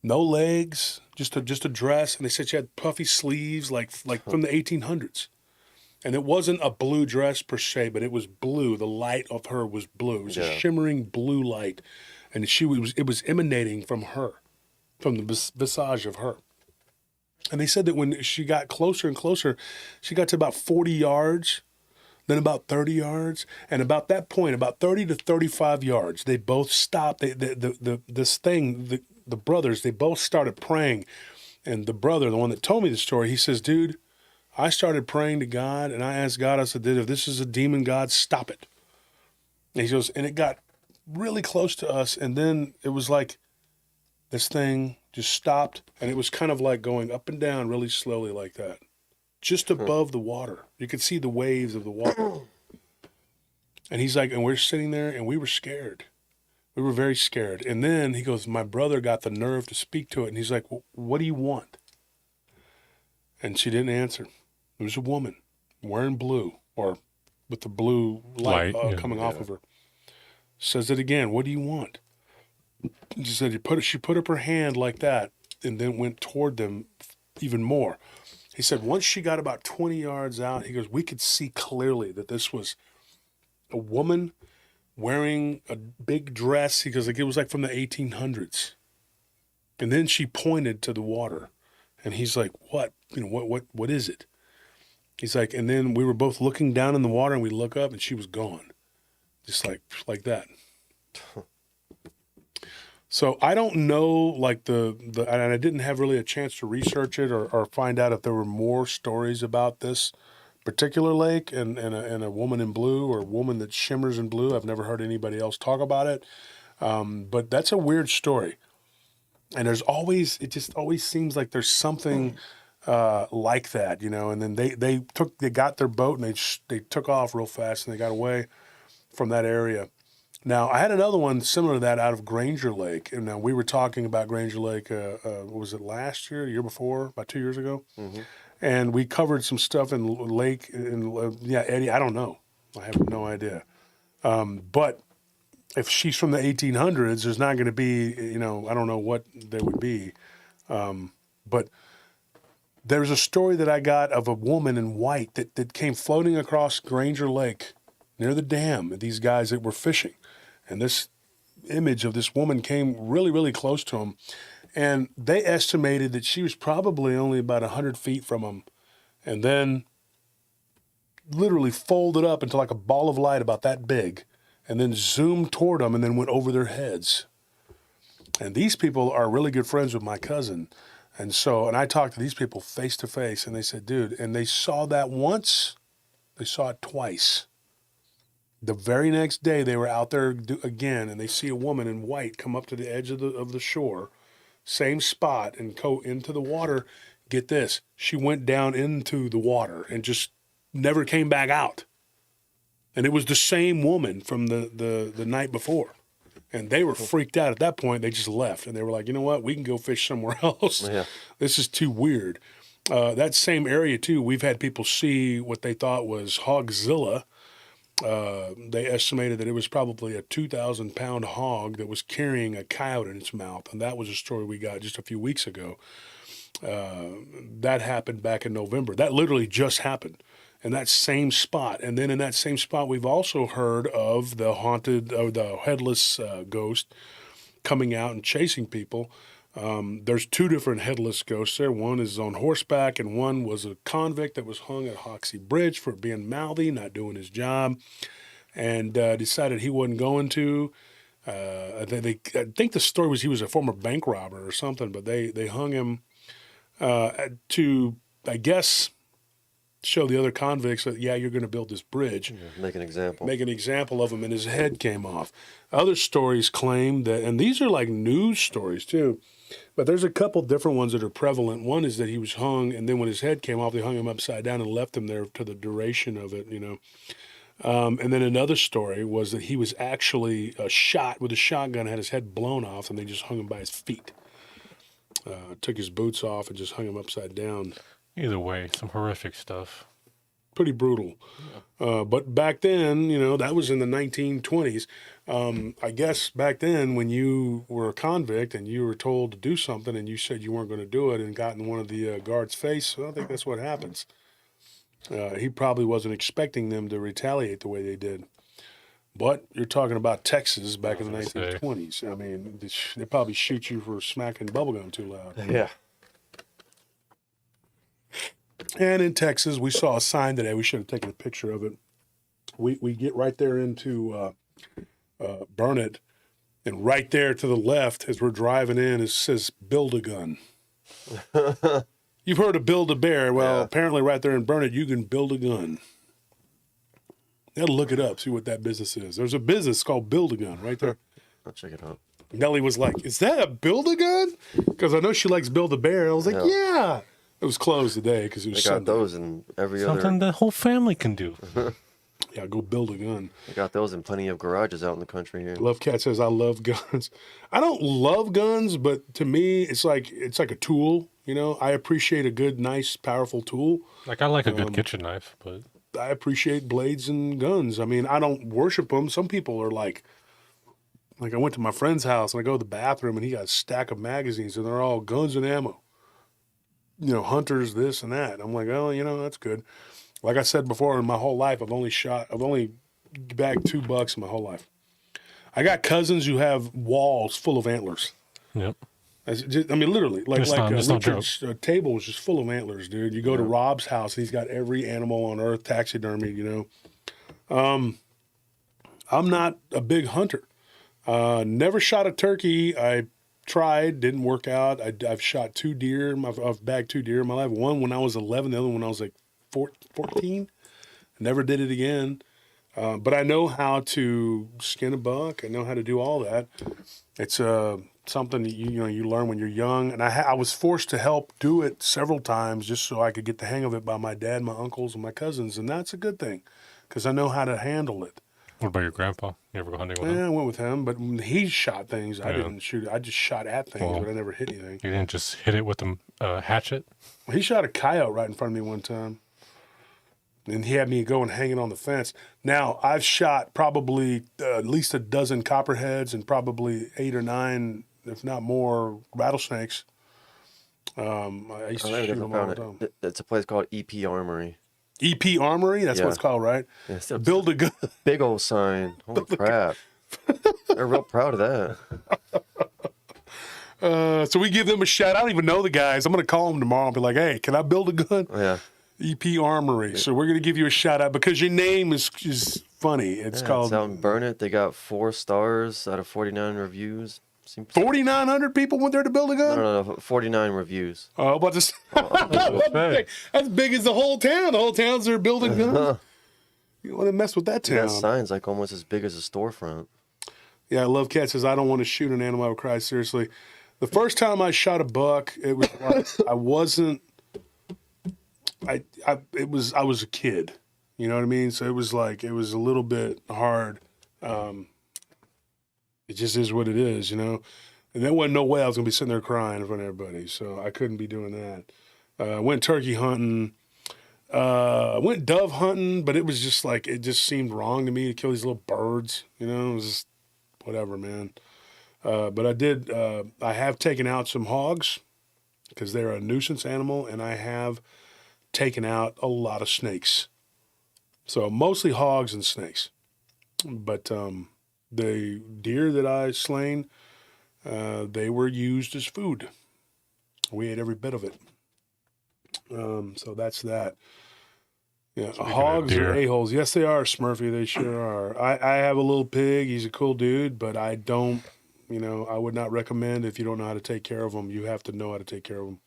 No legs, just a dress, and they said she had puffy sleeves like from the 1800s. And it wasn't a blue dress per se, but it was blue. The light of her was blue. It was a shimmering blue light, and it was emanating from her, from the visage of her. And they said that when she got closer and closer, she got to about 40 yards, then about 30 yards, and about that point, about 30 to 35 yards, they both stopped. The brothers, they both started praying. And the brother, the one that told me the story, he says, dude, I started praying to God, and I asked God, I said, if this is a demon, God, stop it. And he goes, and it got really close to us, and then it was like this thing just stopped, and it was kind of like going up and down really slowly like that, just above the water. You could see the waves of the water. And he's like, and we're sitting there, and we were scared. We were very scared. And then he goes, my brother got the nerve to speak to it. And he's like, well, what do you want? And she didn't answer. It was a woman wearing blue, or with the blue light, coming off of her. Says it again, what do you want? She said, she put up her hand like that and then went toward them even more. He said, once she got about 20 yards out, he goes, we could see clearly that this was a woman wearing a big dress. He goes, like, it was like from the 1800s. And then she pointed to the water. And he's like, what? You know, what is it? He's like, and then we were both looking down in the water, and we look up, and she was gone. Just like that. So I don't know, like and I didn't have really a chance to research it or find out if there were more stories about this particular lake and a woman in blue, or a woman that shimmers in blue. I've never heard anybody else talk about it. But that's a weird story. And it just always seems like there's something like that, you know. And then they got their boat and they took off real fast and they got away from that area. Now, I had another one similar to that out of Granger Lake. And now we were talking about Granger Lake, was it last year, the year before, about 2 years ago? Mm-hmm. And we covered some stuff in Lake, Eddie, I don't know. I have no idea. But if she's from the 1800s, there's not going to be, you know, I don't know what there would be. But there's a story that I got of a woman in white that came floating across Granger Lake near the dam, these guys that were fishing. And this image of this woman came really, really close to them. And they estimated that she was probably only about 100 feet from them. And then literally folded up into like a ball of light about that big. And then zoomed toward them and then went over their heads. And these people are really good friends with my cousin. And I talked to these people face to face. And they said, dude, and they saw that once. They saw it twice. The very next day, they were out there again, and they see a woman in white come up to the edge of the shore, same spot, and go into the water. Get this, she went down into the water and just never came back out. And it was the same woman from the night before. And they were freaked out at that point. They just left, and they were like, you know what, we can go fish somewhere else. Yeah. This is too weird. That same area, too, we've had people see what they thought was Hogzilla. They estimated that it was probably a 2,000-pound hog that was carrying a coyote in its mouth. And that was a story we got just a few weeks ago. That happened back in November. That literally just happened in that same spot. And then in that same spot, we've also heard of the headless ghost coming out and chasing people. There's two different headless ghosts there. One is on horseback, and one was a convict that was hung at Hoxie Bridge for being mouthy, not doing his job, and decided he wasn't going to. I think the story was he was a former bank robber or something, but they hung him to, I guess, show the other convicts that, yeah, you're going to build this bridge. Yeah, make an example of him, and his head came off. Other stories claim that, and these are like news stories too, but there's a couple different ones that are prevalent. One is that he was hung, and then when his head came off, they hung him upside down and left him there to the duration of it, you know. And then another story was that he was actually shot with a shotgun, had his head blown off, and they just hung him by his feet. Took his boots off and just hung him upside down. Either way, some horrific stuff. Pretty brutal. Yeah. But back then, you know, that was in the 1920s. I guess back then when you were a convict and you were told to do something and you said you weren't going to do it and got in one of the guards' face, I think that's what happens. He probably wasn't expecting them to retaliate the way they did. But you're talking about Texas back in the 1920s. I mean, they probably shoot you for smacking bubblegum too loud. Yeah. And in Texas, we saw a sign today. We should have taken a picture of it. We get right there into Burnett, and right there to the left as we're driving in, it says "Build a Gun." You've heard of Build-A-Bear. Well, yeah. Apparently right there in Burnett, you can build a gun. You gotta look it up, see what that business is. There's a business called Build a Gun right there. I'll check it out. Nellie was like, "Is that a Build-A-Gun?" Because I know she likes Build-A-Bear. I was like, yeah. It was closed today because it was Sunday. Sunday. Those and every Something other... the whole family can do. Yeah, go build a gun. They got those in plenty of garages out in the country here. Love Cat says I love guns. I don't love guns, but to me, it's like a tool. You know, I appreciate a good, nice, powerful tool. Like I like a good kitchen knife, but I appreciate blades and guns. I mean, I don't worship them. Some people are like I went to my friend's house and I go to the bathroom and he got a stack of magazines and they're all guns and ammo. You know, hunters, this and that. I'm like, oh, you know, that's good. Like I said before, in my whole life, I've only bagged $2 in my whole life. I got cousins who have walls full of antlers. yep. I mean, literally, It's not no Richard's table is just full of antlers, dude. You go to Rob's house, he's got every animal on earth taxidermy. You know, I'm not a big hunter. Never shot a turkey. I tried, didn't work out. I've shot 2 deer. I've bagged 2 deer in my life. One when I was 11, the other one when I was like 14. Never did it again. But I know how to skin a buck. I know how to do all that. It's something that you learn when you're young. And I was forced to help do it several times just so I could get the hang of it by my dad, my uncles, and my cousins. And that's a good thing because I know how to handle it. What about your grandpa? You ever go hunting with him? Yeah, I went with him, but he shot things. I didn't shoot. I just shot at things, but I never hit anything. You didn't just hit it with a hatchet? He shot a coyote right in front of me one time. And he had me going hanging on the fence. Now, I've shot probably at least a dozen copperheads and probably 8 or 9, if not more, rattlesnakes. I used to shoot them all the time. It's a place called EP Armory. EP Armory? That's what it's called, right? Yeah, it's a Build a gun. big old sign. Holy crap. They're real proud of that. So we give them a shout. I don't even know the guys. I'm going to call them tomorrow and be like, hey, can I build a gun? Yeah. EP Armory. So we're going to give you a shout out because your name is funny. It's called... It's out in Burnett. They got 4 stars out of 49 reviews. 4,900 people went there to build a gun? No, 49 reviews. Oh, but this, that's big as the whole town. The whole town's there building guns. You want to mess with that That town. sign's like almost as big as a storefront. Yeah, I love Cat says, I don't want to shoot an animal. I would cry, seriously. The first time I shot a buck, it was like, I was a kid. You know what I mean? So it was a little bit hard. It just is what it is, you know? And there wasn't no way I was going to be sitting there crying in front of everybody. So I couldn't be doing that. I went turkey hunting. I went dove hunting, but it was just like, it just seemed wrong to me to kill these little birds. You know, it was just whatever, man. But I have taken out some hogs because they're a nuisance animal, and I have taken out a lot of snakes. So mostly hogs and snakes. But the deer that I slain, they were used as food. We ate every bit of it. So that's that. Yeah, hogs are a-holes. Yes, they are, Smurfy. They sure are. I have a little pig. He's a cool dude, but I don't, I would not recommend if you don't know how to take care of him. You have to know how to take care of him.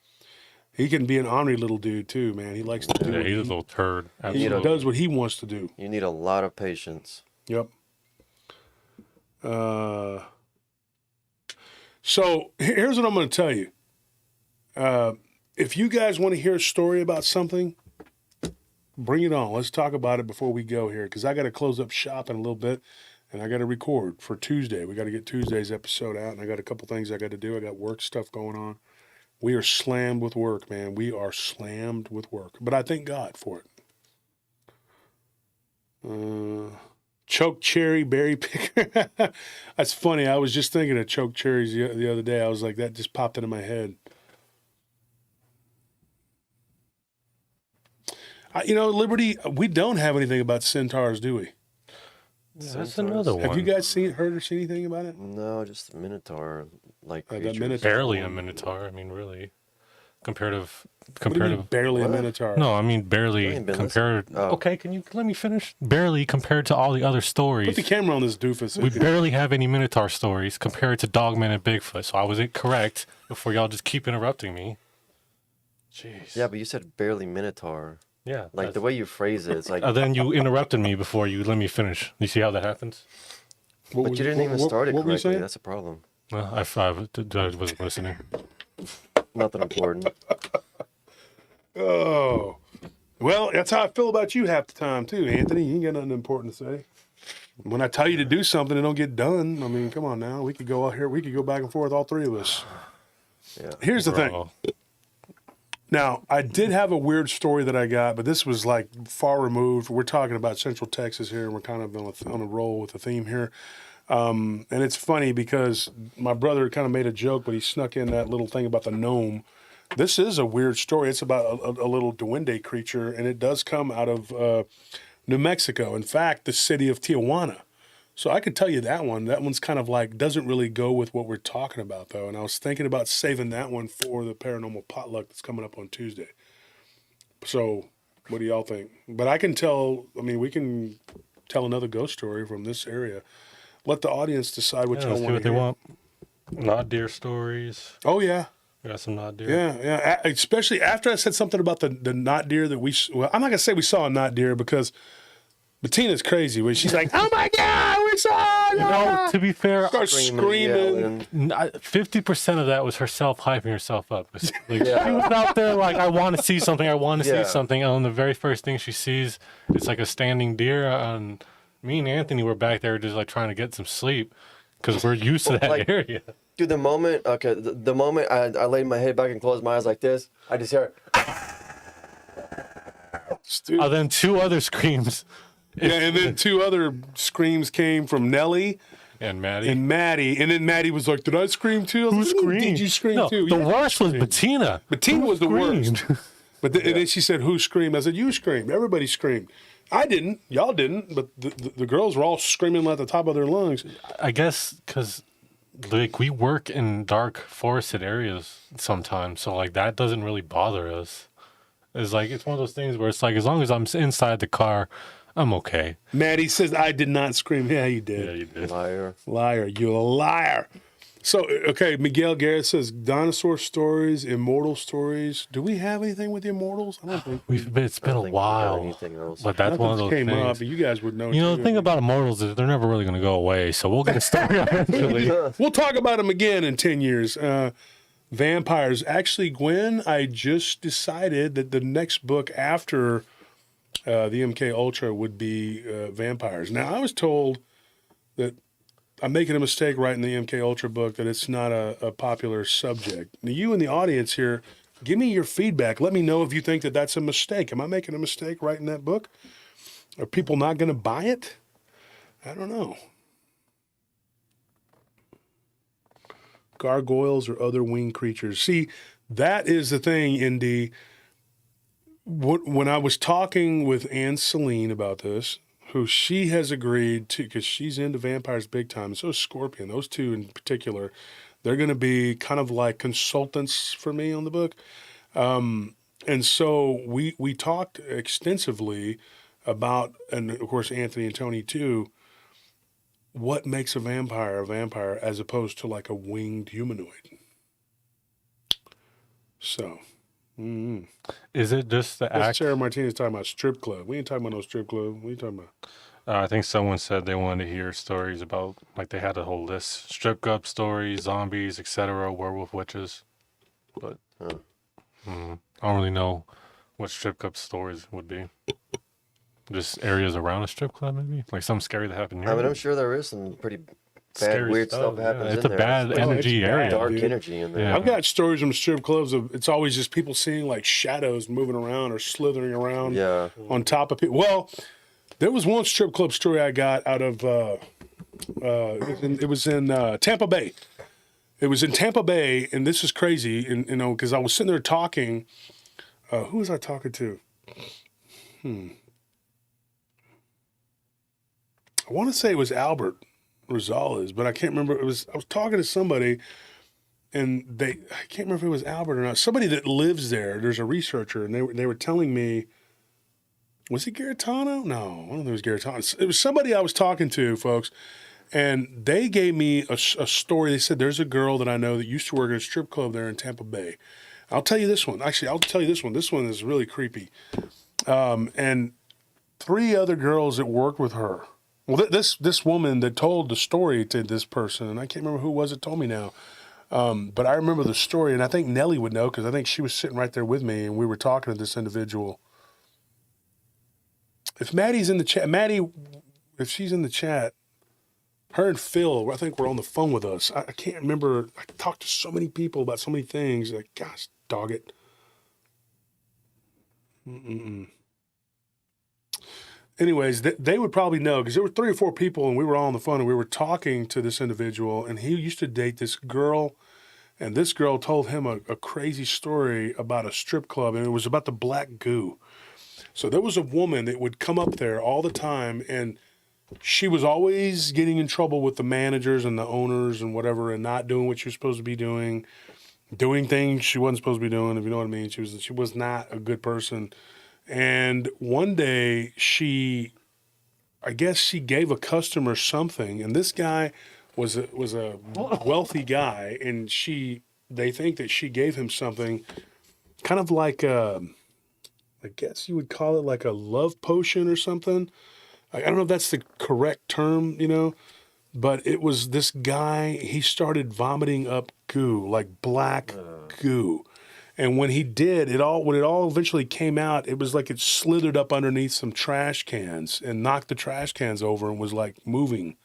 He can be an ornery little dude, too, man. He likes to do he's a little turd. He does what he wants to do. You need a lot of patience. Yep. So here's what I'm going to tell you. If you guys want to hear a story about something, bring it on. Let's talk about it before we go here, because I got to close up shop in a little bit, and I got to record for Tuesday. We got to get Tuesday's episode out, and I got a couple things I got to do. I got work stuff going on. We are slammed with work, man. We are slammed with work, but I thank God for it. Choke cherry berry picker. That's funny. I was just thinking of choke cherries the other day. I was like, that just popped into my head. Liberty, we don't have anything about centaurs, do we? Yeah, that's another one. Have you guys heard or seen anything about it? No, just the Minotaur. Like barely a Minotaur. I mean, really. Comparative. Barely a Minotaur. No, I mean barely compared. Okay, can you let me finish? Barely compared to all the other stories. Put the camera on this doofus. We barely have any Minotaur stories compared to Dogman and Bigfoot. So I was incorrect before y'all just keep interrupting me. Jeez. Yeah, but you said barely Minotaur. Yeah. Like the way you phrase it, it's like. Then you interrupted me before you let me finish. You see how that happens? But you didn't even start it correctly. That's a problem. I wasn't listening. Nothing important. Oh, Well, that's how I feel about you half the time too, Anthony. You ain't got nothing important to say. When I tell you to do something, it don't get done. I mean, come on now. We could go out here. We could go back and forth, all three of us. Yeah. Here's the thing. Now, I did have a weird story that I got, but this was like far removed. We're talking about Central Texas here, and we're kind of on a roll with the theme here. And it's funny because my brother kind of made a joke, but he snuck in that little thing about the gnome. This is a weird story. It's about a little duende creature, and it does come out of New Mexico. In fact, the city of Tijuana. So I could tell you that one. That one's kind of like, doesn't really go with what we're talking about, though. And I was thinking about saving that one for the paranormal potluck that's coming up on Tuesday. So what do y'all think? But I can tell, I mean, we can tell another ghost story from this area. Let the audience decide what y'all want to hear. Want. Not deer stories. Oh, yeah. We got some not deer. Yeah. Especially after I said something about the not deer that well, I'm not going to say we saw a not deer because Bettina's crazy when she's like, oh my God, we saw it. No, to be fair, Starts screaming. 50% of that was herself hyping herself up. Like, she was out there like, I want to see something. I want to see something. And the very first thing she sees, it's like a standing deer. And me and Anthony were back there just like trying to get some sleep because we're used to that area. Dude, the moment I laid my head back and closed my eyes like this, I just hear Then two other screams. Yeah, and then two other screams came from Nellie and Maddie. And then Maddie was like, did I scream too? Who screamed? Did you scream No, too? the worst was Bettina. Bettina was the worst. But and then she said, who screamed? I said, you screamed. Everybody screamed. I didn't. Y'all didn't. But the girls were all screaming at the top of their lungs. I guess because like we work in dark forested areas sometimes. So like that doesn't really bother us. It's like, it's one of those things where it's like, as long as I'm inside the car, I'm okay. Maddie says, I did not scream. Yeah, you did. Yeah, you did. Liar. You a liar. So, okay, Miguel Garrett says, dinosaur stories, immortal stories. Do we have anything with the immortals? I don't think it's been a while. But that's one of those came things. Up, you guys would know. You know, the thing about immortals is they're never really going to go away. So we'll get a story eventually. We'll talk about them again in 10 years. Vampires. Actually, Gwen, I just decided that the next book after the MK Ultra would be vampires. Now, I was told that I'm making a mistake writing the MK Ultra book, that it's not a popular subject. Now, you in the audience here, give me your feedback. Let me know if you think that that's a mistake. Am I making a mistake writing that book? Are people not going to buy it? I don't know. Gargoyles or other winged creatures. See, that is the thing, Indy. When I was talking with Anne Celine about this, who she has agreed to, because she's into vampires big time, and so is Scorpion, those two in particular, they're going to be kind of like consultants for me on the book. And so we talked extensively about, and of course Anthony and Tony too, what makes a vampire as opposed to like a winged humanoid. So... Mm-hmm. Is it just the act? Sarah Martinez talking about strip club. We ain't talking about no strip club. What are you talking about? I think someone said they wanted to hear stories about, like they had a whole list: strip club stories, zombies, etc., werewolf witches. But I don't really know what strip club stories would be. Just areas around a strip club, maybe, like something scary that happened near. I mean, I'm sure there is some pretty bad, weird stuff happens in there. It's a bad energy area. Dark energy in there. Yeah. I've got stories from strip clubs of it's always just people seeing like shadows moving around or slithering around on top of people. Well, there was one strip club story I got out of it was in Tampa Bay. It was in Tampa Bay, and this is crazy, and you know, because I was sitting there talking. Who was I talking to? I want to say it was Albert Rosales, but I can't remember. I was talking to somebody, and I can't remember if it was Albert or not. Somebody that lives there. There's a researcher, and they were telling me, was it Garitano? No, I don't think it was Garitano. It was somebody I was talking to, folks, and they gave me a story. They said there's a girl that I know that used to work at a strip club there in Tampa Bay. I'll tell you this one. Actually, I'll tell you this one. This one is really creepy. And 3 other girls that worked with her. Well, this woman that told the story to this person, and I can't remember who it was that told me now, but I remember the story, and I think Nellie would know because I think she was sitting right there with me, and we were talking to this individual. If Maddie's in the chat, Maddie, if she's in the chat, her and Phil, I think, were on the phone with us. I can't remember. I talked to so many people about so many things. Like, gosh, dog it. Anyways, they would probably know because there were 3 or 4 people and we were all on the phone and we were talking to this individual and he used to date this girl and this girl told him a crazy story about a strip club and it was about the black goo. So there was a woman that would come up there all the time and she was always getting in trouble with the managers and the owners and whatever and not doing what she was supposed to be doing things she wasn't supposed to be doing, if you know what I mean. She was not a good person. And one day I guess she gave a customer something, and this guy was a wealthy guy, and they think that she gave him something, kind of like I guess you would call it like a love potion or something. I don't know if that's the correct term, but it was this guy. He started vomiting up goo, like black goo. And when he did, when it all eventually came out, it was like it slithered up underneath some trash cans and knocked the trash cans over and was like moving.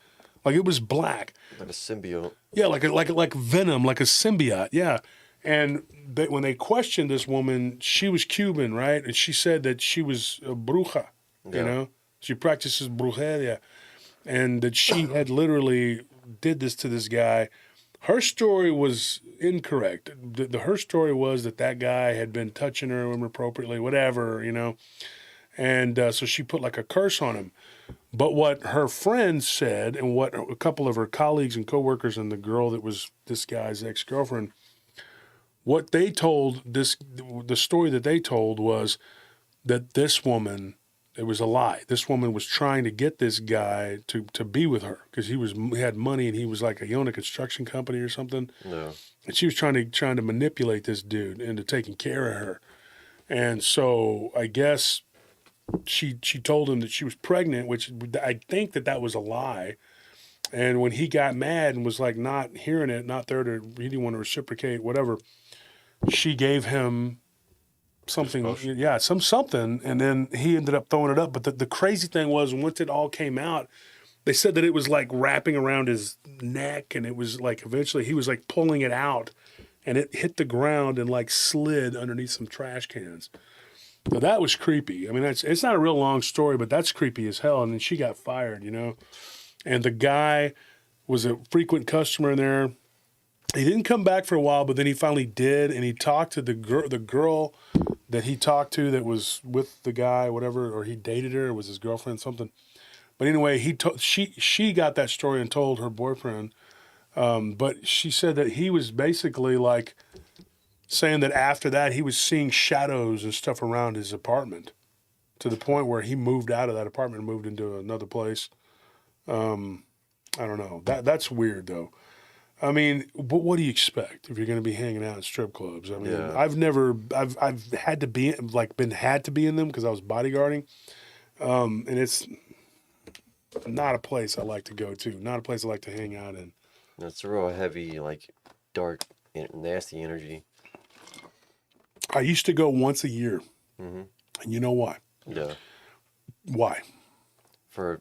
Like it was black. Like a symbiote. Yeah, like venom, like a symbiote. Yeah. And when they questioned this woman, she was Cuban, right? And she said that she was a bruja, She practices brujeria. And that she had literally did this to this guy. Her story was incorrect. Her story was that guy had been touching her inappropriately, whatever, And so she put like a curse on him. But what her friends said and what a couple of her colleagues and coworkers and the girl that was this guy's ex-girlfriend, what they told, the story that they told was that this woman, it was a lie. This woman was trying to get this guy to be with her because he had money and he was like he owned a construction company or something. Yeah. And she was trying to manipulate this dude into taking care of her. And so I guess she told him that she was pregnant, which I think that was a lie. And when he got mad and was like not hearing it, not there to really want to reciprocate, whatever, she gave him something, something, and then he ended up throwing it up. But the crazy thing was, once it all came out, they said that it was like wrapping around his neck, and it was like eventually he was like pulling it out, and it hit the ground and like slid underneath some trash cans. So that was creepy. I mean, it's not a real long story, but that's creepy as hell. And then she got fired, And the guy was a frequent customer in there. He didn't come back for a while, but then he finally did, and he talked to the girl that he talked to that was with the guy, whatever, or he dated her, it was his girlfriend, something. But anyway, she got that story and told her boyfriend. But she said that he was basically like saying that after that he was seeing shadows and stuff around his apartment to the point where he moved out of that apartment and moved into another place. I don't know. That's weird though. I mean, but what do you expect if you're going to be hanging out in strip clubs? I mean, Yeah. I've had to be in them because I was bodyguarding, and it's not a place I like to go to. Not a place I like to hang out in. It's a real heavy, like dark, nasty energy. I used to go once a year, and you know why? Yeah. Why? For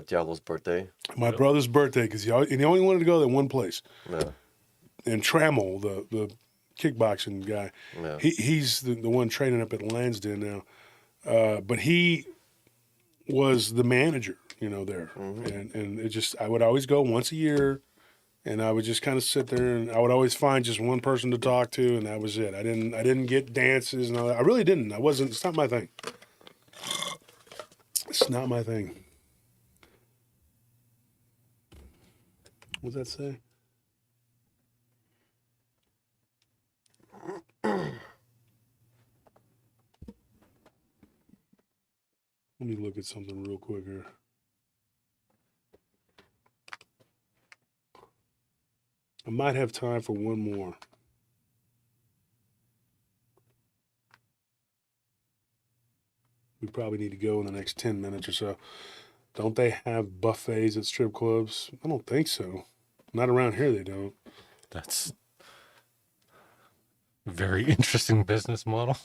Diablo's birthday. My brother's birthday, because he only wanted to go to one place. Yeah. And Trammell, the kickboxing guy, he's the one training up at Lansdowne now. But he was the manager, there. And it just, I would always go once a year, and I would just kind of sit there, and I would always find just one person to talk to, and that was it. I didn't get dances and all that. I really didn't. It's not my thing. It's not my thing. What does that say? Let me look at something real quick here. I might have time for one more. We probably need to go in the next 10 minutes or so. Don't they have buffets at strip clubs? I don't think so. Not around here, they don't. That's a very interesting business model.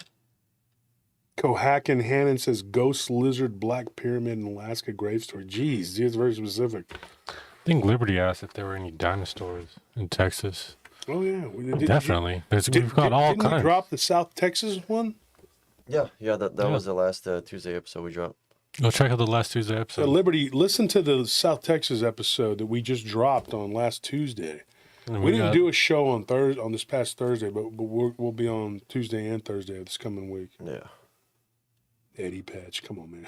Cohacken Hannon says ghost lizard black pyramid in Alaska grave story. Jeez, it's very specific. I think Liberty asked if there were any dinosaurs in Texas. Oh yeah, Definitely. We've got all didn't kinds. we drop the South Texas one? Yeah, that was the last Tuesday episode we dropped. Go check out the last Tuesday episode. Liberty, listen to the South Texas episode that we just dropped on last Tuesday. We didn't do a show on this past Thursday, but we'll be on Tuesday and Thursday of this coming week. Yeah. Eddie Patch, come on, man.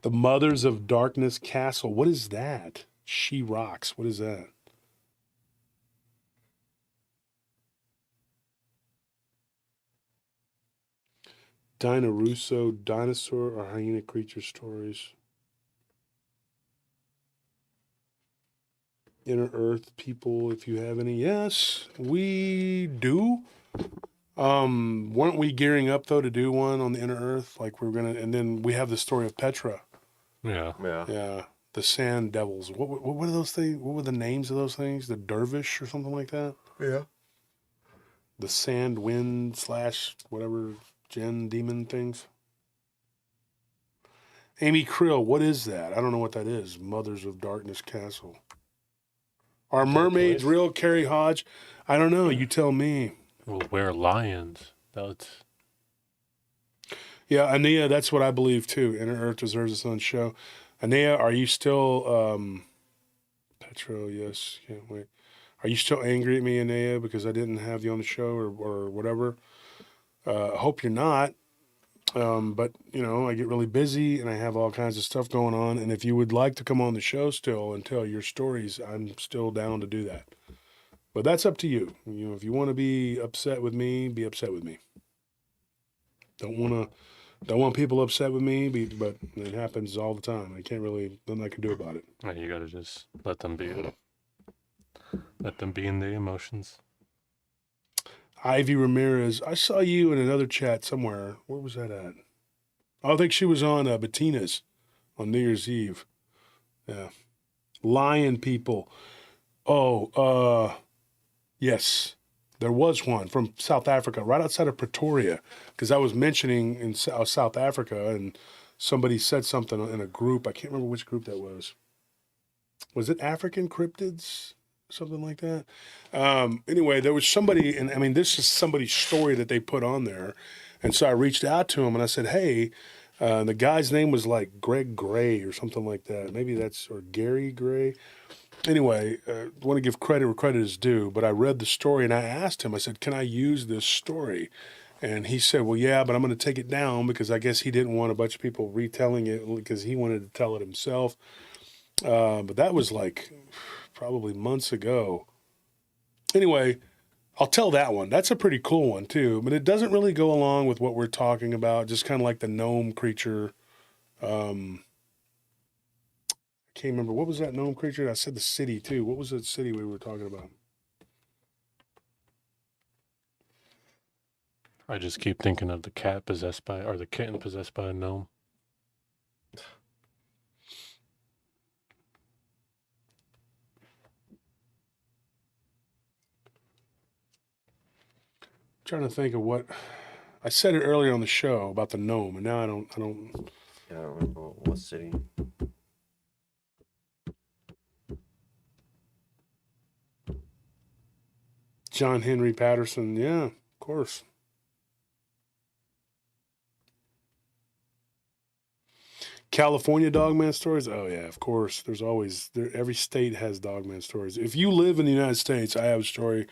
The Mothers of Darkness Castle. What is that? She Rocks. What is that? Dinah Russo, dinosaur or hyena creature stories. Inner Earth people, if you have any. Yes, we do. Weren't we gearing up though to do one on the Inner Earth? Like we're gonna, and then we have the story of Petra. Yeah. Yeah. The Sand Devils. What were those things? What were the names of those things? The Dervish or something like that? Yeah. The Sand Wind / whatever Gen demon things. Amy Krill, what is that? I don't know what that is. Mothers of Darkness Castle. Are mermaids real, Carrie Hodge? I don't know. You tell me. Well, where lions? That's... Yeah, Ania, that's what I believe too. Inner Earth deserves its own show. Ania, are you still Petro? Yes, can't wait. Are you still angry at me, Ania, because I didn't have you on the show or whatever? I hope you're not. But you know, I get really busy and I have all kinds of stuff going on. And if you would like to come on the show still and tell your stories, I'm still down to do that. But that's up to you. You know, if you want to be upset with me, be upset with me. Don't want people upset with me, but it happens all the time. I can't really, nothing I can do about it. Yeah, you gotta just let them be. Let them be in their emotions. Ivy Ramirez, I saw you in another chat somewhere. Where was that at? I think she was on Bettina's on New Year's Eve. Yeah. Lion people. Oh, yes. There was one from South Africa, right outside of Pretoria, because I was mentioning in South Africa, and somebody said something in a group. I can't remember which group that was. Was it African Cryptids? Something like that. Anyway, there was somebody, and I mean, this is somebody's story that they put on there. And so I reached out to him and I said, hey, the guy's name was like Greg Gray or something like that. Maybe that's, or Gary Gray. Anyway, I want to give credit where credit is due, but I read the story and I asked him, I said, can I use this story? And he said, well, yeah, but I'm going to take it down because I guess he didn't want a bunch of people retelling it because he wanted to tell it himself. But that was like probably months ago. Anyway, I'll tell that one. That's a pretty cool one too, but it doesn't really go along with what we're talking about. Just kind of like the gnome creature. I can't remember. What was that gnome creature? I said the city too. What was that city we were talking about? I just keep thinking of the cat possessed by, or the kitten possessed by a gnome. Trying to think of what I said it earlier on the show about the gnome, and now I don't. Yeah, I don't remember what city. John Henry Patterson. Yeah, of course. California Dogman stories. Oh yeah, of course. There's always there. Every state has Dogman stories. If you live in the United States, I have a story.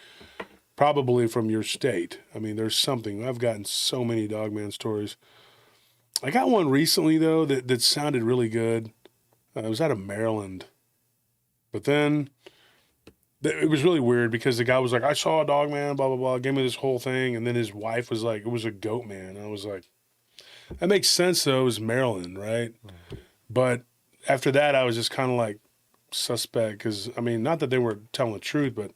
Probably from your state. I mean, there's something. I've gotten so many Dogman stories. I got one recently, though, that sounded really good. It was out of Maryland. But then it was really weird because the guy was like, I saw a Dogman, blah, blah, blah. Gave me this whole thing. And then his wife was like, it was a goat man. I was like, that makes sense, though. It was Maryland, right? Mm-hmm. But after that, I was just kind of like suspect because, I mean, not that they were telling the truth, but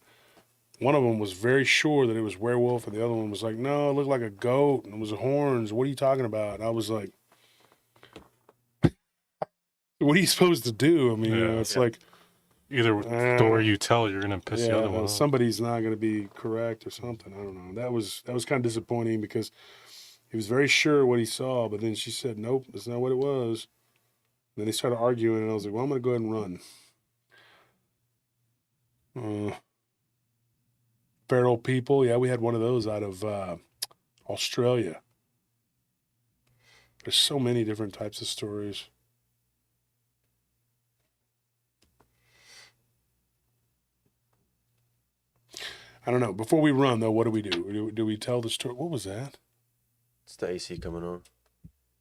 one of them was very sure that it was werewolf, and the other one was like, no, it looked like a goat, and it was horns. What are you talking about? And I was like, what are you supposed to do? I mean, you know, it's like... Either story you tell, you're going to piss the other one off. Somebody's not going to be correct or something. I don't know. That was kind of disappointing because He was very sure what he saw, but then she said, nope, that's not what it was. And then they started arguing, and I was like, well, I'm going to go ahead and run. Feral people. Yeah, we had one of those out of Australia. There's so many different types of stories. I don't know. Before we run, though, what do we do? Do we tell the story? What was that? It's the AC coming on.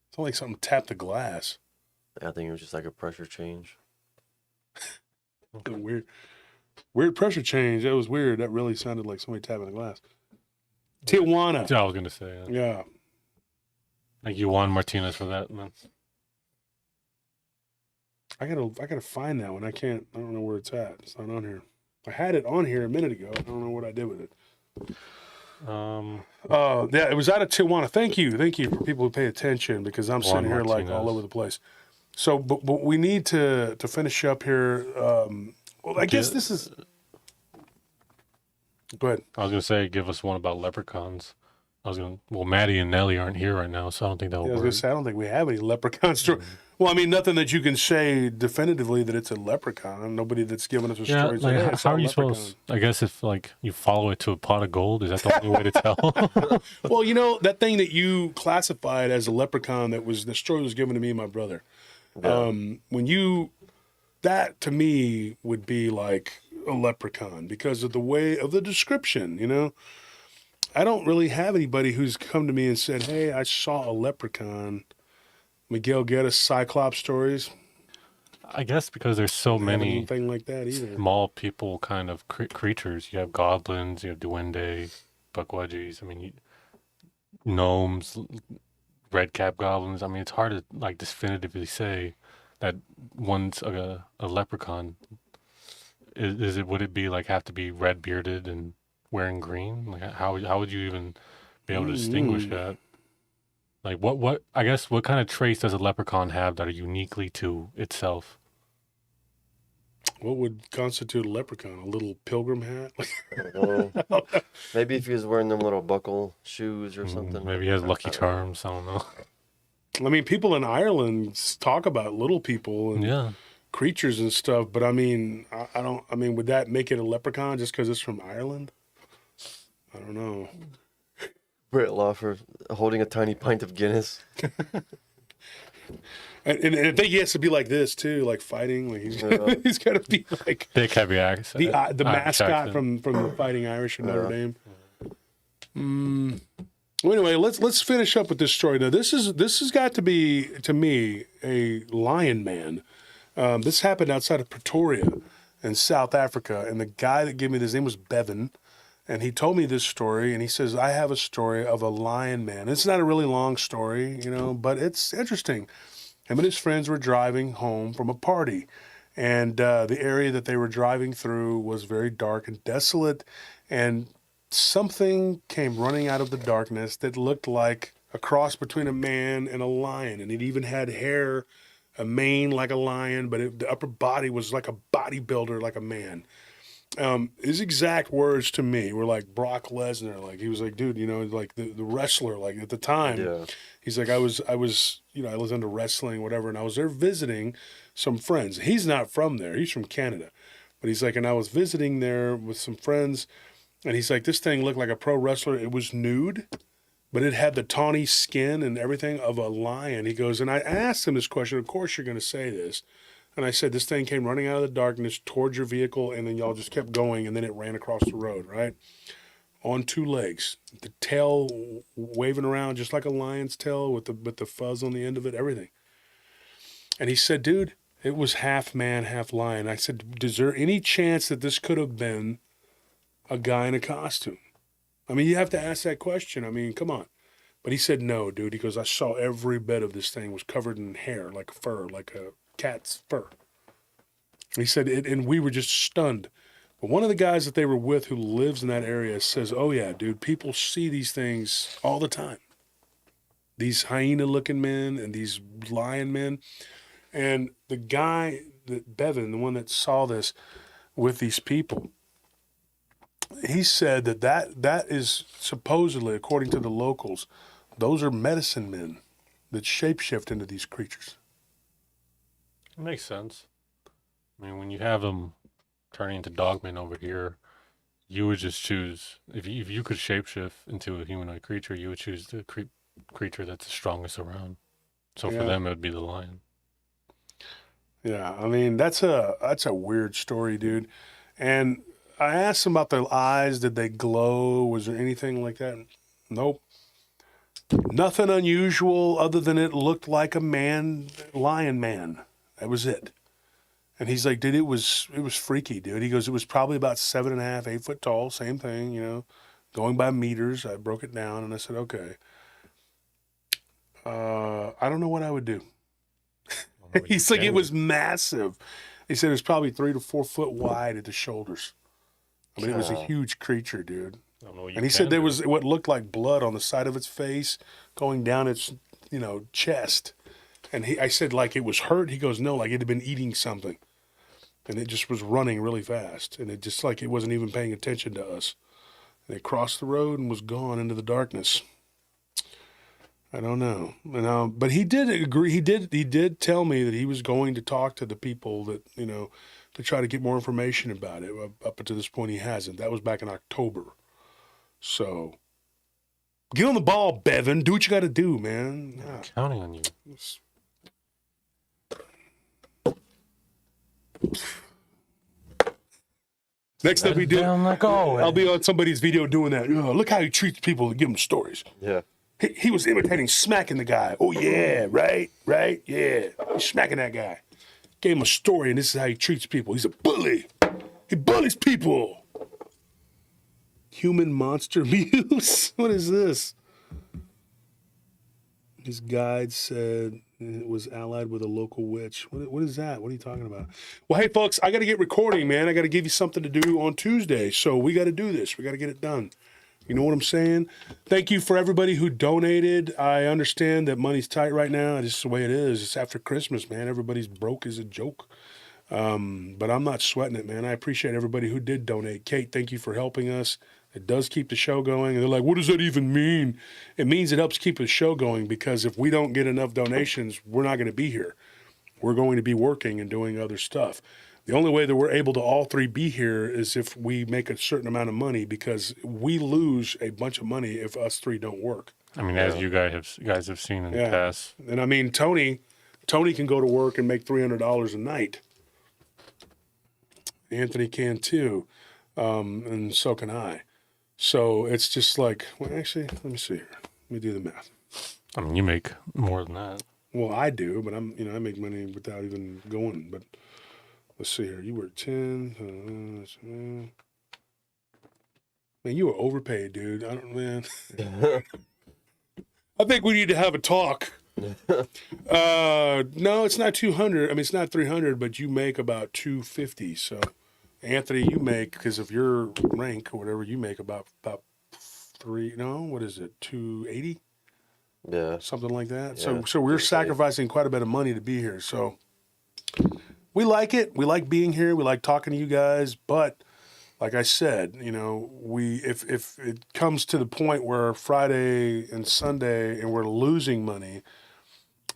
It's like something tapped the glass. I think it was just like a pressure change. Weird pressure change. That was weird. That really sounded like somebody tapping the glass. Tijuana. Yeah, I was gonna say. Yeah. Thank you, Juan Martinez, for that, man. I gotta find that one. I don't know where it's at. It's not on here. I had it on here a minute ago. I don't know what I did with it. Yeah, it was out of Tijuana. Thank you for people who pay attention, because I'm sitting here like all over the place. So, but we need to finish up here. Well, I guess this is. Go ahead. I was gonna say, give us one about leprechauns. Well, Maddie and Nelly aren't here right now, so I don't think that'll I was work. gonna say, I don't think we have any leprechaun story. Well, I mean, nothing that you can say definitively that it's a leprechaun. Nobody that's given us a story. Like, Hey, how are you supposed? I guess if like you follow it to a pot of gold, is that the only way to tell? Well, you know that thing that you classified as a leprechaun, the story was given to me and my brother. Yeah. That to me would be like a leprechaun because of the way of the description. You know, I don't really have anybody who's come to me and said, "Hey, I saw a leprechaun." Miguel, get us Cyclops stories. I guess because there's so many anything like that either. Small people kind of creatures. You have goblins, you have duende, buckwudgies. I mean, gnomes, red cap goblins. I mean, it's hard to like definitively say that one's a leprechaun. Would it be like have to be red bearded and wearing green? Like how would you even be able to distinguish that? Like what I guess what kind of traits does a leprechaun have that are uniquely to itself? What would constitute a leprechaun? A little pilgrim hat? Maybe if he was wearing them little buckle shoes or something. Maybe he has Lucky Charms. I don't know. I mean, people in Ireland talk about little people and creatures and stuff, but I mean, I don't. I mean, would that make it a leprechaun just because it's from Ireland? I don't know. Britt Lawfer holding a tiny pint of Guinness. And I think he has to be like this too, like fighting. Like he's got to be like thick, heavy accent. The mascot from the Fighting Irish in Notre Dame. Well, anyway, let's finish up with this story. Now, this has got to be, to me, a lion man. This happened outside of Pretoria in South Africa, and the guy that gave me this name was Bevan. And he told me this story, and he says, I have a story of a lion man. It's not a really long story, you know, but it's interesting. Him and his friends were driving home from a party, and the area that they were driving through was very dark and desolate, and something came running out of the darkness that looked like a cross between a man and a lion, and it even had hair, a mane like a lion, but the upper body was like a bodybuilder, like a man. His exact words to me were like Brock Lesnar. Like he was like, dude, you know, like the wrestler. Like at the time, he's like, I was, you know, I was into wrestling, whatever, and I was there visiting some friends. He's not from there. He's from Canada, but he's like, and I was visiting there with some friends, and he's like, this thing looked like a pro wrestler. It was nude, but it had the tawny skin and everything of a lion. He goes, and I asked him this question. Of course, you're going to say this. And I said, this thing came running out of the darkness towards your vehicle, and then y'all just kept going, and then it ran across the road, right? On two legs. The tail waving around just like a lion's tail with the fuzz on the end of it, everything. And he said, dude, it was half man, half lion. I said, is there any chance that this could have been a guy in a costume? I mean, you have to ask that question. I mean, come on. But he said, no, dude. He goes, I saw every bit of this thing was covered in hair, like fur, like a cat's fur. He said, and we were just stunned. But one of the guys that they were with who lives in that area says, oh yeah, dude, people see these things all the time. These hyena-looking men and these lion men. And the guy, Bevan, the one that saw this with these people, he said that is supposedly, according to the locals, Those are medicine men that shapeshift into these creatures. It makes sense. I mean, when you have them turning into dogmen over here, you would just choose, if you could shapeshift into a humanoid creature, you would choose the creature that's the strongest around. So for them, it would be the lion. Yeah, I mean, that's a weird story, dude. And I asked them about their eyes. Did they glow? Was there anything like that? Nope. Nothing unusual other than it looked like a lion man. That was it. And he's like, dude, it was freaky, dude. He goes, it was probably about 7.5, 8 foot tall. Same thing, you know, going by meters. I broke it down and I said, okay. I don't know what I would do. He's like, it was massive. He said it was probably 3 to 4 foot wide at the shoulders. I mean, it was a huge creature, dude. And he said there was what looked like blood on the side of its face going down its, chest. And I said, like, it was hurt. He goes, no, like it had been eating something. And it just was running really fast. And it just like it wasn't even paying attention to us. And it crossed the road and was gone into the darkness. I don't know. But he did agree. He did tell me that he was going to talk to the people that, to try to get more information about it. Up until this point, he hasn't. That was back in October. So get on the ball, Bevan. Do what you got to do, man. I'm counting on you. Next time we do, like always. I'll be on somebody's video doing that. Oh, look how he treats people to give them stories. Yeah. He was imitating smacking the guy. Oh, yeah, right, yeah. He's smacking that guy. Gave him a story, and this is how he treats people. He's a bully. He bullies people. Human monster muse? What is this? His guide said it was allied with a local witch. What is that? What are you talking about? Well, hey, folks, I got to get recording, man. I got to give you something to do on Tuesday, so we got to do this. We got to get it done. You know what I'm saying? Thank you for everybody who donated. I understand that money's tight right now. It's just the way it is. It's after Christmas, man. Everybody's broke as a joke. But I'm not sweating it, man. I appreciate everybody who did donate. Kate, thank you for helping us. It does keep the show going. And they're like, what does that even mean? It means it helps keep the show going because if we don't get enough donations, we're not going to be here. We're going to be working and doing other stuff. The only way that we're able to all three be here is if we make a certain amount of money because we lose a bunch of money if us three don't work. I mean, as you guys have seen in the past. And I mean, Tony can go to work and make $300 a night. Anthony can too. And so can I. So it's just like, well, actually, let me see here. Let me do the math. I mean, you make more than that. Well, I do, but I make money without even going. But let's see here. You work 10. Man, you were overpaid, dude. Man. I think we need to have a talk. No, it's not 200. I mean, it's not 300, but you make about 250. So, Anthony, you make, because of your rank or whatever, you make about 280? Yeah. Something like that. Yeah, So we're sacrificing quite a bit of money to be here. So we like it. We like being here. We like talking to you guys. But like I said, if it comes to the point where Friday and Sunday and we're losing money,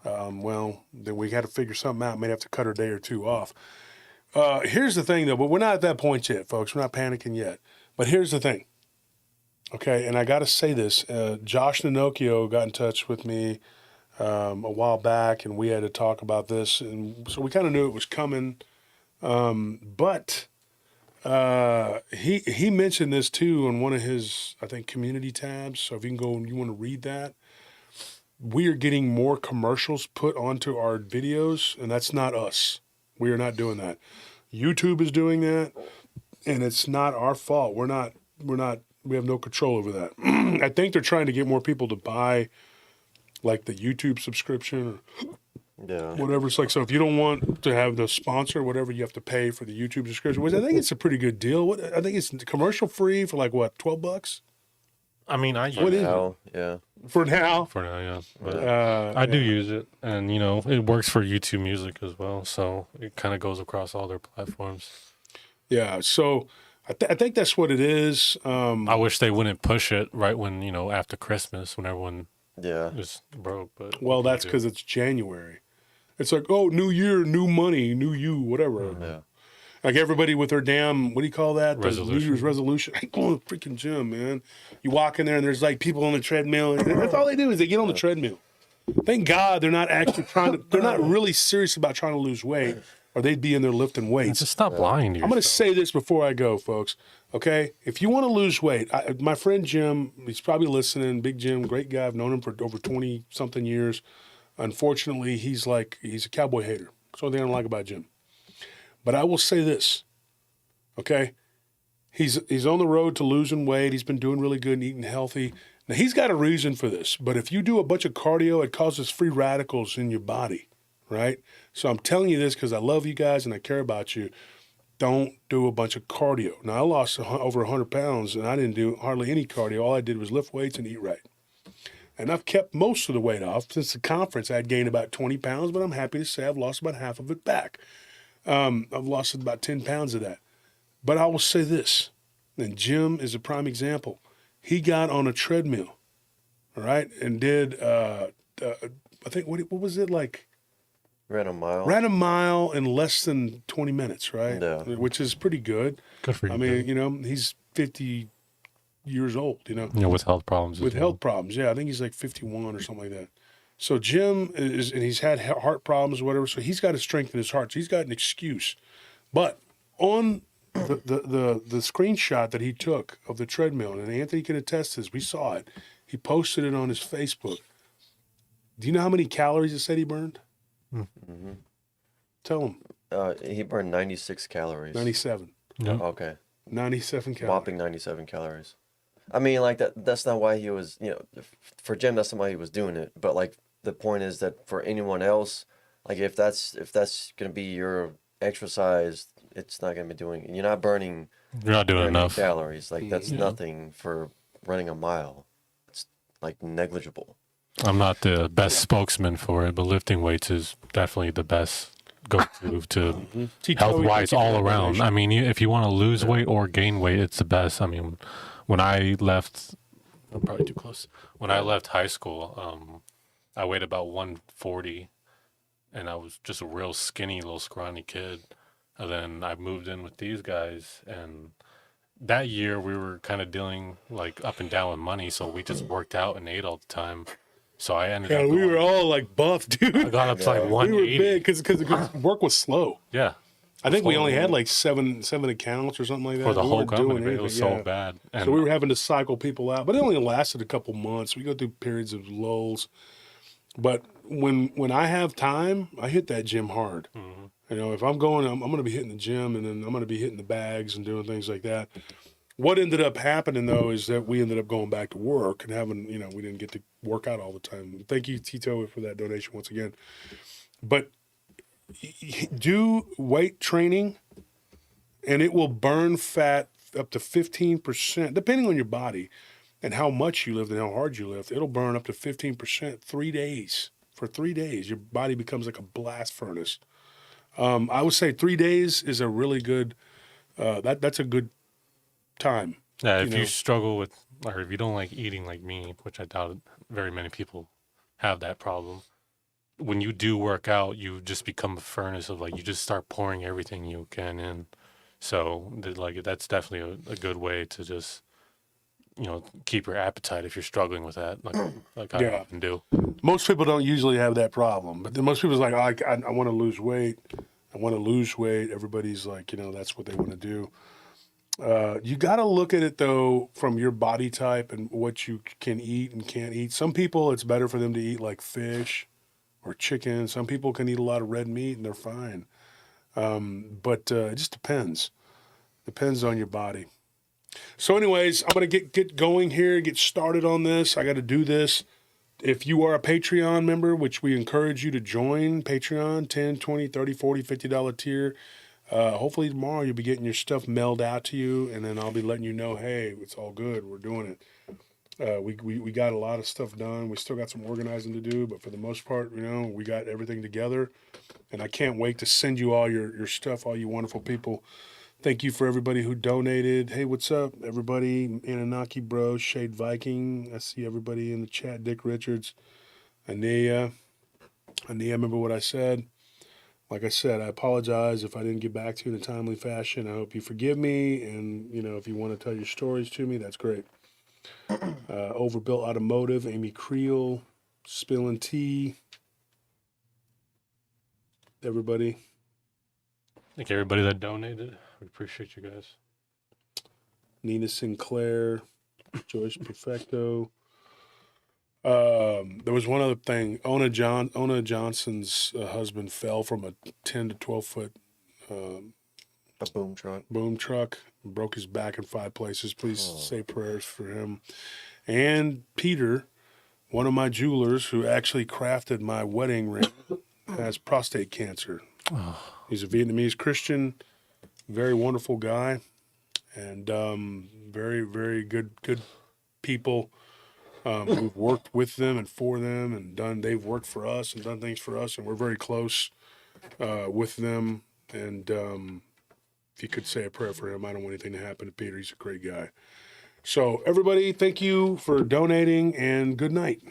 well, then we got to figure something out. May have to cut a day or two off. Here's the thing, though. But we're not at that point yet, folks. We're not panicking yet. But here's the thing. Okay, and I got to say this. Josh Ninocchio got in touch with me a while back, and we had to talk about this. And so we kind of knew it was coming. But he mentioned this, too, on one of his, I think, community tabs. So if you can go and you want to read that. We are getting more commercials put onto our videos, and that's not us. We are not doing that. YouTube is doing that, and it's not our fault. We have no control over that. I think they're trying to get more people to buy like the YouTube subscription or whatever. It's like, so if you don't want to have the sponsor or whatever, you have to pay for the YouTube subscription, which I think it's a pretty good deal. I think it's commercial free for like what, $12? I mean, I use it. Yeah. For now? For now, yeah. But I do use it. And, it works for YouTube Music as well. So it kind of goes across all their platforms. Yeah. So I think that's what it is. I wish they wouldn't push it right when, after Christmas, when everyone Yeah. just broke. But Well, what can you that's do? because it's January. It's like, oh, new year, new money, new you, whatever. Yeah. Like everybody with their damn, what do you call that? The New Resolution. Year's resolution. I go to the freaking gym, man. You walk in there and there's like people on the treadmill. And that's all they do is they get on the treadmill. Thank God they're not actually they're not really serious about trying to lose weight, or they'd be in there lifting weights. Just stop lying to I'm yourself. going to say this before I go, folks. Okay? If you want to lose weight, my friend Jim, he's probably listening. Big Jim, great guy. I've known him for over 20-something years. Unfortunately, he's a cowboy hater. That's the only thing I don't like about Jim. But I will say this, okay? He's on the road to losing weight. He's been doing really good and eating healthy. Now, he's got a reason for this. But if you do a bunch of cardio, it causes free radicals in your body, right? So I'm telling you this because I love you guys and I care about you. Don't do a bunch of cardio. Now, I lost over 100 pounds, and I didn't do hardly any cardio. All I did was lift weights and eat right. And I've kept most of the weight off. Since the conference, I'd gained about 20 pounds, but I'm happy to say I've lost about half of it back. I've lost about 10 pounds of that. But I will say this, and Jim is a prime example. He got on a treadmill, all right, and did, I think, what was it like? Ran a mile. Ran a mile in less than 20 minutes, right? Yeah. Which is pretty good. Good for you. I mean, you know, he's 50 years old, you know. you know, with health problems. as With well. health problems, yeah. I think he's like 51 or something like that. So Jim is, and he's had heart problems or whatever, so he's got to strengthen his heart. So he's got an excuse. But on the screenshot that he took of the treadmill, and Anthony can attest to this, we saw it. He posted it on his Facebook. Do you know how many calories it said he burned? Mm-hmm. Tell him. He burned 96 calories. 97. Yeah. Okay. 97 calories. Whopping 97 calories. I mean, like that's not why he was, you know, for Jim, that's not why he was doing it. But like the point is that for anyone else, like if that's gonna be your exercise, it's not gonna be doing. You're not burning. You're not doing very many enough. calories. Like that's Yeah. nothing for running a mile. It's like negligible. I'm not the best spokesman for it, but lifting weights is definitely the best go-to to health-wise all around. I mean, if you want to lose weight or gain weight, it's the best. I mean, when I left, I'm probably too close. When I left high school, I weighed about 140, and I was just a real skinny, little scrawny kid. And then I moved in with these guys, and that year we were kind of dealing like up and down with money, so we just worked out and ate all the time. So I ended Yeah, up. we were all like buff, dude. I got up to like We 180. were big because work was slow. Yeah. I think we only had like seven accounts or something like that. For the We whole weren't company, doing but it was anything, so yeah. bad. And So we were having to cycle people out, but it only lasted a couple months. We go through periods of lulls. But when I have time, I hit that gym hard. Mhm. You know, if I'm going, I'm going to be hitting the gym, and then I'm going to be hitting the bags and doing things like that. What ended up happening, though, is that we ended up going back to work and having, you know, we didn't get to work out all the time. Thank you, Tito, for that donation once again. But do weight training, and it will burn fat up to 15%, depending on your body and how much you lift and how hard you lift. It'll burn up to 15% 3 days. For 3 days, your body becomes like a blast furnace. I would say 3 days is a really good, that's a good time. yeah, if you you know. struggle with, or if you don't like eating like me, which I doubt very many people have that problem, when you do work out, you just become a furnace of like, you just start pouring everything you can in. So like that's definitely a good way to just, you know, keep your appetite if you're struggling with that, like I Yeah. often do. Most people don't usually have that problem, but then most people's like, oh, I want to lose weight. I want to lose weight. Everybody's like, you know, that's what they want to do. You got to look at it, though, from your body type and what you can eat and can't eat. Some people, it's better for them to eat like fish or chicken. Some people can eat a lot of red meat and they're fine. But it just depends. Depends on your body. So anyways, I'm going to get going here, get started on this. I got to do this. If you are a Patreon member, which we encourage you to join Patreon, $10, $20, $30, $40, $50 tier. Hopefully tomorrow you'll be getting your stuff mailed out to you, and then I'll be letting you know, hey, it's all good. We're doing it. We got a lot of stuff done. We still got some organizing to do, but for the most part, you know, we got everything together. And I can't wait to send you all your stuff, all you wonderful people Thank you for everybody who donated. Hey, what's up, everybody? Anunnaki Bros, Shade Viking. I see everybody in the chat. Dick Richards, Anea. Remember what I said? Like I said, I apologize if I didn't get back to you in a timely fashion. I hope you forgive me. And, if you want to tell your stories to me, that's great. Overbuilt Automotive, Amy Creel, Spilling Tea. Everybody. Thank everybody that donated. We appreciate you guys. Nina Sinclair, Joyce Perfecto. There was one other thing. Ona Johnson's husband fell from a 10 to 12 foot A boom truck. boom truck, broke his back in 5 places. Please say prayers for him. And Peter, one of my jewelers who actually crafted my wedding ring, has prostate cancer. He's a Vietnamese Christian, very wonderful guy, and very, very good people. We've worked with them and for them, and they've worked for us and done things for us, and we're very close with them. And if you could say a prayer for him, I don't want anything to happen to Peter. He's a great guy. So everybody, thank you for donating, and good night.